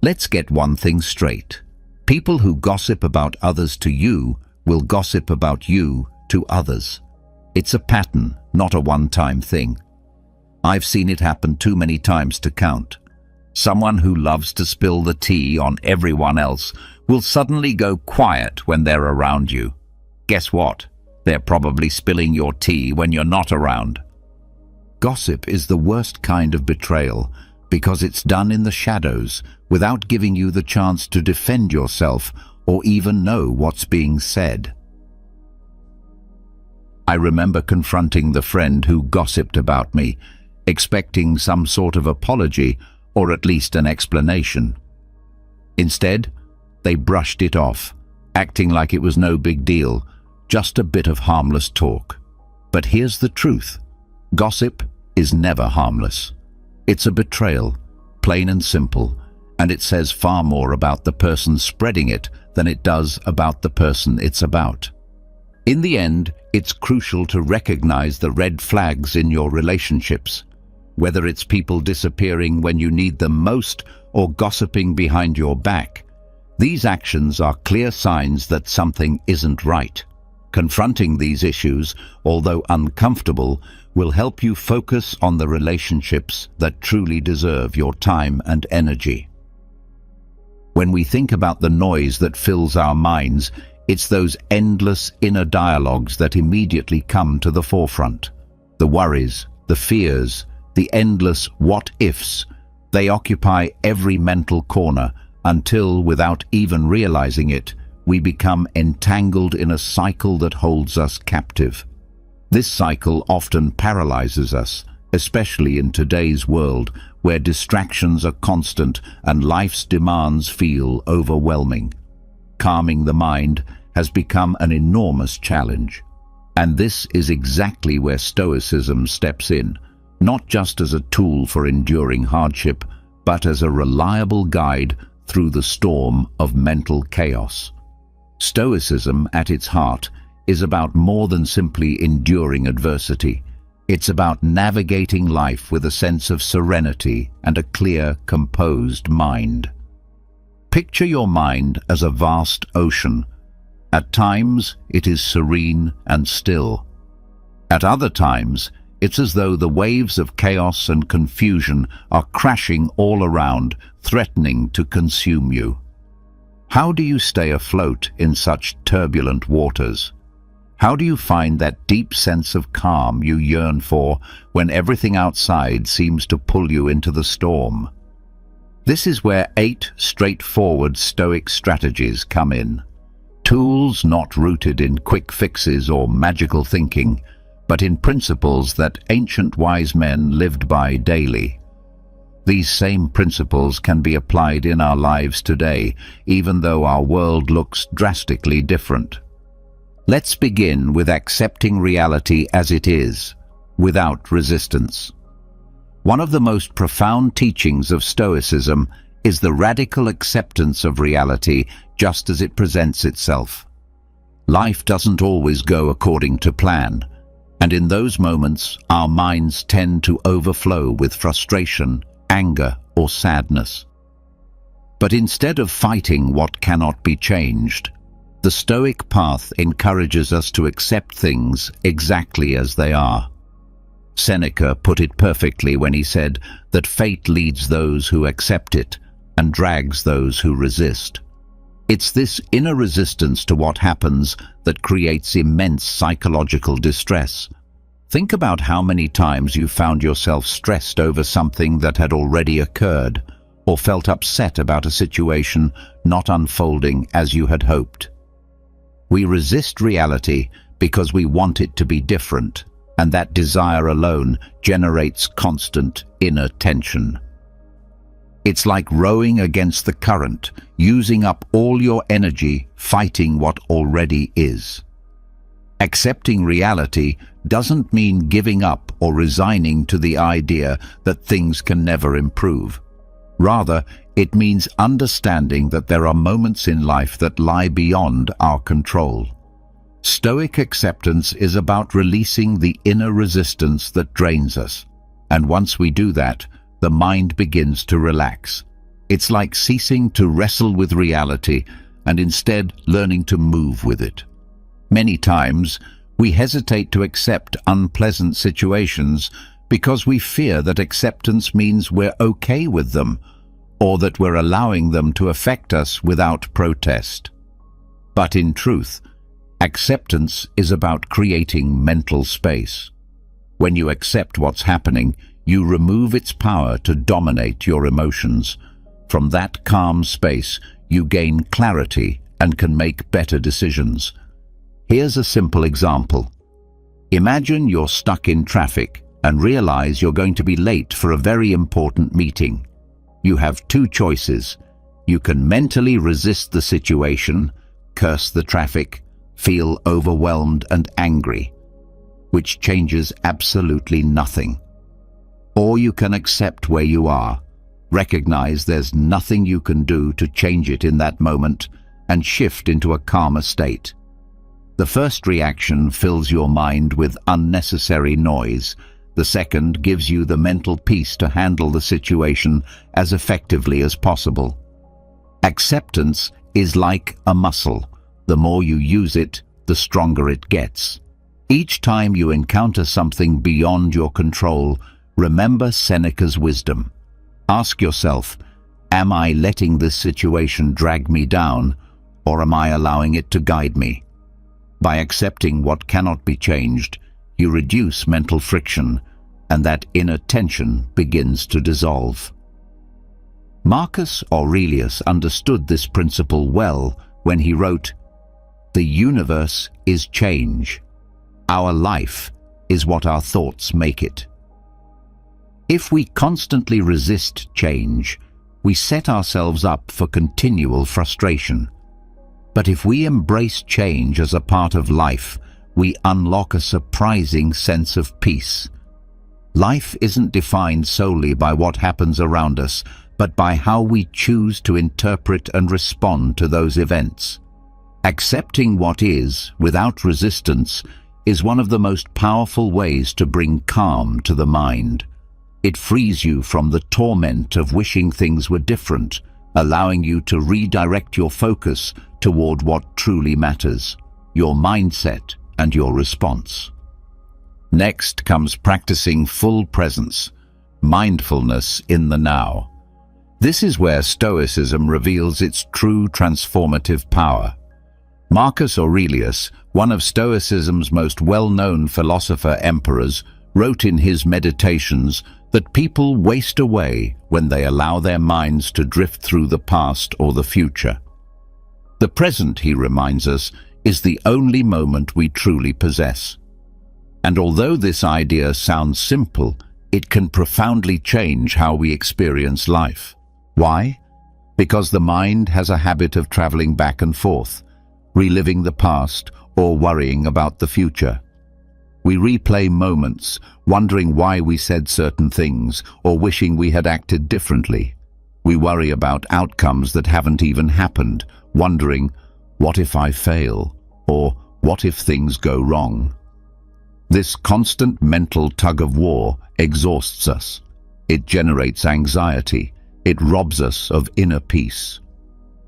Let's get one thing straight. People who gossip about others to you will gossip about you to others. It's a pattern, not a one-time thing. I've seen it happen too many times to count. Someone who loves to spill the tea on everyone else will suddenly go quiet when they're around you. Guess what? They're probably spilling your tea when you're not around. Gossip is the worst kind of betrayal because it's done in the shadows without giving you the chance to defend yourself or even know what's being said. I remember confronting the friend who gossiped about me, expecting some sort of apology or at least an explanation. Instead, they brushed it off, acting like it was no big deal, just a bit of harmless talk. But here's the truth. Gossip is never harmless. It's a betrayal, plain and simple, and it says far more about the person spreading it than it does about the person it's about. In the end, it's crucial to recognize the red flags in your relationships, whether it's people disappearing when you need them most or gossiping behind your back. These actions are clear signs that something isn't right. Confronting these issues, although uncomfortable, will help you focus on the relationships that truly deserve your time and energy. When we think about the noise that fills our minds, it's those endless inner dialogues that immediately come to the forefront. The worries, the fears, the endless what-ifs, they occupy every mental corner until, without even realizing it, we become entangled in a cycle that holds us captive. This cycle often paralyzes us, especially in today's world where distractions are constant and life's demands feel overwhelming. Calming the mind has become an enormous challenge. And this is exactly where Stoicism steps in, not just as a tool for enduring hardship, but as a reliable guide through the storm of mental chaos. Stoicism, at its heart, is about more than simply enduring adversity. It's about navigating life with a sense of serenity and a clear, composed mind. Picture your mind as a vast ocean. At times, it is serene and still. At other times, it's as though the waves of chaos and confusion are crashing all around, threatening to consume you. How do you stay afloat in such turbulent waters? How do you find that deep sense of calm you yearn for when everything outside seems to pull you into the storm? This is where 8 straightforward Stoic strategies come in. Tools not rooted in quick fixes or magical thinking, but in principles that ancient wise men lived by daily. These same principles can be applied in our lives today, even though our world looks drastically different. Let's begin with accepting reality as it is, without resistance. One of the most profound teachings of Stoicism is the radical acceptance of reality just as it presents itself. Life doesn't always go according to plan, and in those moments our minds tend to overflow with frustration, anger, or sadness. But instead of fighting what cannot be changed, the Stoic path encourages us to accept things exactly as they are. Seneca put it perfectly when he said that fate leads those who accept it and drags those who resist. It's this inner resistance to what happens that creates immense psychological distress. Think about how many times you found yourself stressed over something that had already occurred, or felt upset about a situation not unfolding as you had hoped. We resist reality because we want it to be different, and that desire alone generates constant inner tension. It's like rowing against the current, using up all your energy fighting what already is. Accepting reality doesn't mean giving up or resigning to the idea that things can never improve. Rather, it means understanding that there are moments in life that lie beyond our control. Stoic acceptance is about releasing the inner resistance that drains us. And once we do that, the mind begins to relax. It's like ceasing to wrestle with reality and instead learning to move with it. Many times, we hesitate to accept unpleasant situations because we fear that acceptance means we're okay with them, or that we're allowing them to affect us without protest. But in truth, acceptance is about creating mental space. When you accept what's happening, you remove its power to dominate your emotions. From that calm space, you gain clarity and can make better decisions. Here's a simple example. Imagine you're stuck in traffic and realize you're going to be late for a very important meeting. You have two choices. You can mentally resist the situation, curse the traffic, feel overwhelmed and angry, which changes absolutely nothing. Or you can accept where you are, recognize there's nothing you can do to change it in that moment, and shift into a calmer state. The first reaction fills your mind with unnecessary noise. The second gives you the mental peace to handle the situation as effectively as possible. Acceptance is like a muscle. The more you use it, the stronger it gets. Each time you encounter something beyond your control, remember Seneca's wisdom. Ask yourself, am I letting this situation drag me down, or am I allowing it to guide me? By accepting what cannot be changed, you reduce mental friction, and that inner tension begins to dissolve. Marcus Aurelius understood this principle well when he wrote, "The universe is change. Our life is what our thoughts make it." If we constantly resist change, we set ourselves up for continual frustration. But if we embrace change as a part of life, we unlock a surprising sense of peace. Life isn't defined solely by what happens around us, but by how we choose to interpret and respond to those events. Accepting what is, without resistance, is one of the most powerful ways to bring calm to the mind. It frees you from the torment of wishing things were different, allowing you to redirect your focus toward what truly matters, your mindset and your response. Next comes practicing full presence, mindfulness in the now. This is where Stoicism reveals its true transformative power. Marcus Aurelius, one of Stoicism's most well-known philosopher-emperors, wrote in his Meditations that people waste away when they allow their minds to drift through the past or the future. The present, he reminds us, is the only moment we truly possess. And although this idea sounds simple, it can profoundly change how we experience life. Why? Because the mind has a habit of traveling back and forth, reliving the past or worrying about the future. We replay moments, wondering why we said certain things or wishing we had acted differently. We worry about outcomes that haven't even happened, wondering, what if I fail? Or what if things go wrong? This constant mental tug-of-war exhausts us. It generates anxiety. It robs us of inner peace.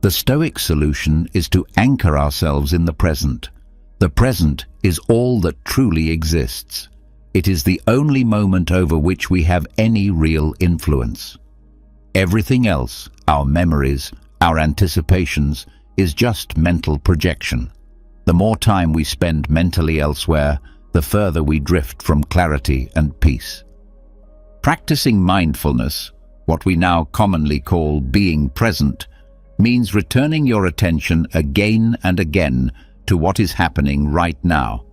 The Stoic solution is to anchor ourselves in the present. The present is all that truly exists. It is the only moment over which we have any real influence. Everything else, our memories, our anticipations, is just mental projection. The more time we spend mentally elsewhere, the further we drift from clarity and peace. Practicing mindfulness, what we now commonly call being present, means returning your attention again and again to what is happening right now.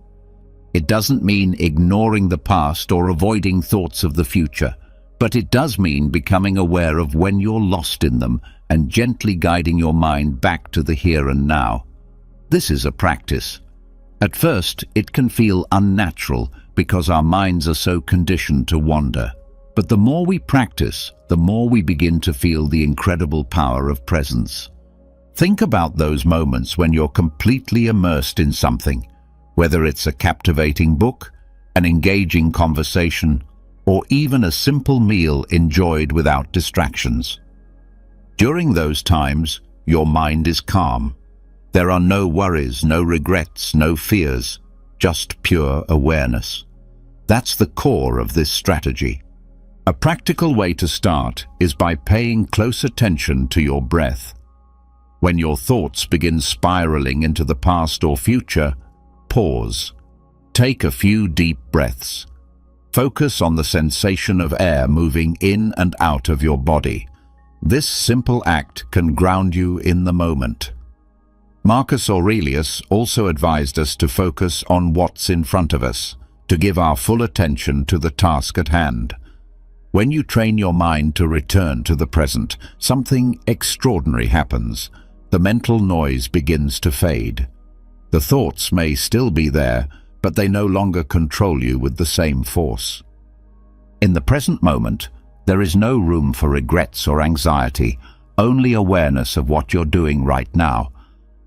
It doesn't mean ignoring the past or avoiding thoughts of the future, but it does mean becoming aware of when you're lost in them and gently guiding your mind back to the here and now. This is a practice. At first, it can feel unnatural because our minds are so conditioned to wander. But the more we practice, the more we begin to feel the incredible power of presence. Think about those moments when you're completely immersed in something, whether it's a captivating book, an engaging conversation, or even a simple meal enjoyed without distractions. During those times, your mind is calm. There are no worries, no regrets, no fears, just pure awareness. That's the core of this strategy. A practical way to start is by paying close attention to your breath. When your thoughts begin spiraling into the past or future, pause. Take a few deep breaths. Focus on the sensation of air moving in and out of your body. This simple act can ground you in the moment. Marcus Aurelius also advised us to focus on what's in front of us, to give our full attention to the task at hand. When you train your mind to return to the present, something extraordinary happens. The mental noise begins to fade. The thoughts may still be there, but they no longer control you with the same force. In the present moment, there is no room for regrets or anxiety, only awareness of what you're doing right now.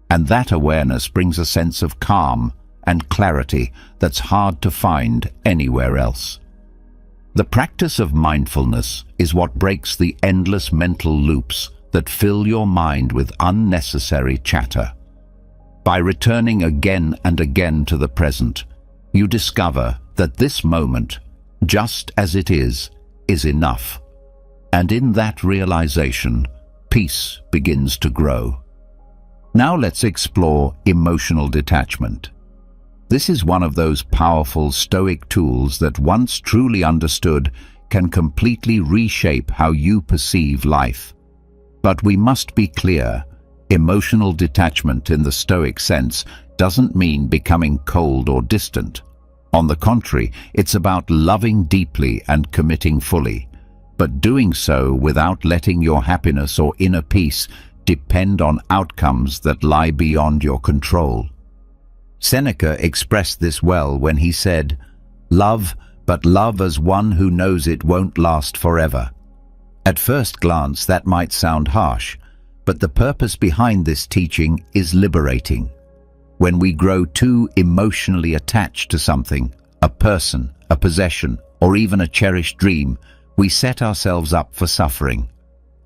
And that awareness brings a sense of calm and clarity that's hard to find anywhere else. The practice of mindfulness is what breaks the endless mental loops that fill your mind with unnecessary chatter. By returning again and again to the present, you discover that this moment, just as it is enough. And in that realization, peace begins to grow. Now let's explore emotional detachment. This is one of those powerful Stoic tools that, once truly understood, can completely reshape how you perceive life. But we must be clear, emotional detachment in the Stoic sense doesn't mean becoming cold or distant. On the contrary, it's about loving deeply and committing fully, but doing so without letting your happiness or inner peace depend on outcomes that lie beyond your control. Seneca expressed this well when he said, "Love, but love as one who knows it won't last forever." At first glance, that might sound harsh, but the purpose behind this teaching is liberating. When we grow too emotionally attached to something, a person, a possession, or even a cherished dream, we set ourselves up for suffering.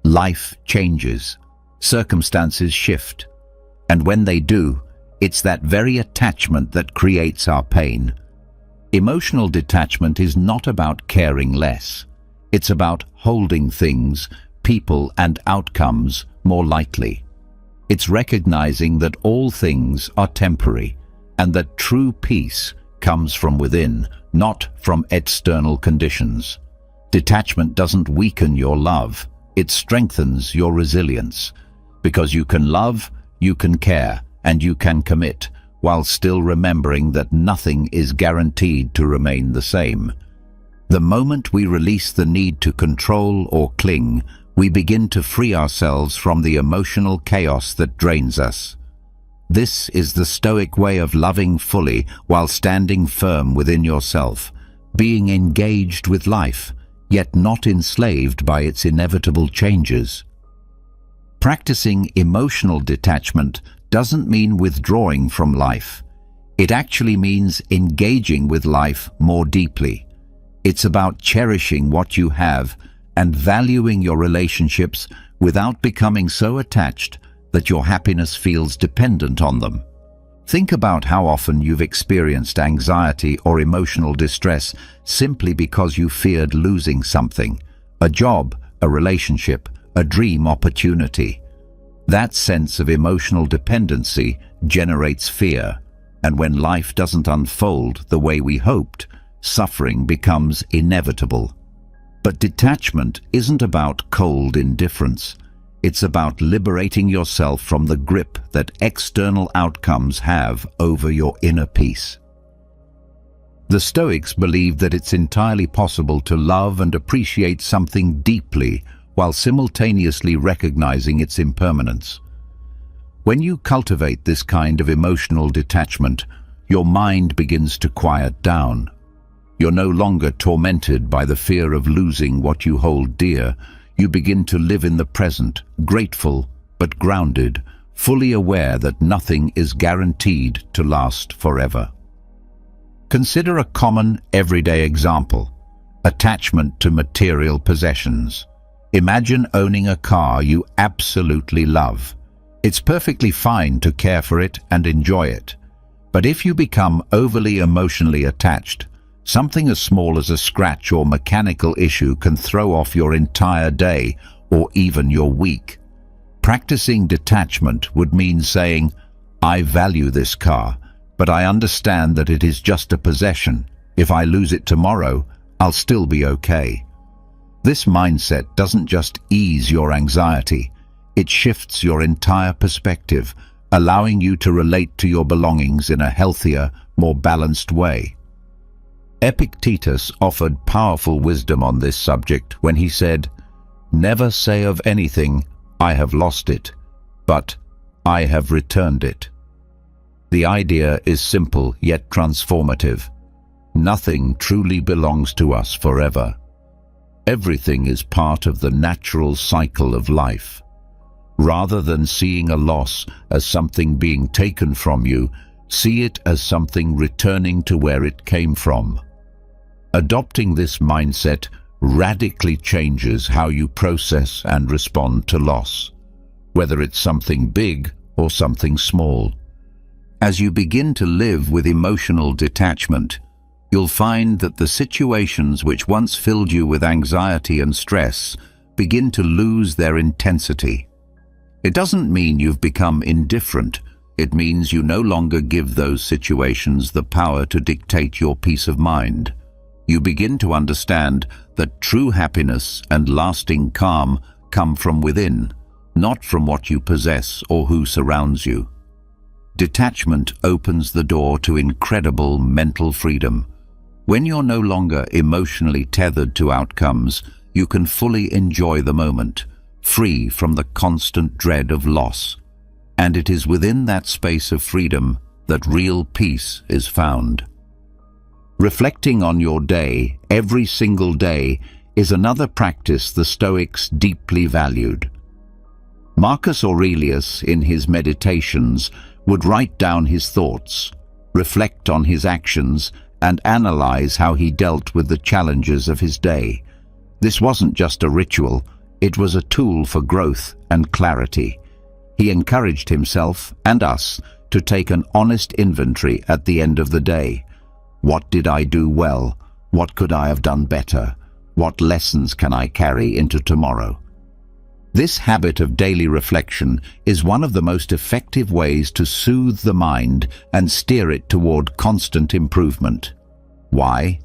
Life changes, circumstances shift, and when they do, it's that very attachment that creates our pain. Emotional detachment is not about caring less. It's about holding things, people, and outcomes more lightly. It's recognizing that all things are temporary and that true peace comes from within, not from external conditions. Detachment doesn't weaken your love, it strengthens your resilience. Because you can love, you can care, and you can commit, while still remembering that nothing is guaranteed to remain the same. The moment we release the need to control or cling, we begin to free ourselves from the emotional chaos that drains us. This is the Stoic way of loving fully while standing firm within yourself, being engaged with life, yet not enslaved by its inevitable changes. Practicing emotional detachment doesn't mean withdrawing from life. It actually means engaging with life more deeply. It's about cherishing what you have and valuing your relationships without becoming so attached that your happiness feels dependent on them. Think about how often you've experienced anxiety or emotional distress simply because you feared losing something, a job, a relationship, a dream opportunity. That sense of emotional dependency generates fear, and when life doesn't unfold the way we hoped, suffering becomes inevitable. But detachment isn't about cold indifference. It's about liberating yourself from the grip that external outcomes have over your inner peace. The Stoics believed that it's entirely possible to love and appreciate something deeply while simultaneously recognizing its impermanence. When you cultivate this kind of emotional detachment, your mind begins to quiet down. You're no longer tormented by the fear of losing what you hold dear. You begin to live in the present, grateful but grounded, fully aware that nothing is guaranteed to last forever. Consider a common, everyday example: attachment to material possessions. Imagine owning a car you absolutely love. It's perfectly fine to care for it and enjoy it. But if you become overly emotionally attached, something as small as a scratch or mechanical issue can throw off your entire day or even your week. Practicing detachment would mean saying, "I value this car, but I understand that it is just a possession. If I lose it tomorrow, I'll still be okay." This mindset doesn't just ease your anxiety, it shifts your entire perspective, allowing you to relate to your belongings in a healthier, more balanced way. Epictetus offered powerful wisdom on this subject when he said, "Never say of anything, 'I have lost it,' but 'I have returned it.'" The idea is simple yet transformative. Nothing truly belongs to us forever. Everything is part of the natural cycle of life. Rather than seeing a loss as something being taken from you, see it as something returning to where it came from. Adopting this mindset radically changes how you process and respond to loss, whether it's something big or something small. As you begin to live with emotional detachment, you'll find that the situations which once filled you with anxiety and stress begin to lose their intensity. It doesn't mean you've become indifferent. It means you no longer give those situations the power to dictate your peace of mind. You begin to understand that true happiness and lasting calm come from within, not from what you possess or who surrounds you. Detachment opens the door to incredible mental freedom. When you're no longer emotionally tethered to outcomes, you can fully enjoy the moment, free from the constant dread of loss. And it is within that space of freedom that real peace is found. Reflecting on your day, every single day, is another practice the Stoics deeply valued. Marcus Aurelius, in his Meditations, would write down his thoughts, reflect on his actions, and analyze how he dealt with the challenges of his day. This wasn't just a ritual, it was a tool for growth and clarity. He encouraged himself and us to take an honest inventory at the end of the day. What did I do well? What could I have done better? What lessons can I carry into tomorrow? This habit of daily reflection is one of the most effective ways to soothe the mind and steer it toward constant improvement. Why?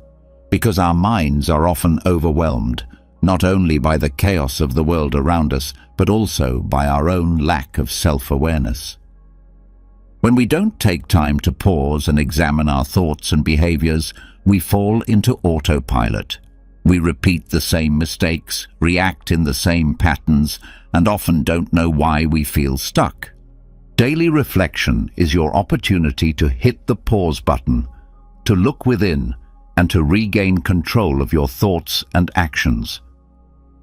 Because our minds are often overwhelmed, not only by the chaos of the world around us, but also by our own lack of self-awareness. When we don't take time to pause and examine our thoughts and behaviors, we fall into autopilot. We repeat the same mistakes, react in the same patterns, and often don't know why we feel stuck. Daily reflection is your opportunity to hit the pause button, to look within, and to regain control of your thoughts and actions.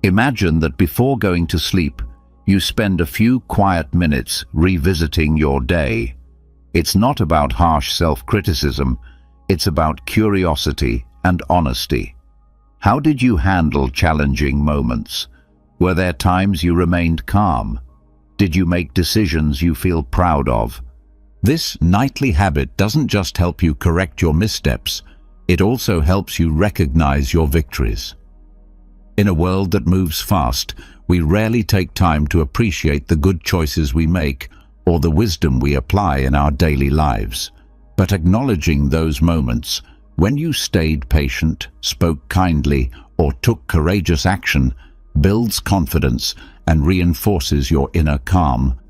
Imagine that before going to sleep, you spend a few quiet minutes revisiting your day. It's not about harsh self-criticism, it's about curiosity and honesty. How did you handle challenging moments? Were there times you remained calm? Did you make decisions you feel proud of? This nightly habit doesn't just help you correct your missteps, it also helps you recognize your victories. In a world that moves fast, we rarely take time to appreciate the good choices we make or the wisdom we apply in our daily lives. But acknowledging those moments, when you stayed patient, spoke kindly, or took courageous action, builds confidence and reinforces your inner calm.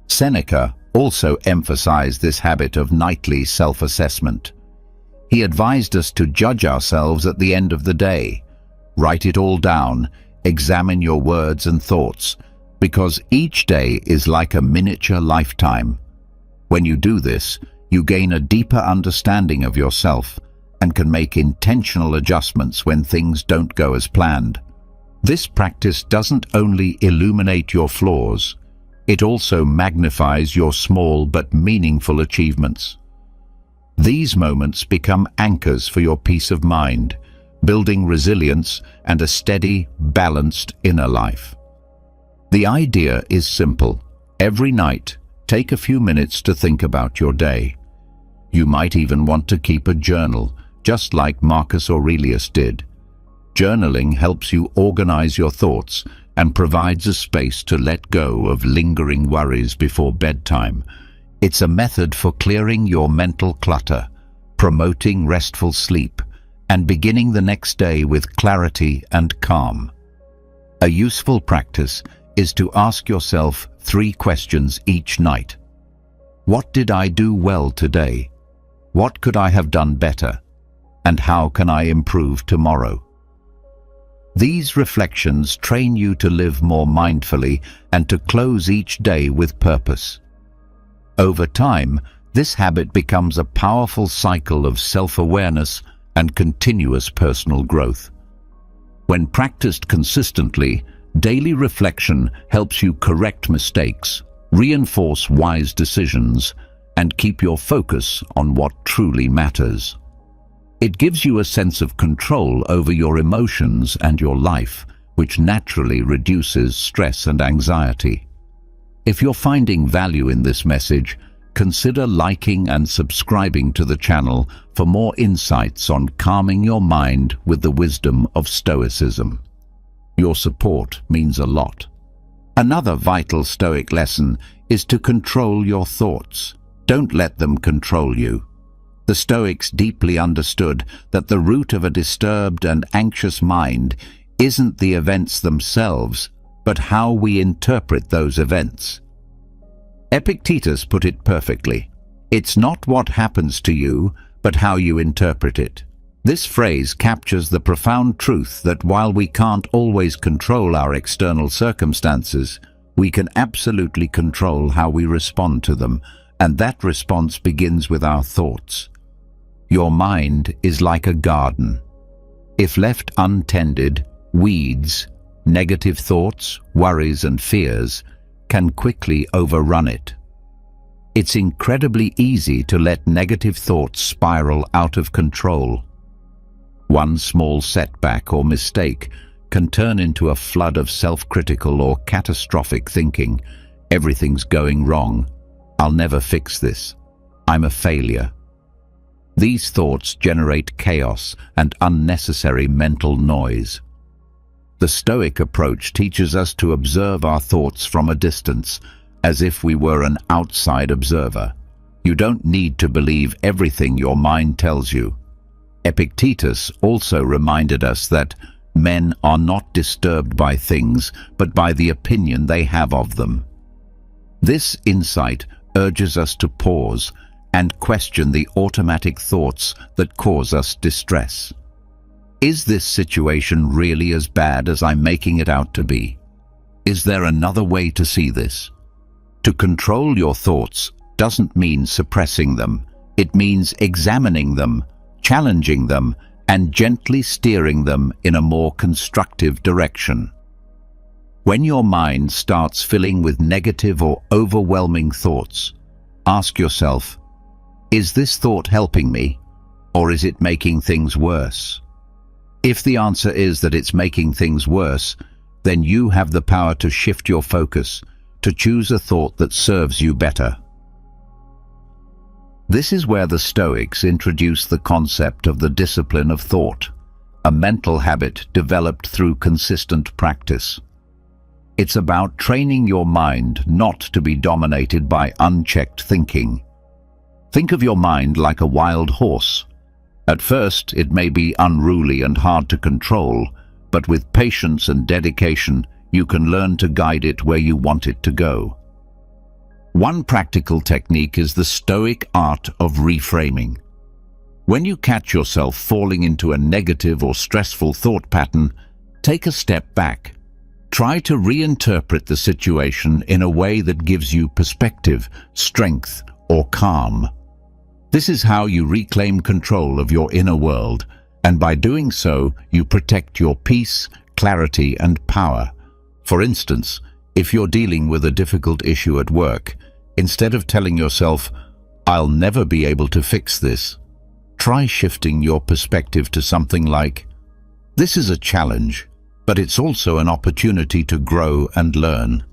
Seneca also emphasized this habit of nightly self-assessment. He advised us to judge ourselves at the end of the day. Write it all down, examine your words and thoughts, because each day is like a miniature lifetime. When you do this, you gain a deeper understanding of yourself and can make intentional adjustments when things don't go as planned. This practice doesn't only illuminate your flaws, it also magnifies your small but meaningful achievements. These moments become anchors for your peace of mind, building resilience and a steady, balanced inner life. The idea is simple. Every night, take a few minutes to think about your day. You might even want to keep a journal, just like Marcus Aurelius did. Journaling helps you organize your thoughts and provides a space to let go of lingering worries before bedtime. It's a method for clearing your mental clutter, promoting restful sleep, and beginning the next day with clarity and calm. A useful practice is to ask yourself 3 questions each night. What did I do well today? What could I have done better? And how can I improve tomorrow? These reflections train you to live more mindfully and to close each day with purpose. Over time, this habit becomes a powerful cycle of self-awareness and continuous personal growth. When practiced consistently, daily reflection helps you correct mistakes, reinforce wise decisions, and keep your focus on what truly matters. It gives you a sense of control over your emotions and your life, which naturally reduces stress and anxiety. If you're finding value in this message, consider liking and subscribing to the channel for more insights on calming your mind with the wisdom of Stoicism. Your support means a lot. Another vital Stoic lesson is to control your thoughts. Don't let them control you. The Stoics deeply understood that the root of a disturbed and anxious mind isn't the events themselves, but how we interpret those events. Epictetus put it perfectly. It's not what happens to you, but how you interpret it. This phrase captures the profound truth that while we can't always control our external circumstances, we can absolutely control how we respond to them, and that response begins with our thoughts. Your mind is like a garden. If left untended, weeds, negative thoughts, worries, and fears can quickly overrun it. It's incredibly easy to let negative thoughts spiral out of control. One small setback or mistake can turn into a flood of self-critical or catastrophic thinking. Everything's going wrong. I'll never fix this. I'm a failure. These thoughts generate chaos and unnecessary mental noise. The Stoic approach teaches us to observe our thoughts from a distance, as if we were an outside observer. You don't need to believe everything your mind tells you. Epictetus also reminded us that men are not disturbed by things, but by the opinion they have of them. This insight urges us to pause and question the automatic thoughts that cause us distress. Is this situation really as bad as I'm making it out to be? Is there another way to see this? To control your thoughts doesn't mean suppressing them. It means examining them, challenging them, and gently steering them in a more constructive direction. When your mind starts filling with negative or overwhelming thoughts, ask yourself, is this thought helping me, or is it making things worse? If the answer is that it's making things worse, then you have the power to shift your focus, to choose a thought that serves you better. This is where the Stoics introduce the concept of the discipline of thought, a mental habit developed through consistent practice. It's about training your mind not to be dominated by unchecked thinking. Think of your mind like a wild horse. At first, it may be unruly and hard to control, but with patience and dedication, you can learn to guide it where you want it to go. One practical technique is the Stoic art of reframing. When you catch yourself falling into a negative or stressful thought pattern, take a step back. Try to reinterpret the situation in a way that gives you perspective, strength, or calm. This is how you reclaim control of your inner world, and by doing so, you protect your peace, clarity, and power. For instance, if you're dealing with a difficult issue at work, instead of telling yourself, "I'll never be able to fix this." Try shifting your perspective to something like, "This is a challenge, but it's also an opportunity to grow and learn."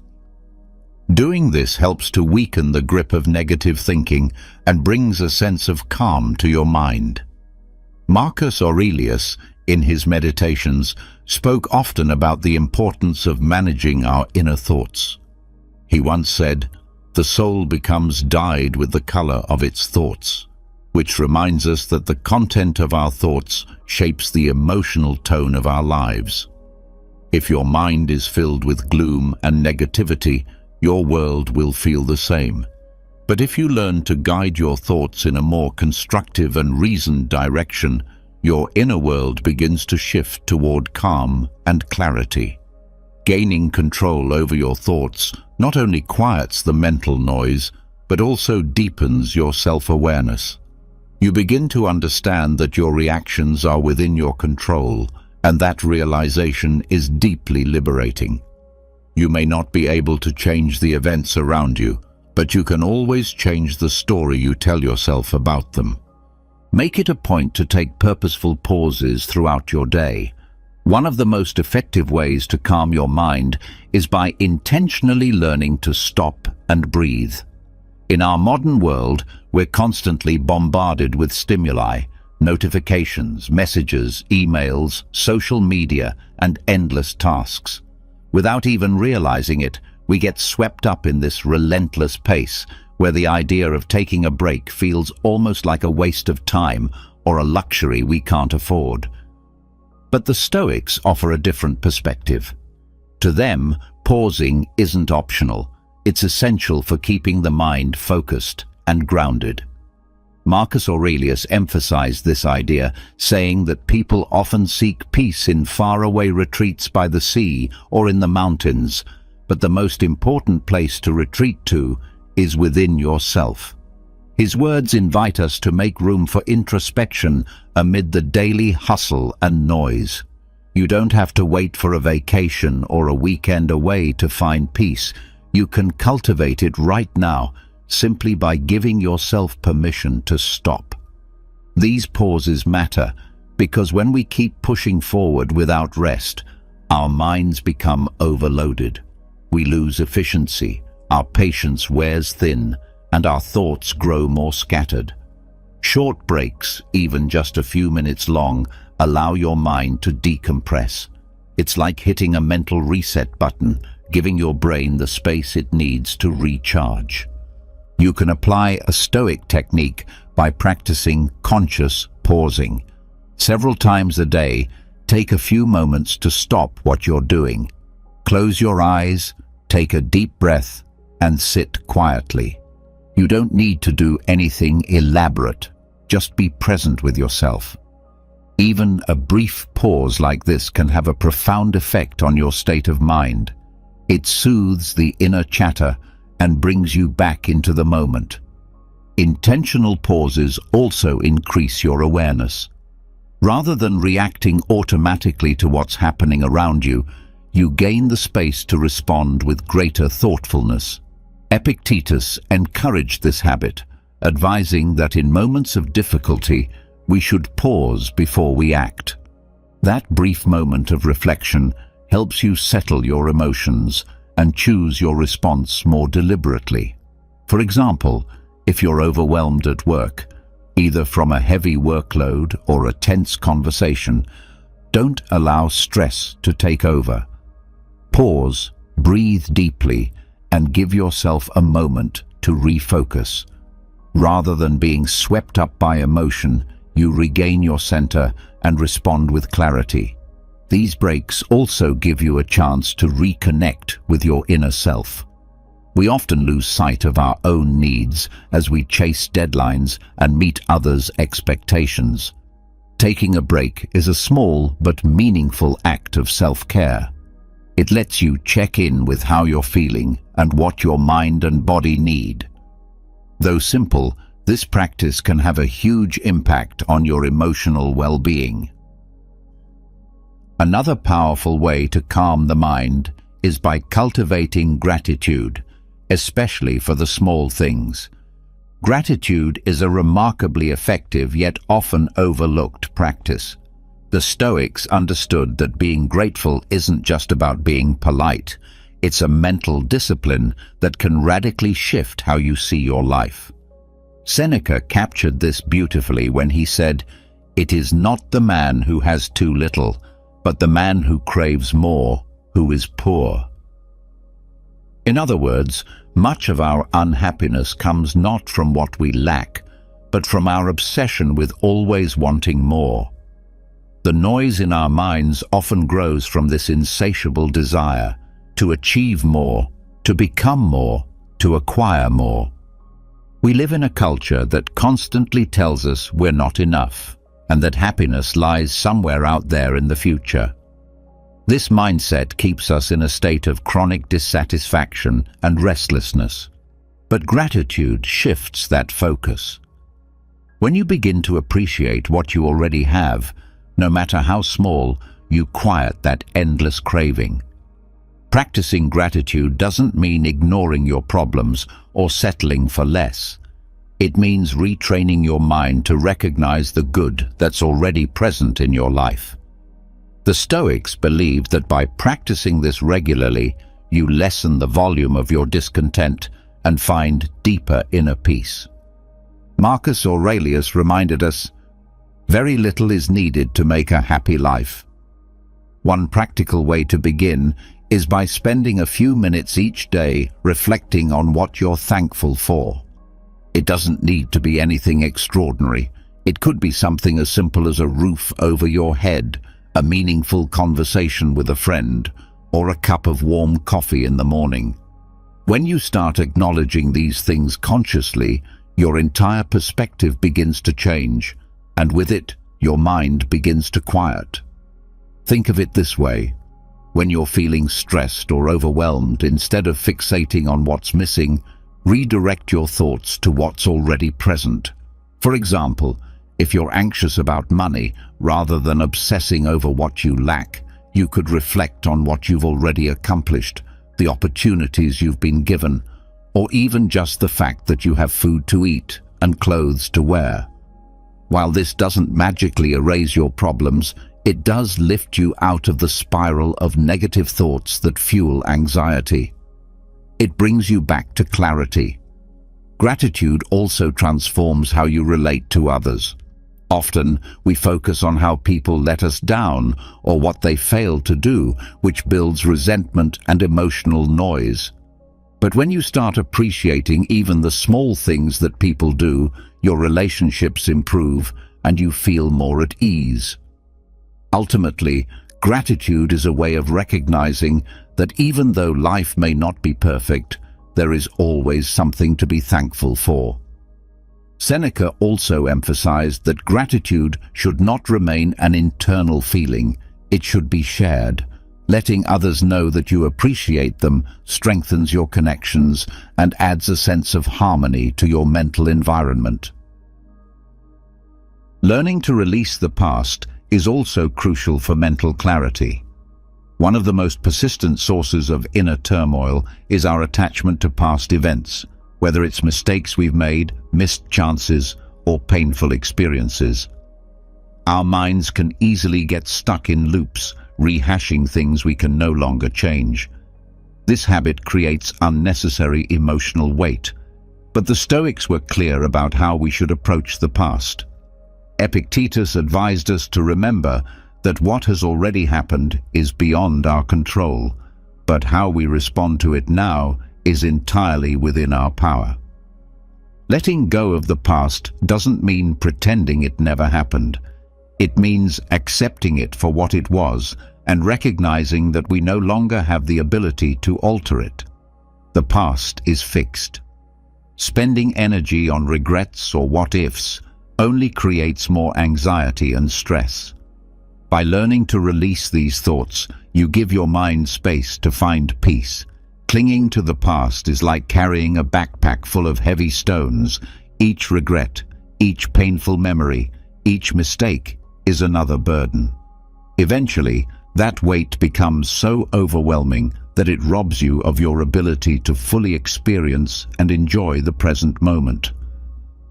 Doing this helps to weaken the grip of negative thinking and brings a sense of calm to your mind. Marcus Aurelius, in his Meditations, spoke often about the importance of managing our inner thoughts. He once said, "The soul becomes dyed with the color of its thoughts," which reminds us that the content of our thoughts shapes the emotional tone of our lives. If your mind is filled with gloom and negativity, your world will feel the same. But if you learn to guide your thoughts in a more constructive and reasoned direction, your inner world begins to shift toward calm and clarity. Gaining control over your thoughts not only quiets the mental noise, but also deepens your self-awareness. You begin to understand that your reactions are within your control, and that realization is deeply liberating. You may not be able to change the events around you, but you can always change the story you tell yourself about them. Make it a point to take purposeful pauses throughout your day. One of the most effective ways to calm your mind is by intentionally learning to stop and breathe. In our modern world, we're constantly bombarded with stimuli, notifications, messages, emails, social media, and endless tasks. Without even realizing it, we get swept up in this relentless pace where the idea of taking a break feels almost like a waste of time or a luxury we can't afford. But the Stoics offer a different perspective. To them, pausing isn't optional. It's essential for keeping the mind focused and grounded. Marcus Aurelius emphasized this idea, saying that people often seek peace in faraway retreats by the sea or in the mountains, but the most important place to retreat to is within yourself. His words invite us to make room for introspection amid the daily hustle and noise. You don't have to wait for a vacation or a weekend away to find peace. You can cultivate it right now, simply by giving yourself permission to stop. These pauses matter because when we keep pushing forward without rest, our minds become overloaded. We lose efficiency, our patience wears thin, and our thoughts grow more scattered. Short breaks, even just a few minutes long, allow your mind to decompress. It's like hitting a mental reset button, giving your brain the space it needs to recharge. You can apply a Stoic technique by practicing conscious pausing. Several times a day, take a few moments to stop what you're doing. Close your eyes, take a deep breath, and sit quietly. You don't need to do anything elaborate. Just be present with yourself. Even a brief pause like this can have a profound effect on your state of mind. It soothes the inner chatter and brings you back into the moment. Intentional pauses also increase your awareness. Rather than reacting automatically to what's happening around you, you gain the space to respond with greater thoughtfulness. Epictetus encouraged this habit, advising that in moments of difficulty, we should pause before we act. That brief moment of reflection helps you settle your emotions and choose your response more deliberately. For example, if you're overwhelmed at work, either from a heavy workload or a tense conversation, don't allow stress to take over. Pause, breathe deeply, and give yourself a moment to refocus. Rather than being swept up by emotion, you regain your center and respond with clarity. These breaks also give you a chance to reconnect with your inner self. We often lose sight of our own needs as we chase deadlines and meet others' expectations. Taking a break is a small but meaningful act of self-care. It lets you check in with how you're feeling and what your mind and body need. Though simple, this practice can have a huge impact on your emotional well-being. Another powerful way to calm the mind is by cultivating gratitude, especially for the small things. Gratitude is a remarkably effective yet often overlooked practice. The Stoics understood that being grateful isn't just about being polite. It's a mental discipline that can radically shift how you see your life. Seneca captured this beautifully when he said, "It is not the man who has too little, but the man who craves more, who is poor." In other words, much of our unhappiness comes not from what we lack, but from our obsession with always wanting more. The noise in our minds often grows from this insatiable desire to achieve more, to become more, to acquire more. We live in a culture that constantly tells us we're not enough, and that happiness lies somewhere out there in the future. This mindset keeps us in a state of chronic dissatisfaction and restlessness. But gratitude shifts that focus. When you begin to appreciate what you already have, no matter how small, you quiet that endless craving. Practicing gratitude doesn't mean ignoring your problems or settling for less. It means retraining your mind to recognize the good that's already present in your life. The Stoics believed that by practicing this regularly, you lessen the volume of your discontent and find deeper inner peace. Marcus Aurelius reminded us, "Very little is needed to make a happy life." One practical way to begin is by spending a few minutes each day reflecting on what you're thankful for. It doesn't need to be anything extraordinary. It could be something as simple as a roof over your head, a meaningful conversation with a friend, or a cup of warm coffee in the morning. When you start acknowledging these things consciously, your entire perspective begins to change, and with it, your mind begins to quiet. Think of it this way. When you're feeling stressed or overwhelmed, instead of fixating on what's missing, redirect your thoughts to what's already present. For example, if you're anxious about money, rather than obsessing over what you lack, you could reflect on what you've already accomplished, the opportunities you've been given, or even just the fact that you have food to eat and clothes to wear. While this doesn't magically erase your problems, it does lift you out of the spiral of negative thoughts that fuel anxiety. It brings you back to clarity. Gratitude also transforms how you relate to others. Often, we focus on how people let us down or what they fail to do, which builds resentment and emotional noise. But when you start appreciating even the small things that people do, your relationships improve and you feel more at ease. Ultimately, gratitude is a way of recognizing that even though life may not be perfect, there is always something to be thankful for. Seneca also emphasized that gratitude should not remain an internal feeling, it should be shared. Letting others know that you appreciate them strengthens your connections and adds a sense of harmony to your mental environment. Learning to release the past is also crucial for mental clarity. One of the most persistent sources of inner turmoil is our attachment to past events, whether it's mistakes we've made, missed chances, or painful experiences. Our minds can easily get stuck in loops, rehashing things we can no longer change. This habit creates unnecessary emotional weight, but the Stoics were clear about how we should approach the past. Epictetus advised us to remember that what has already happened is beyond our control, but how we respond to it now is entirely within our power. Letting go of the past doesn't mean pretending it never happened. It means accepting it for what it was and recognizing that we no longer have the ability to alter it. The past is fixed. Spending energy on regrets or what-ifs only creates more anxiety and stress. By learning to release these thoughts, you give your mind space to find peace. Clinging to the past is like carrying a backpack full of heavy stones. Each regret, each painful memory, each mistake is another burden. Eventually, that weight becomes so overwhelming that it robs you of your ability to fully experience and enjoy the present moment.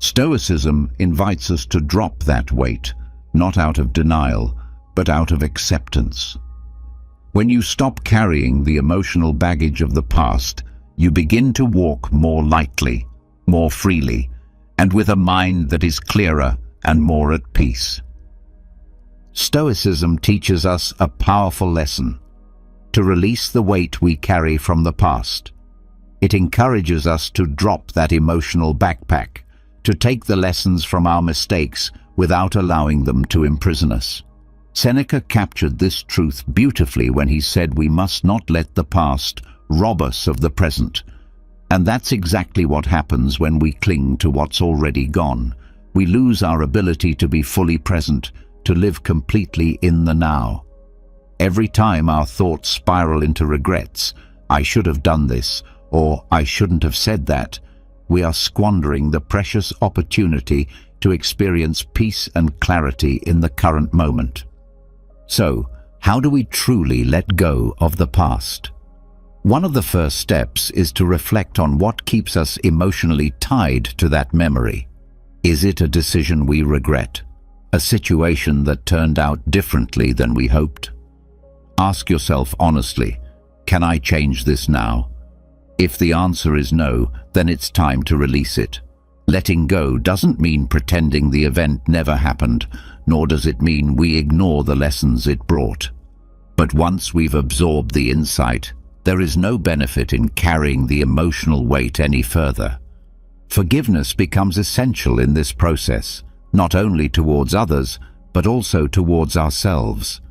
Stoicism invites us to drop that weight, not out of denial, but out of acceptance. When you stop carrying the emotional baggage of the past, you begin to walk more lightly, more freely, and with a mind that is clearer and more at peace. Stoicism teaches us a powerful lesson: to release the weight we carry from the past. It encourages us to drop that emotional backpack, to take the lessons from our mistakes without allowing them to imprison us. Seneca captured this truth beautifully when he said we must not let the past rob us of the present. And that's exactly what happens when we cling to what's already gone. We lose our ability to be fully present, to live completely in the now. Every time our thoughts spiral into regrets, I should have done this, or I shouldn't have said that, we are squandering the precious opportunity to experience peace and clarity in the current moment. So, how do we truly let go of the past? One of the first steps is to reflect on what keeps us emotionally tied to that memory. Is it a decision we regret? A situation that turned out differently than we hoped? Ask yourself honestly, can I change this now? If the answer is no, then it's time to release it. Letting go doesn't mean pretending the event never happened, nor does it mean we ignore the lessons it brought. But once we've absorbed the insight, there is no benefit in carrying the emotional weight any further. Forgiveness becomes essential in this process, not only towards others, but also towards ourselves.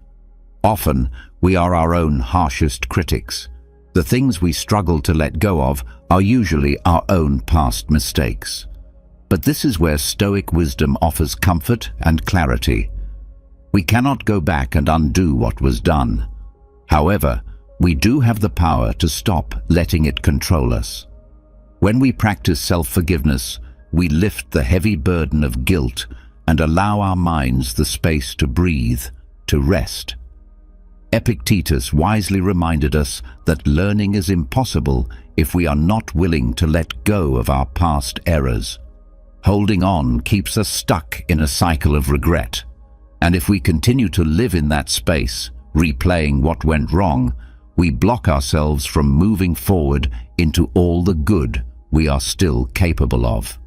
Often, we are our own harshest critics. The things we struggle to let go of are usually our own past mistakes. But this is where Stoic wisdom offers comfort and clarity. We cannot go back and undo what was done. However, we do have the power to stop letting it control us. When we practice self-forgiveness, we lift the heavy burden of guilt and allow our minds the space to breathe, to rest. Epictetus wisely reminded us that learning is impossible if we are not willing to let go of our past errors. Holding on keeps us stuck in a cycle of regret, and if we continue to live in that space, replaying what went wrong, we block ourselves from moving forward into all the good we are still capable of.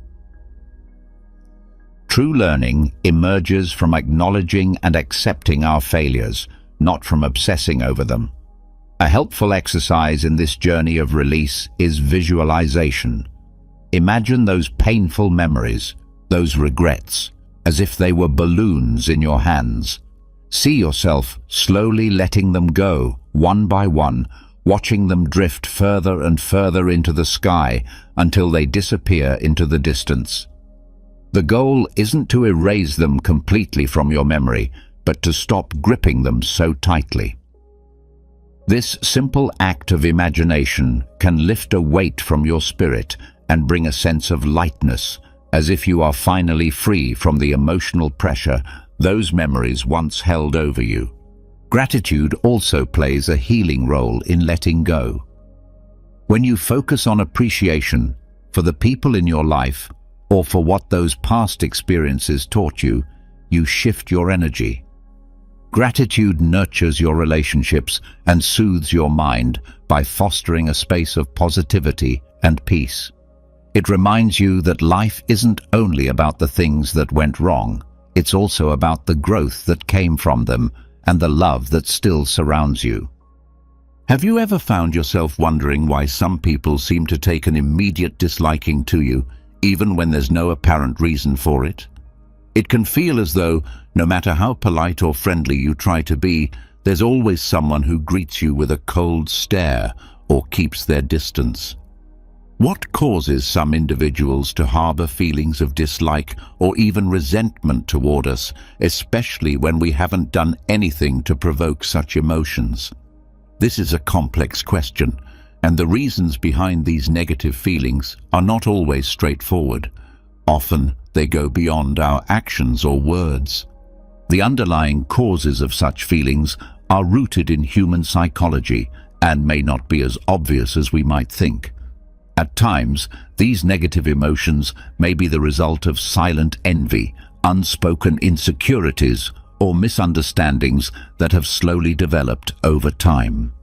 True learning emerges from acknowledging and accepting our failures, not from obsessing over them. A helpful exercise in this journey of release is visualization. Imagine those painful memories, those regrets, as if they were balloons in your hands. See yourself slowly letting them go, one by one, watching them drift further and further into the sky until they disappear into the distance. The goal isn't to erase them completely from your memory, but to stop gripping them so tightly. This simple act of imagination can lift a weight from your spirit and bring a sense of lightness, as if you are finally free from the emotional pressure those memories once held over you. Gratitude also plays a healing role in letting go. When you focus on appreciation for the people in your life or for what those past experiences taught you, you shift your energy. Gratitude nurtures your relationships and soothes your mind by fostering a space of positivity and peace. It reminds you that life isn't only about the things that went wrong, it's also about the growth that came from them and the love that still surrounds you. Have you ever found yourself wondering why some people seem to take an immediate disliking to you, even when there's no apparent reason for it? It can feel as though, no matter how polite or friendly you try to be, there's always someone who greets you with a cold stare or keeps their distance. What causes some individuals to harbor feelings of dislike or even resentment toward us, especially when we haven't done anything to provoke such emotions? This is a complex question, and the reasons behind these negative feelings are not always straightforward. Often, they go beyond our actions or words. The underlying causes of such feelings are rooted in human psychology and may not be as obvious as we might think. At times, these negative emotions may be the result of silent envy, unspoken insecurities, or misunderstandings that have slowly developed over time.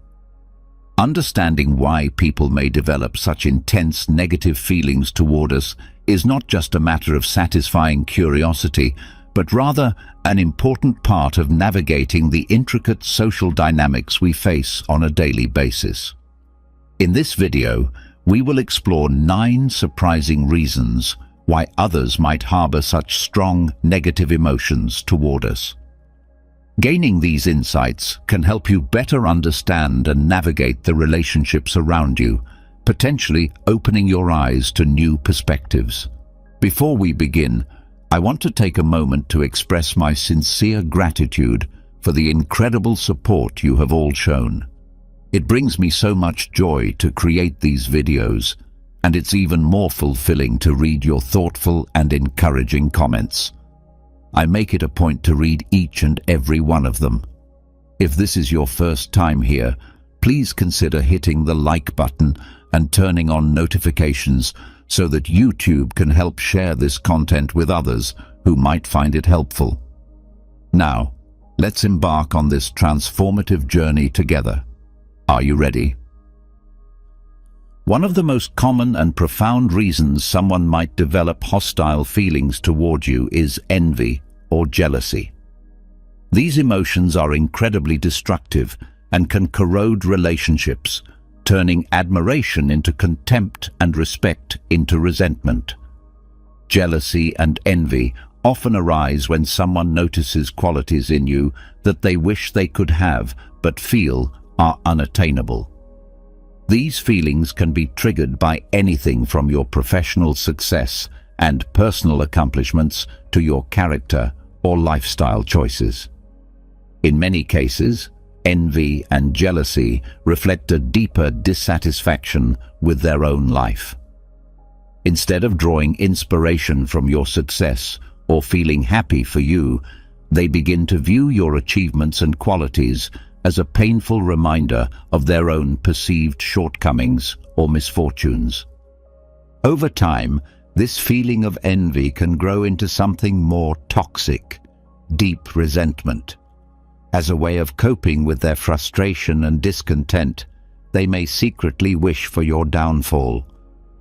Understanding why people may develop such intense negative feelings toward us is not just a matter of satisfying curiosity, but rather an important part of navigating the intricate social dynamics we face on a daily basis. In this video, we will explore 9 surprising reasons why others might harbor such strong negative emotions toward us. Gaining these insights can help you better understand and navigate the relationships around you, potentially opening your eyes to new perspectives. Before we begin, I want to take a moment to express my sincere gratitude for the incredible support you have all shown. It brings me so much joy to create these videos, and it's even more fulfilling to read your thoughtful and encouraging comments. I make it a point to read each and every one of them. If this is your first time here, please consider hitting the like button and turning on notifications so that YouTube can help share this content with others who might find it helpful. Now, let's embark on this transformative journey together. Are you ready? One of the most common and profound reasons someone might develop hostile feelings toward you is envy or jealousy. These emotions are incredibly destructive and can corrode relationships, turning admiration into contempt and respect into resentment. Jealousy and envy often arise when someone notices qualities in you that they wish they could have but feel are unattainable. These feelings can be triggered by anything from your professional success and personal accomplishments to your character or lifestyle choices. In many cases, envy and jealousy reflect a deeper dissatisfaction with their own life. Instead of drawing inspiration from your success or feeling happy for you, they begin to view your achievements and qualities as a painful reminder of their own perceived shortcomings or misfortunes. Over time, this feeling of envy can grow into something more toxic, deep resentment. As a way of coping with their frustration and discontent, they may secretly wish for your downfall.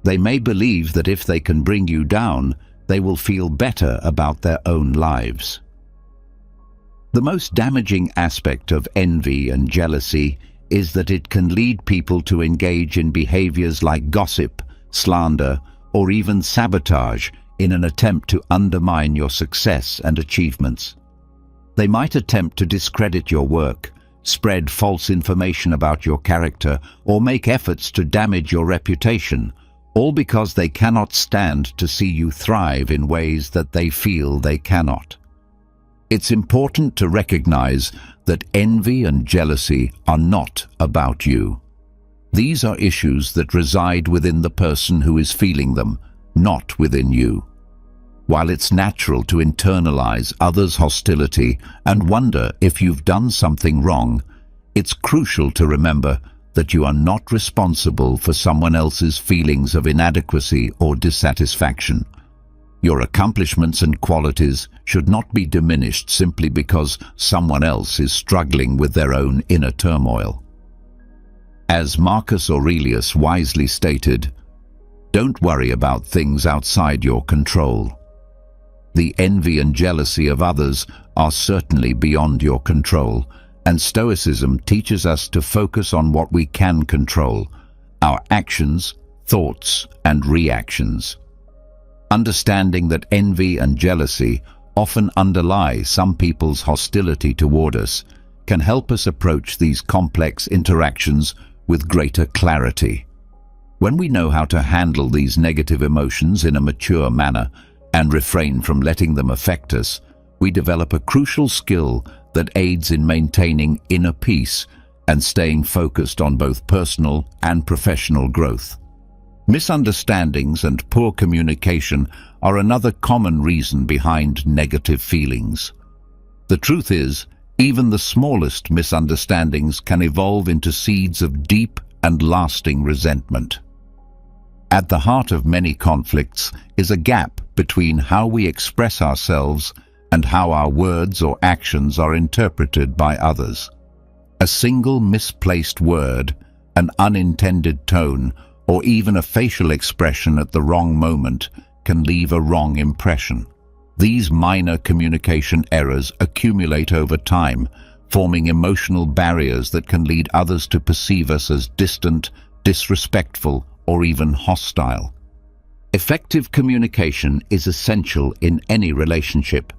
They may believe that if they can bring you down, they will feel better about their own lives. The most damaging aspect of envy and jealousy is that it can lead people to engage in behaviors like gossip, slander, or even sabotage in an attempt to undermine your success and achievements. They might attempt to discredit your work, spread false information about your character, or make efforts to damage your reputation, all because they cannot stand to see you thrive in ways that they feel they cannot. It's important to recognize that envy and jealousy are not about you. These are issues that reside within the person who is feeling them, not within you. While it's natural to internalize others' hostility and wonder if you've done something wrong, it's crucial to remember that you are not responsible for someone else's feelings of inadequacy or dissatisfaction. Your accomplishments and qualities should not be diminished simply because someone else is struggling with their own inner turmoil. As Marcus Aurelius wisely stated, "Don't worry about things outside your control." The envy and jealousy of others are certainly beyond your control, and Stoicism teaches us to focus on what we can control: our actions, thoughts, and reactions. Understanding that envy and jealousy often underlie some people's hostility toward us can help us approach these complex interactions with greater clarity. When we know how to handle these negative emotions in a mature manner and refrain from letting them affect us, we develop a crucial skill that aids in maintaining inner peace and staying focused on both personal and professional growth. Misunderstandings and poor communication are another common reason behind negative feelings. The truth is, even the smallest misunderstandings can evolve into seeds of deep and lasting resentment. At the heart of many conflicts is a gap between how we express ourselves and how our words or actions are interpreted by others. A single misplaced word, an unintended tone, or even a facial expression at the wrong moment can leave a wrong impression. These minor communication errors accumulate over time, forming emotional barriers that can lead others to perceive us as distant, disrespectful, or even hostile. Effective communication is essential in any relationship.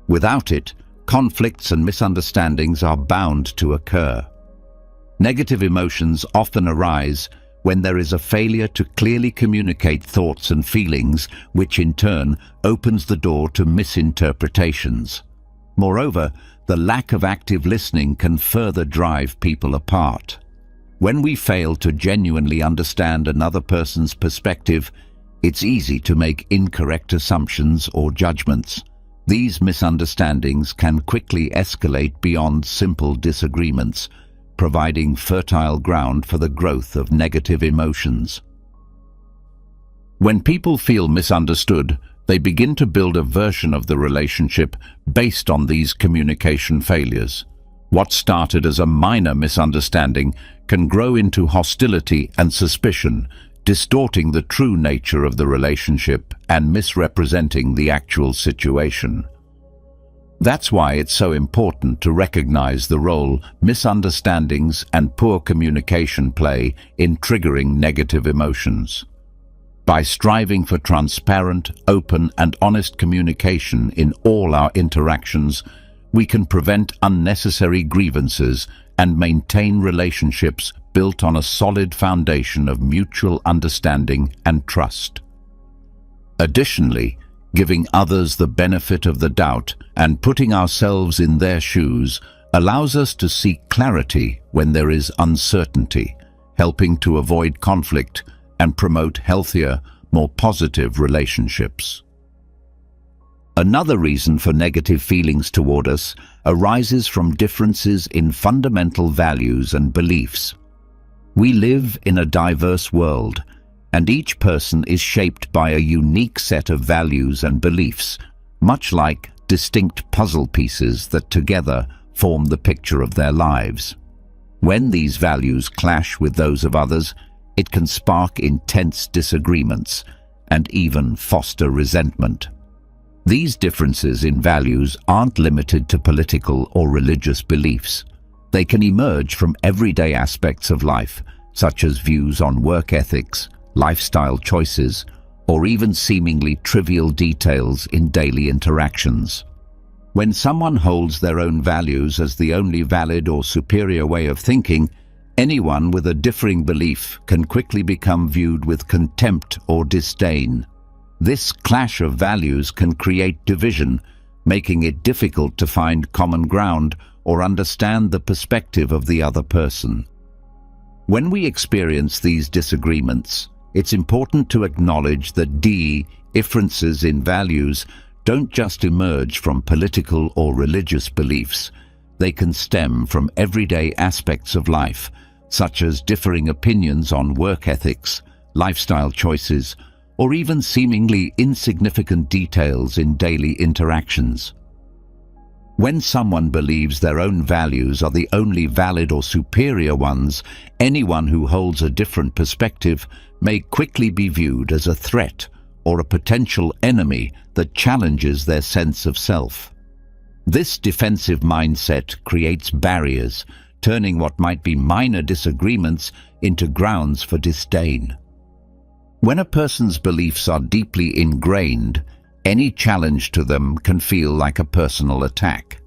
Without it, conflicts and misunderstandings are bound to occur. Negative emotions often arise when there is a failure to clearly communicate thoughts and feelings, which in turn opens the door to misinterpretations. Moreover, the lack of active listening can further drive people apart. When we fail to genuinely understand another person's perspective, it's easy to make incorrect assumptions or judgments. These misunderstandings can quickly escalate beyond simple disagreements, providing fertile ground for the growth of negative emotions. When people feel misunderstood, they begin to build a version of the relationship based on these communication failures. What started as a minor misunderstanding can grow into hostility and suspicion, distorting the true nature of the relationship and misrepresenting the actual situation. That's why it's so important to recognize the role misunderstandings and poor communication play in triggering negative emotions. By striving for transparent, open, and honest communication in all our interactions, we can prevent unnecessary grievances and maintain relationships built on a solid foundation of mutual understanding and trust. Additionally, giving others the benefit of the doubt and putting ourselves in their shoes allows us to seek clarity when there is uncertainty, helping to avoid conflict and promote healthier, more positive relationships. Another reason for negative feelings toward us arises from differences in fundamental values and beliefs. We live in a diverse world, and each person is shaped by a unique set of values and beliefs, much like distinct puzzle pieces that together form the picture of their lives. When these values clash with those of others, it can spark intense disagreements and even foster resentment. These differences in values aren't limited to political or religious beliefs. They can emerge from everyday aspects of life, such as views on work ethics, lifestyle choices, or even seemingly trivial details in daily interactions. When someone holds their own values as the only valid or superior way of thinking, anyone with a differing belief can quickly become viewed with contempt or disdain. This clash of values can create division, making it difficult to find common ground or understand the perspective of the other person. When we experience these disagreements, it's important to acknowledge that differences in values don't just emerge from political or religious beliefs. They can stem from everyday aspects of life, such as differing opinions on work ethics, lifestyle choices, or even seemingly insignificant details in daily interactions. When someone believes their own values are the only valid or superior ones, anyone who holds a different perspective may quickly be viewed as a threat or a potential enemy that challenges their sense of self. This defensive mindset creates barriers, turning what might be minor disagreements into grounds for disdain. When a person's beliefs are deeply ingrained, any challenge to them can feel like a personal attack.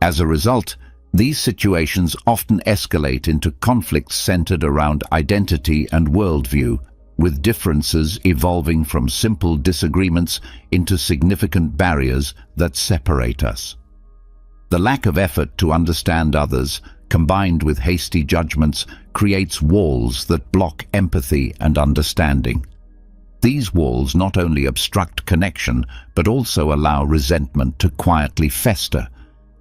As a result, these situations often escalate into conflicts centered around identity and worldview, with differences evolving from simple disagreements into significant barriers that separate us. The lack of effort to understand others, combined with hasty judgments, creates walls that block empathy and understanding. These walls not only obstruct connection, but also allow resentment to quietly fester,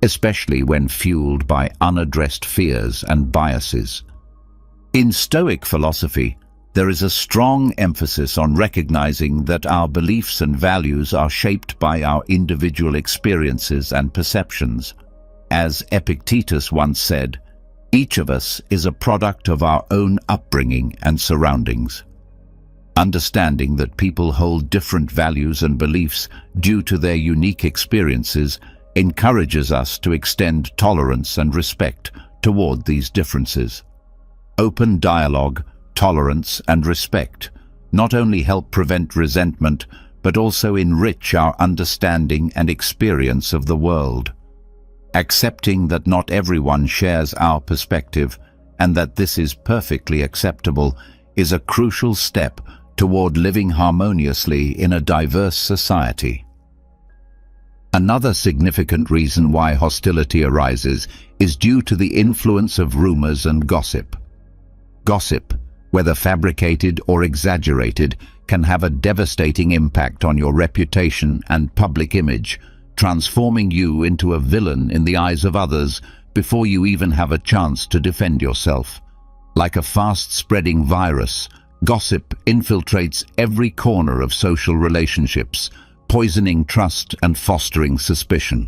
especially when fueled by unaddressed fears and biases. In Stoic philosophy, There is a strong emphasis on recognizing that our beliefs and values are shaped by our individual experiences and perceptions. As Epictetus once said, each of us is a product of our own upbringing and surroundings. Understanding that people hold different values and beliefs due to their unique experiences encourages us to extend tolerance and respect toward these differences. Open dialogue, tolerance, and respect not only help prevent resentment, but also enrich our understanding and experience of the world. Accepting that not everyone shares our perspective and that this is perfectly acceptable is a crucial step toward living harmoniously in a diverse society. Another significant reason why hostility arises is due to the influence of rumors and gossip. Gossip, whether fabricated or exaggerated, can have a devastating impact on your reputation and public image, transforming you into a villain in the eyes of others before you even have a chance to defend yourself. Like a fast-spreading virus, gossip infiltrates every corner of social relationships, poisoning trust and fostering suspicion.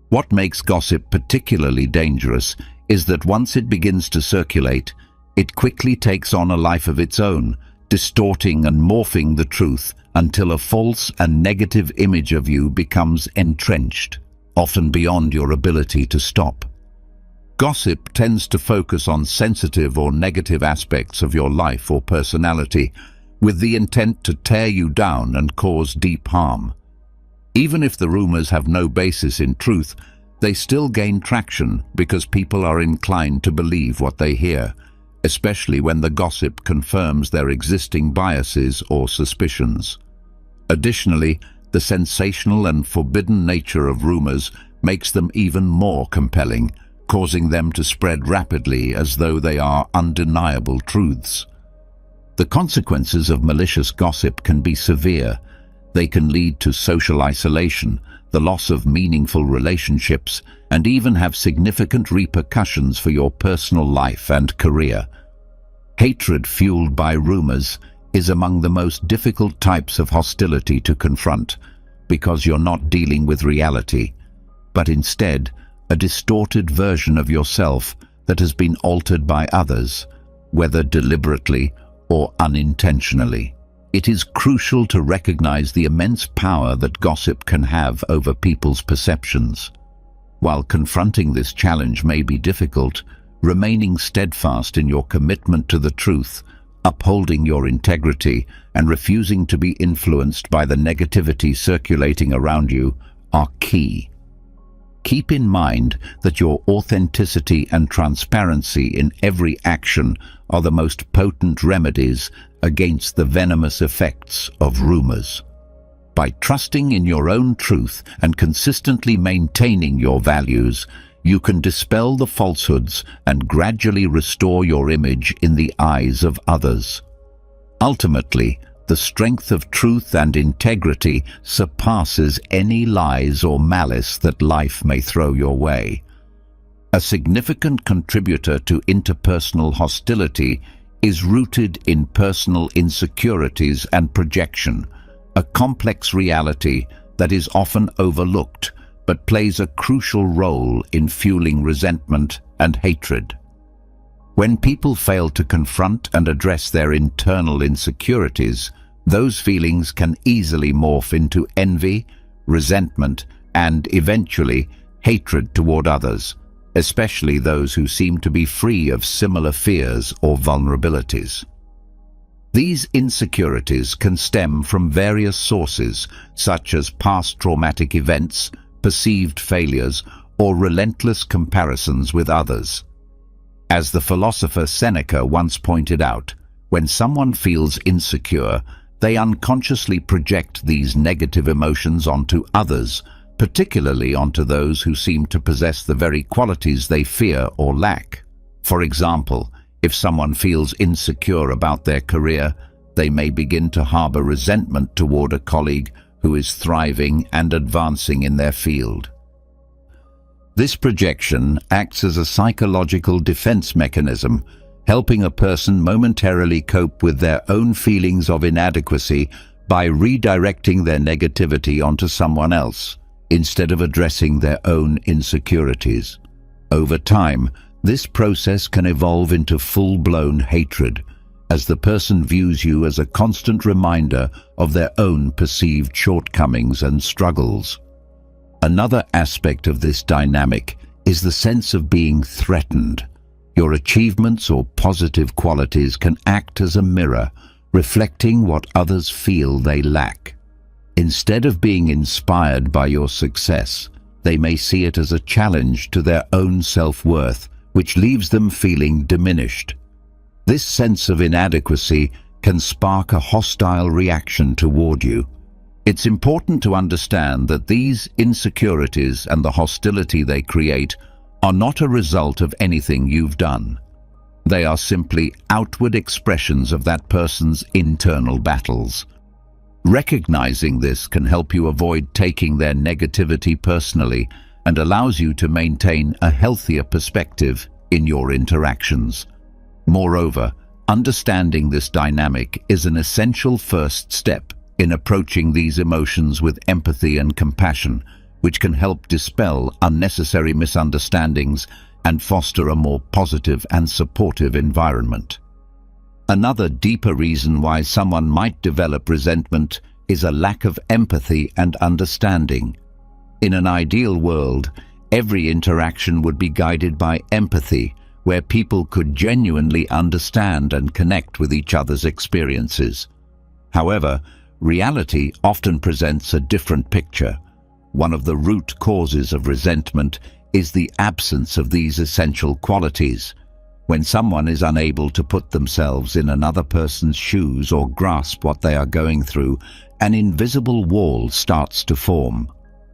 What makes gossip particularly dangerous is that once it begins to circulate, it quickly takes on a life of its own, distorting and morphing the truth until a false and negative image of you becomes entrenched, often beyond your ability to stop. Gossip tends to focus on sensitive or negative aspects of your life or personality, with the intent to tear you down and cause deep harm. Even if the rumors have no basis in truth, they still gain traction because people are inclined to believe what they hear, especially when the gossip confirms their existing biases or suspicions. Additionally, the sensational and forbidden nature of rumors makes them even more compelling, causing them to spread rapidly as though they are undeniable truths. The consequences of malicious gossip can be severe. They can lead to social isolation, the loss of meaningful relationships, and even have significant repercussions for your personal life and career. Hatred fueled by rumors is among the most difficult types of hostility to confront, because you're not dealing with reality, but instead a distorted version of yourself that has been altered by others, whether deliberately or unintentionally. It is crucial to recognize the immense power that gossip can have over people's perceptions. While confronting this challenge may be difficult, remaining steadfast in your commitment to the truth, upholding your integrity, and refusing to be influenced by the negativity circulating around you are key. Keep in mind that your authenticity and transparency in every action are the most potent remedies against the venomous effects of rumors. By trusting in your own truth and consistently maintaining your values, you can dispel the falsehoods and gradually restore your image in the eyes of others. Ultimately, the strength of truth and integrity surpasses any lies or malice that life may throw your way. A significant contributor to interpersonal hostility is rooted in personal insecurities and projection, a complex reality that is often overlooked but plays a crucial role in fueling resentment and hatred. When people fail to confront and address their internal insecurities, those feelings can easily morph into envy, resentment, and eventually hatred toward others, especially those who seem to be free of similar fears or vulnerabilities. These insecurities can stem from various sources, such as past traumatic events, perceived failures, or relentless comparisons with others. As the philosopher Seneca once pointed out, when someone feels insecure, they unconsciously project these negative emotions onto others, particularly onto those who seem to possess the very qualities they fear or lack. For example, if someone feels insecure about their career, they may begin to harbor resentment toward a colleague who is thriving and advancing in their field. This projection acts as a psychological defense mechanism, helping a person momentarily cope with their own feelings of inadequacy by redirecting their negativity onto someone else, instead of addressing their own insecurities. Over time, this process can evolve into full-blown hatred, as the person views you as a constant reminder of their own perceived shortcomings and struggles. Another aspect of this dynamic is the sense of being threatened. Your achievements or positive qualities can act as a mirror, reflecting what others feel they lack. Instead of being inspired by your success, they may see it as a challenge to their own self-worth, which leaves them feeling diminished. This sense of inadequacy can spark a hostile reaction toward you. It's important to understand that these insecurities and the hostility they create are not a result of anything you've done. They are simply outward expressions of that person's internal battles. Recognizing this can help you avoid taking their negativity personally and allows you to maintain a healthier perspective in your interactions. Moreover, understanding this dynamic is an essential first step in approaching these emotions with empathy and compassion, which can help dispel unnecessary misunderstandings and foster a more positive and supportive environment. Another deeper reason why someone might develop resentment is a lack of empathy and understanding. In an ideal world, every interaction would be guided by empathy, where people could genuinely understand and connect with each other's experiences. However, reality often presents a different picture. One of the root causes of resentment is the absence of these essential qualities. When someone is unable to put themselves in another person's shoes or grasp what they are going through, an invisible wall starts to form.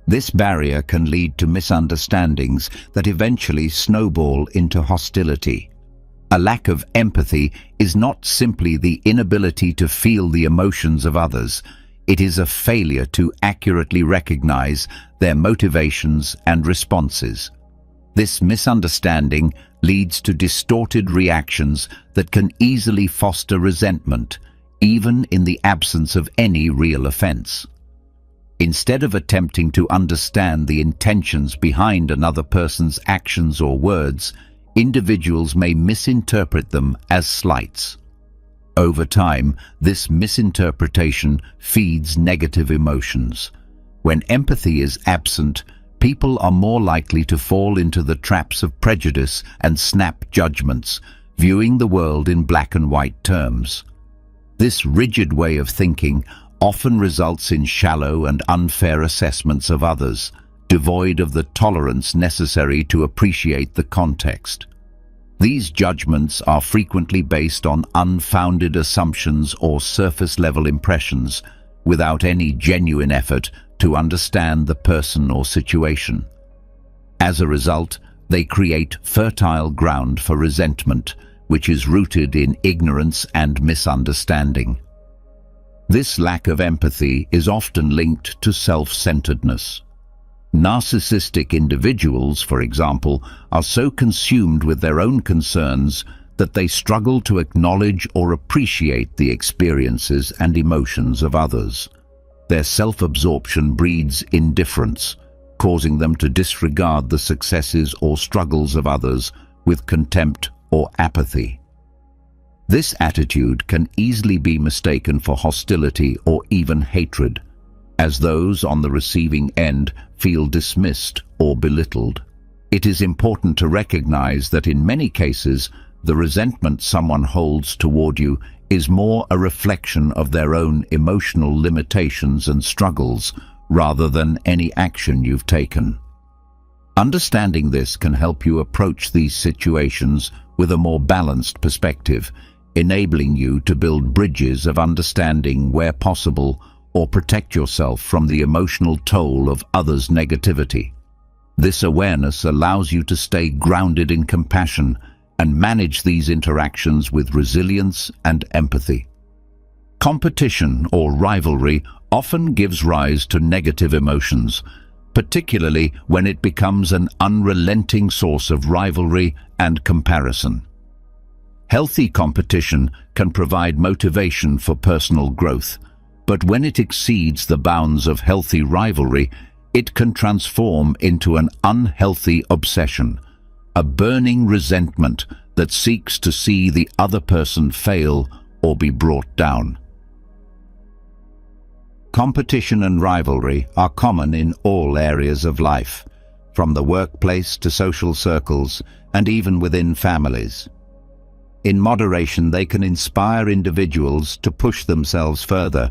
This barrier can lead to misunderstandings that eventually snowball into hostility. A lack of empathy is not simply the inability to feel the emotions of others. It is a failure to accurately recognize their motivations and responses. This misunderstanding leads to distorted reactions that can easily foster resentment, even in the absence of any real offense. Instead of attempting to understand the intentions behind another person's actions or words, individuals may misinterpret them as slights. Over time, this misinterpretation feeds negative emotions. When empathy is absent, people are more likely to fall into the traps of prejudice and snap judgments, viewing the world in black and white terms. This rigid way of thinking often results in shallow and unfair assessments of others, devoid of the tolerance necessary to appreciate the context. These judgments are frequently based on unfounded assumptions or surface-level impressions, without any genuine effort to understand the person or situation. As a result, they create fertile ground for resentment, which is rooted in ignorance and misunderstanding. This lack of empathy is often linked to self-centeredness. Narcissistic individuals, for example, are so consumed with their own concerns that they struggle to acknowledge or appreciate the experiences and emotions of others. Their self-absorption breeds indifference, causing them to disregard the successes or struggles of others with contempt or apathy. This attitude can easily be mistaken for hostility or even hatred, as those on the receiving end feel dismissed or belittled. It is important to recognize that in many cases, the resentment someone holds toward you is more a reflection of their own emotional limitations and struggles rather than any action you've taken. Understanding this can help you approach these situations with a more balanced perspective, enabling you to build bridges of understanding where possible or protect yourself from the emotional toll of others' negativity. This awareness allows you to stay grounded in compassion and manage these interactions with resilience and empathy. Competition or rivalry often gives rise to negative emotions, particularly when it becomes an unrelenting source of rivalry and comparison. Healthy competition can provide motivation for personal growth, but when it exceeds the bounds of healthy rivalry, it can transform into an unhealthy obsession, a burning resentment that seeks to see the other person fail or be brought down. Competition and rivalry are common in all areas of life, from the workplace to social circles and even within families. In moderation, they can inspire individuals to push themselves further,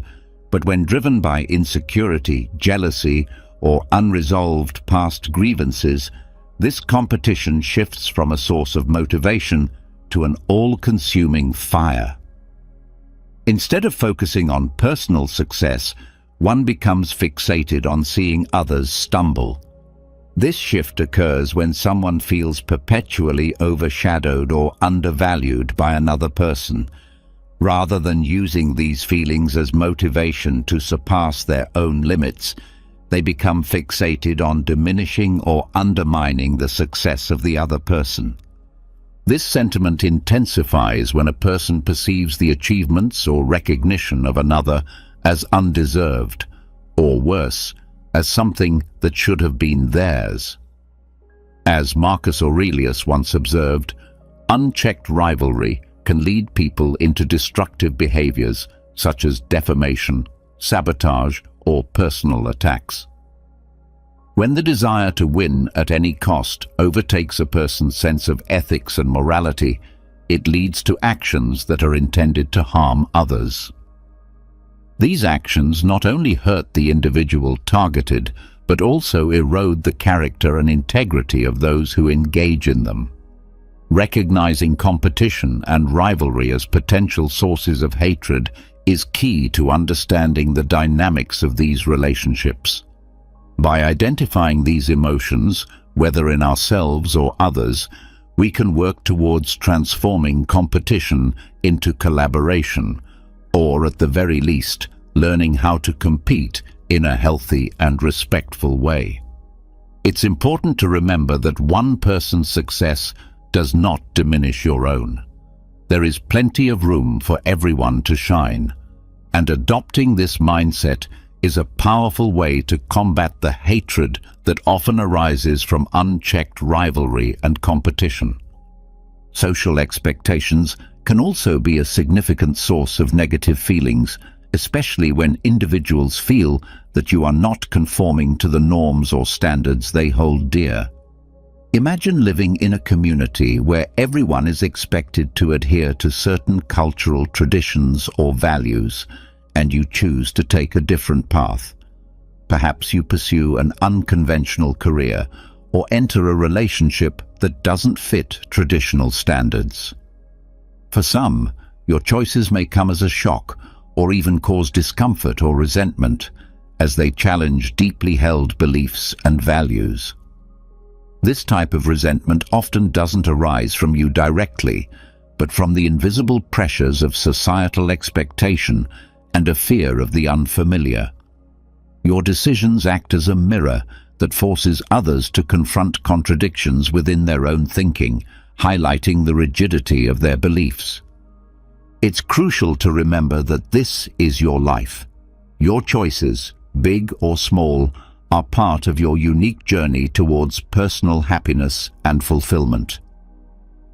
but when driven by insecurity, jealousy, or unresolved past grievances, this competition shifts from a source of motivation to an all-consuming fire. Instead of focusing on personal success, one becomes fixated on seeing others stumble. This shift occurs when someone feels perpetually overshadowed or undervalued by another person. Rather than using these feelings as motivation to surpass their own limits, they become fixated on diminishing or undermining the success of the other person. This sentiment intensifies when a person perceives the achievements or recognition of another as undeserved, or worse, as something that should have been theirs. As Marcus Aurelius once observed, unchecked rivalry can lead people into destructive behaviors such as defamation, sabotage, or personal attacks. When the desire to win at any cost overtakes a person's sense of ethics and morality, it leads to actions that are intended to harm others. These actions not only hurt the individual targeted, but also erode the character and integrity of those who engage in them. Recognizing competition and rivalry as potential sources of hatred is key to understanding the dynamics of these relationships. By identifying these emotions, whether in ourselves or others, we can work towards transforming competition into collaboration, or at the very least, learning how to compete in a healthy and respectful way. It's important to remember that one person's success does not diminish your own. There is plenty of room for everyone to shine, and adopting this mindset is a powerful way to combat the hatred that often arises from unchecked rivalry and competition. Social expectations can also be a significant source of negative feelings, especially when individuals feel that you are not conforming to the norms or standards they hold dear. Imagine living in a community where everyone is expected to adhere to certain cultural traditions or values, and you choose to take a different path. Perhaps you pursue an unconventional career or enter a relationship that doesn't fit traditional standards. For some, your choices may come as a shock or even cause discomfort or resentment as they challenge deeply held beliefs and values. This type of resentment often doesn't arise from you directly, but from the invisible pressures of societal expectation and a fear of the unfamiliar. Your decisions act as a mirror that forces others to confront contradictions within their own thinking, highlighting the rigidity of their beliefs. It's crucial to remember that this is your life. Your choices, big or small, are part of your unique journey towards personal happiness and fulfillment.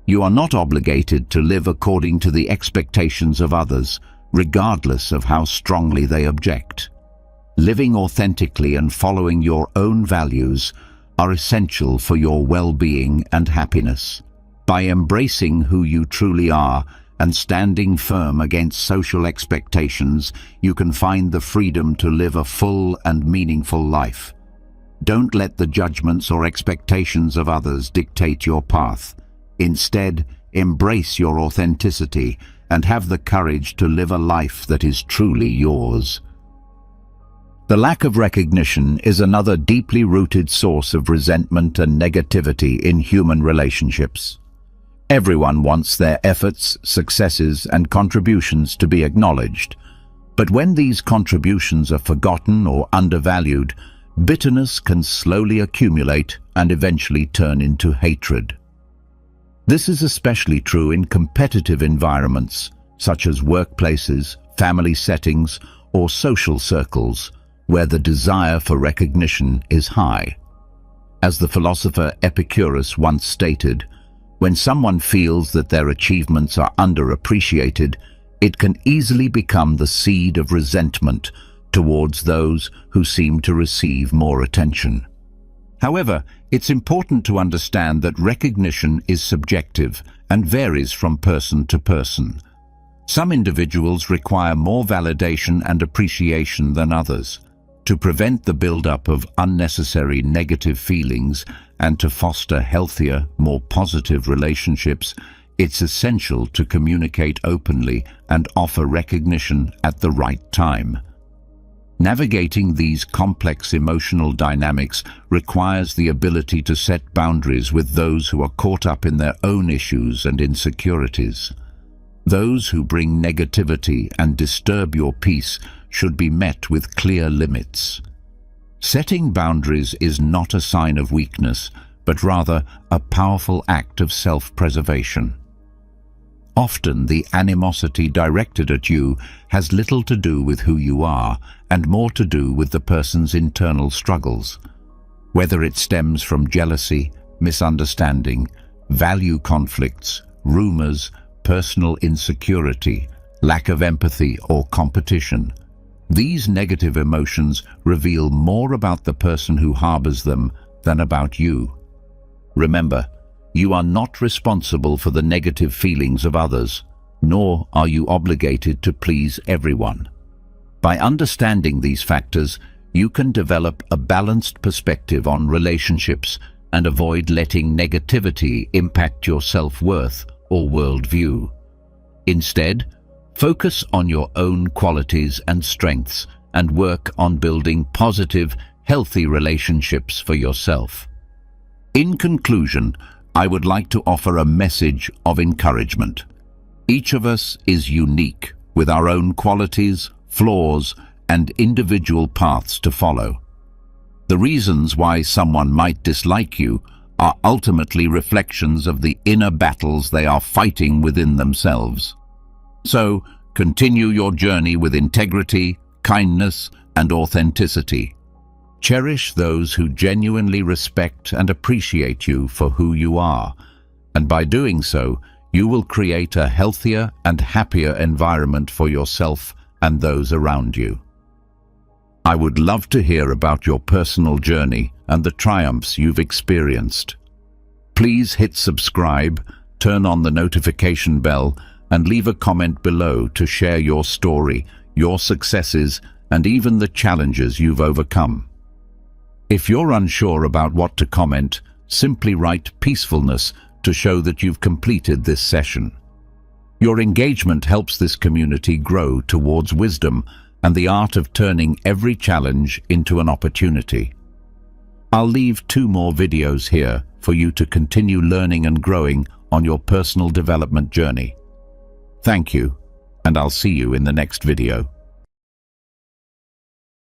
You are not obligated to live according to the expectations of others, regardless of how strongly they object. Living authentically and following your own values are essential for your well-being and happiness. By embracing who you truly are and standing firm against social expectations, you can find the freedom to live a full and meaningful life. Don't let the judgments or expectations of others dictate your path. Instead, embrace your authenticity and have the courage to live a life that is truly yours. The lack of recognition is another deeply rooted source of resentment and negativity in human relationships. Everyone wants their efforts, successes, and contributions to be acknowledged. But when these contributions are forgotten or undervalued, bitterness can slowly accumulate and eventually turn into hatred. This is especially true in competitive environments, such as workplaces, family settings, or social circles, where the desire for recognition is high. As the philosopher Epicurus once stated, when someone feels that their achievements are underappreciated, it can easily become the seed of resentment towards those who seem to receive more attention. However, it's important to understand that recognition is subjective and varies from person to person. Some individuals require more validation and appreciation than others. To prevent the buildup of unnecessary negative feelings and to foster healthier, more positive relationships, it's essential to communicate openly and offer recognition at the right time. Navigating these complex emotional dynamics requires the ability to set boundaries with those who are caught up in their own issues and insecurities. Those who bring negativity and disturb your peace should be met with clear limits. Setting boundaries is not a sign of weakness, but rather a powerful act of self-preservation. Often the animosity directed at you has little to do with who you are and more to do with the person's internal struggles. Whether it stems from jealousy, misunderstanding, value conflicts, rumors, personal insecurity, lack of empathy, or competition, these negative emotions reveal more about the person who harbors them than about you. Remember, you are not responsible for the negative feelings of others, nor are you obligated to please everyone. By understanding these factors, you can develop a balanced perspective on relationships and avoid letting negativity impact your self-worth or worldview. Instead, focus on your own qualities and strengths and work on building positive, healthy relationships for yourself. In conclusion, I would like to offer a message of encouragement. Each of us is unique, with our own qualities, flaws, and individual paths to follow. The reasons why someone might dislike you are ultimately reflections of the inner battles they are fighting within themselves. So, continue your journey with integrity, kindness, and authenticity. Cherish those who genuinely respect and appreciate you for who you are, and by doing so, you will create a healthier and happier environment for yourself and those around you. I would love to hear about your personal journey and the triumphs you've experienced. Please hit subscribe, turn on the notification bell, and leave a comment below to share your story, your successes, and even the challenges you've overcome. If you're unsure about what to comment, simply write peacefulness to show that you've completed this session. Your engagement helps this community grow towards wisdom and the art of turning every challenge into an opportunity. I'll leave 2 more videos here for you to continue learning and growing on your personal development journey. Thank you, and I'll see you in the next video.